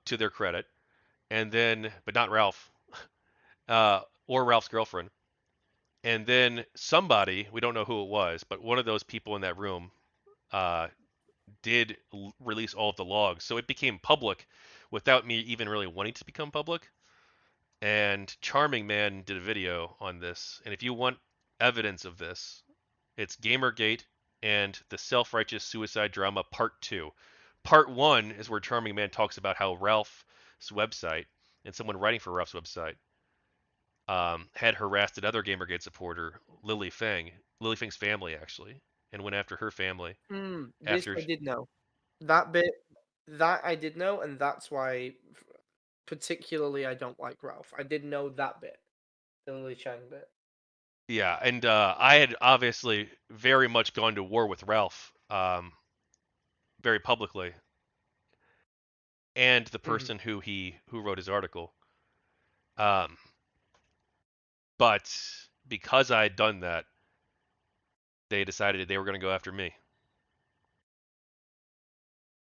To their credit, and then, but not Ralph, or Ralph's girlfriend. And then somebody, we don't know who it was, but one of those people in that room uh, did release all of the logs, so it became public without me even really wanting to become public. And CharmingMan did a video on this, and if you want evidence of this, it's GamerGate and the self-righteous suicide drama part 2. Part 1 is where CharmingMan talks about how Ralph's website and someone writing for Ralph's website had harassed another GamerGate supporter, Lily Feng, Lily Feng's family actually, and went after her family This after. I did know. That bit, that I did know, and that's why, particularly, I don't like Ralph. I did know that bit, the Lily Chang bit. Yeah, and I had obviously very much gone to war with Ralph, very publicly, and the Mhm. person who wrote his article. Um, but because I had done that, they decided they were going to go after me.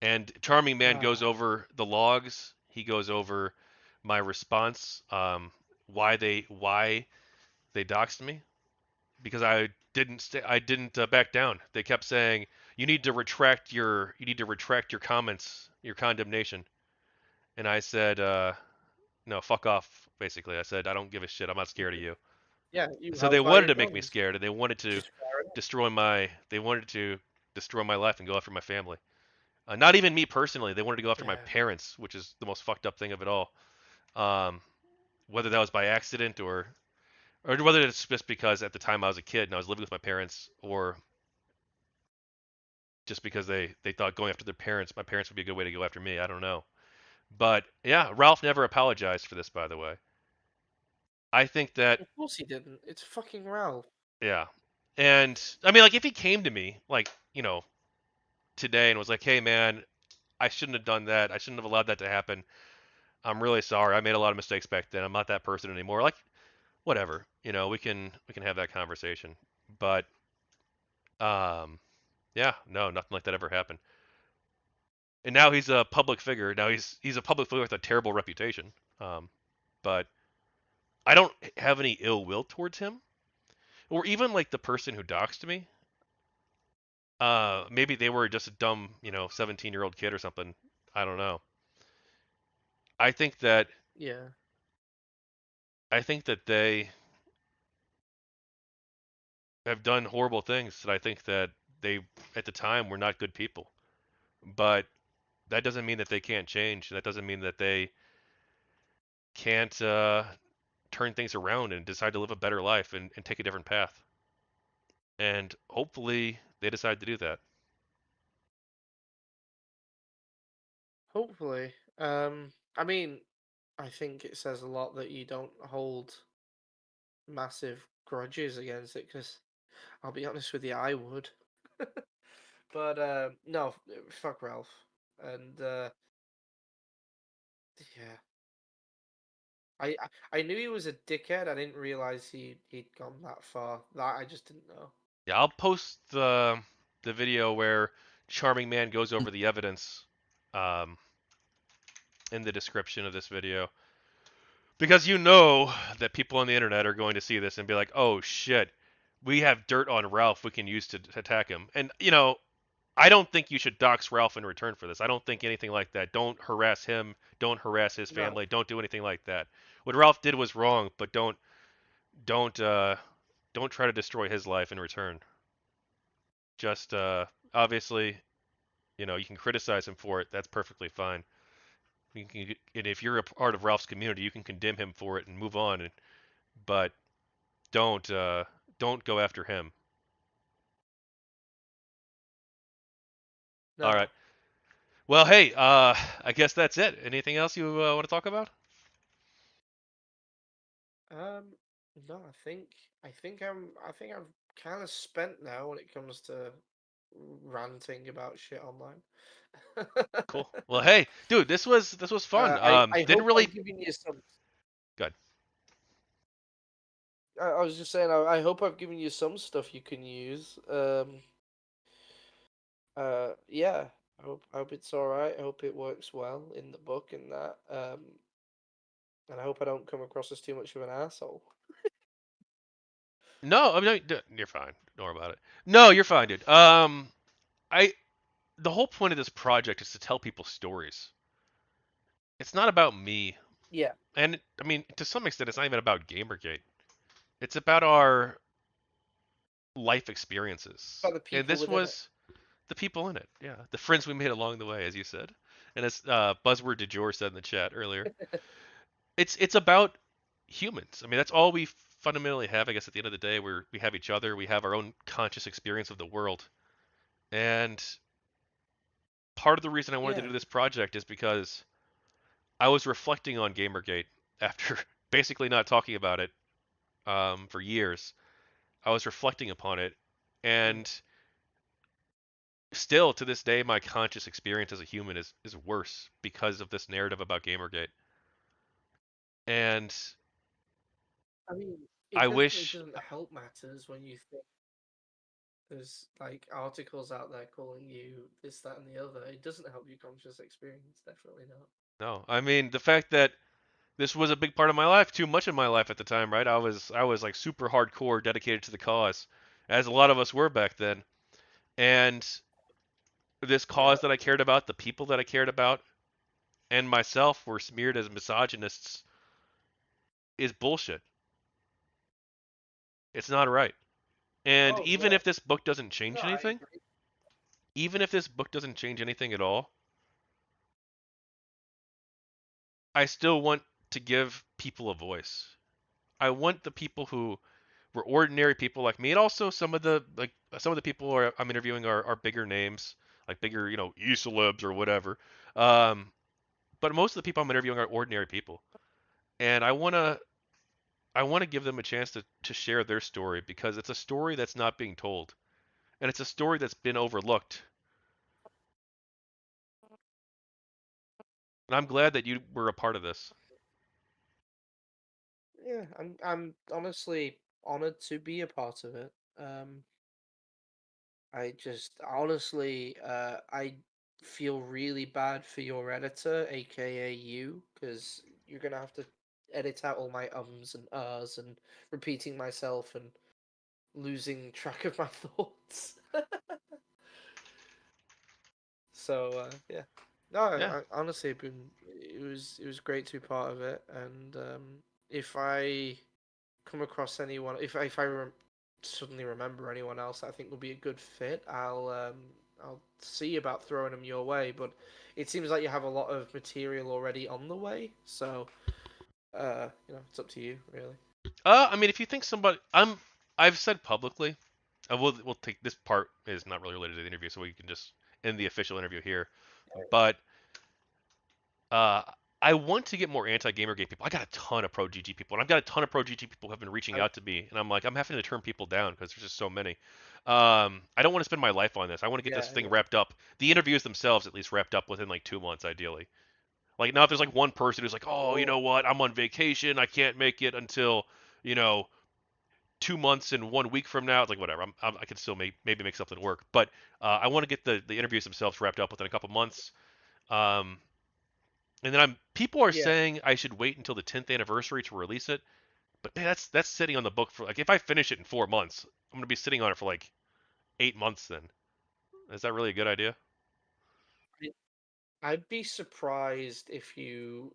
And Charming Man goes Ah, over the logs. He goes over my response, why they doxed me, because I didn't back down. They kept saying you need to retract your comments, your condemnation. And I said, no, fuck off. Basically, I said I don't give a shit. I'm not scared of you. yeah, you So they held by wanted your to make me guns. scared, and they wanted to Just fair enough. destroy my life and go after my family. Not even me personally. They wanted to go after my Yeah, parents, which is the most fucked up thing of it all. Um, whether that was by accident or whether it's just because at the time I was a kid and I was living with my parents, or just because they thought going after my parents would be a good way to go after me. I don't know. But yeah, Ralph never apologized for this, by the way. I think that, of course he didn't. It's fucking Ralph. yeah. And I mean, like, if he came to me, like, today and was like, hey, man, I shouldn't have done that. I shouldn't have allowed that to happen. I'm really sorry. I made a lot of mistakes back then. I'm not that person anymore. Like, whatever. We can have that conversation. But um, yeah, no, nothing like that ever happened. And now he's a public figure. Now he's a public figure with a terrible reputation. Um, but I don't have any ill will towards him, or even like the person who doxed me. Maybe they were just a dumb, 17-year-old kid or something. I don't know. I think that Yeah. I think that they have done horrible things, and I think that they, at the time, were not good people. But that doesn't mean that they can't change. That doesn't mean that they can't turn things around and decide to live a better life and take a different path. And hopefully they decide to do that. Hopefully. I mean, I think it says a lot that you don't hold massive grudges against it, because I'll be honest with you, I would. But no, fuck Ralph. And yeah, I knew he was a dickhead. I didn't realize he'd gone that far. That I just didn't know. Yeah, I'll post the video where Charming Man goes over the evidence um, in the description of this video, because that people on the internet are going to see this and be like, "Oh shit, we have dirt on Ralph we can use to attack him." And I don't think you should dox Ralph in return for this. I don't think anything like that. Don't harass him. Don't harass his No, family. Don't do anything like that. What Ralph did was wrong, but don't don't try to destroy his life in return. Just obviously, you can criticize him for it. That's perfectly fine. And if you're a part of Ralph's community, you can condemn him for it and move on. But don't don't go after him. All right. no. Well, hey, I guess that's it. Anything else you want to talk about? Um, no. I think I'm kind of spent now when it comes to ranting about shit online. Cool. Well, hey, dude, this was fun. I Didn't hope really. I've given you some Good. I was just saying, I hope I've given you some stuff you can use. Yeah. I hope it's all right. I hope it works well in the book and that. And I hope I don't come across as too much of an asshole. No, I mean you're fine. Don't worry about it. No, you're fine, dude. I the whole point of this project is to tell people stories. It's not about me, Yeah, and I mean to some extent, it's not even about GamerGate. It's about our life experiences, about the and people this within it. was the people in it. Yeah, the friends we made along the way, as you said, and as buzzword du jour said in the chat earlier. It's about humans. I mean, that's all we fundamentally have, I guess, at the end of the day. We have each other, we have our own conscious experience of the world, and part of the reason I wanted to Yeah. do this project is because I was reflecting on Gamergate after basically not talking about it for years. I was reflecting upon it, Mm. and still to this day, my conscious experience as a human is worse because of this narrative about Gamergate. And I mean, I it definitely wish, doesn't help matters when you think there's like articles out there calling you this, that, and the other. It doesn't help your conscious experience. Definitely not. no, I mean the fact that this was a big part of my life, too much of my life at the time, right? I was like super hardcore dedicated to the cause, as a lot of us were back then. And this Yeah. cause that I cared about, the people that I cared about, and myself were smeared as misogynists is bullshit. It's not right. And Oh even yeah. if this book doesn't No, change I anything, agree. even if this book doesn't change anything at all, I still want to give people a voice. I want the people who were ordinary people like me, and also some of the people I'm interviewing are bigger names, like bigger, e-celebs or whatever. Um, but most of the people I'm interviewing are ordinary people, and I want to give them a chance to share their story because it's a story that's not being told, and it's a story that's been overlooked. And I'm glad that you were a part of this. Yeah, I'm honestly honored to be a part of it. I just honestly, I feel really bad for your editor, aka you, because you're gonna have to edit out all my ums and ahs and repeating myself and losing track of my thoughts. So yeah, no, Yeah. honestly, it was great to be part of it, and if I come across anyone, if I suddenly remember anyone else that I think would be a good fit, I'll see about throwing them your way. But it seems like you have a lot of material already on the way, so it's up to you, really. I mean, if you think I've said publicly, we'll take this part is not really related to the interview, so we can just end the official interview here. But Uh, I want to get more anti-Gamergate people. I got a ton of pro GG people, and I've got a ton of pro GG people who have been reaching I, out to me, and I'm like, I'm having to turn people down because there's just so many. I don't want to spend my life on this. I want to get this yeah, thing yeah. wrapped up. The interviews themselves, at least, wrapped up within like 2 months, ideally. Like now, if there's like one person who's like, oh, you Oh, know what, I'm on vacation, I can't make it until you know 2 months and 1 week from now. It's like whatever. I can still maybe make something work, but I want to get the interviews themselves wrapped up within a couple months. Um, and then people are yeah. saying I should wait until the 10th anniversary to release it. But man, that's sitting on the book for like if I finish it in 4 months, I'm gonna be sitting on it for like 8 months then. Is that really a good idea? I'd be surprised if you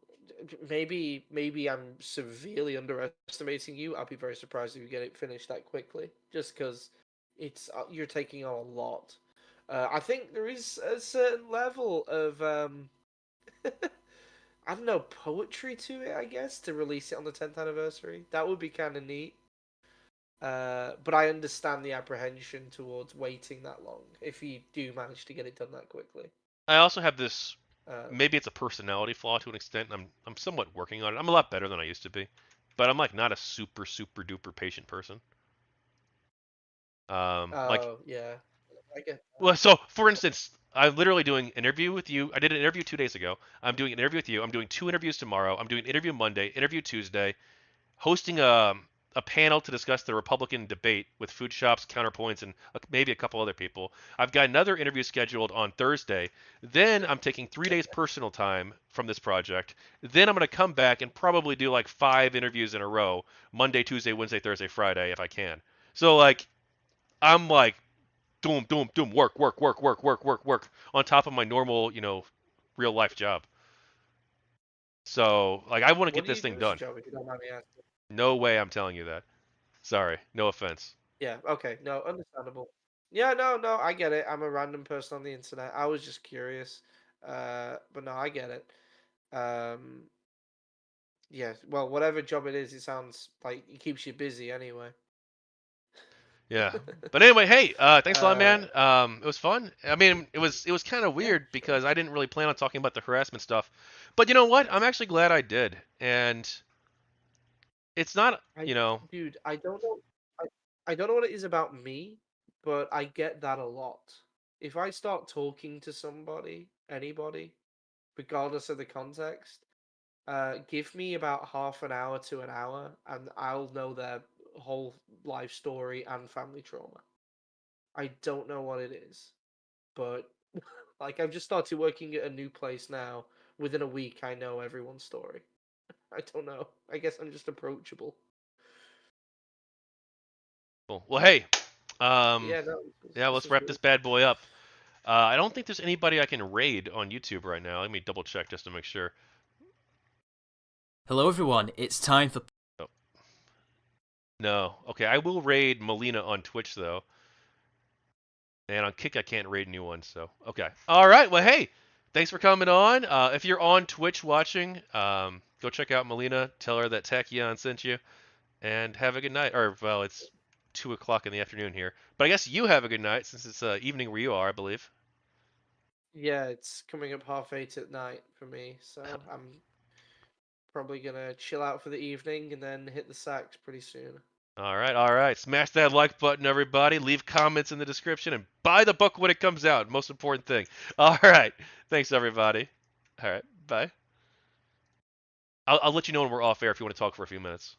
maybe I'm severely underestimating you. I'd be very surprised if you get it finished that quickly, just because it's you're taking on a lot. I think there is a certain level of I don't know, poetry to it. I guess to release it on the 10th anniversary, that would be kind of neat. But I understand the apprehension towards waiting that long if you do manage to get it done that quickly. I also have this Um, maybe it's a personality flaw to an extent. I'm somewhat working on it. I'm a lot better than I used to be. But I'm like not a super duper patient person. Like oh yeah, I get. well, so for instance, I'm literally doing an interview with you. I did an interview 2 days ago. I'm doing an interview with you. I'm doing two interviews tomorrow. I'm doing an interview Monday, interview Tuesday, hosting a panel to discuss the Republican debate with food shops, counterpoints, and maybe a couple other people. I've got another interview scheduled on Thursday. Then I'm taking 3 days Okay. personal time from this project. Then I'm going to come back and probably do like 5 interviews in a row Monday, Tuesday, Wednesday, Thursday, Friday if I can. So, like, I'm like, doom, doom, doom, work, work, work, work, work, work, work on top of my normal, real life job. So, like, I want to What get do this you thing do as a done. job, if you don't mind me asking? No way I'm telling you that. Sorry. No offense. Yeah. Okay. No, understandable. Yeah. No. No. I get it. I'm a random person on the internet. I was just curious. But no, I get it. Um. Yeah. Well, whatever job it is, it sounds like it keeps you busy anyway. Yeah. But anyway, hey, thanks a lot, uh. man. It was fun. I mean, it was kind of Yeah. weird Sure. because I didn't really plan on talking about the harassment stuff. But you know what? I'm actually glad I did. And it's not, I, dude, I don't know. I, I don't know what it is about me, but I get that a lot. If I start talking to somebody, anybody, regardless of the context, give me about half an hour to an hour, and I'll know their whole life story and family trauma. I don't know what it is, but like I've just started working at a new place now. Within a week, I know everyone's story. I don't know. I guess I'm just approachable. cool. Well, hey, um, Yeah, no, yeah, this let's was wrap good. this bad boy up. I don't think there's anybody I can raid on YouTube right now. Let me double check just to make sure. Hello everyone, it's time for Oh, no. Okay, I will raid Melina on Twitch though. And on Kick, I can't raid new ones, so okay. All right. Well, hey, thanks for coming on. If you're on Twitch watching, go check out Melina. Tell her that Tachyon sent you, and have a good night. Or well, it's 2 o'clock in the afternoon here, but I guess you have a good night since it's evening where you are, I believe. Yeah, it's coming up 8:30 at night for me, so I'm probably gonna chill out for the evening and then hit the sacks pretty soon. All right, all right. Smash that like button, everybody. Leave comments in the description and buy the book when it comes out. Most important thing. All right. Thanks, everybody. All right. Bye. I'll let you know when we're off air if you want to talk for a few minutes.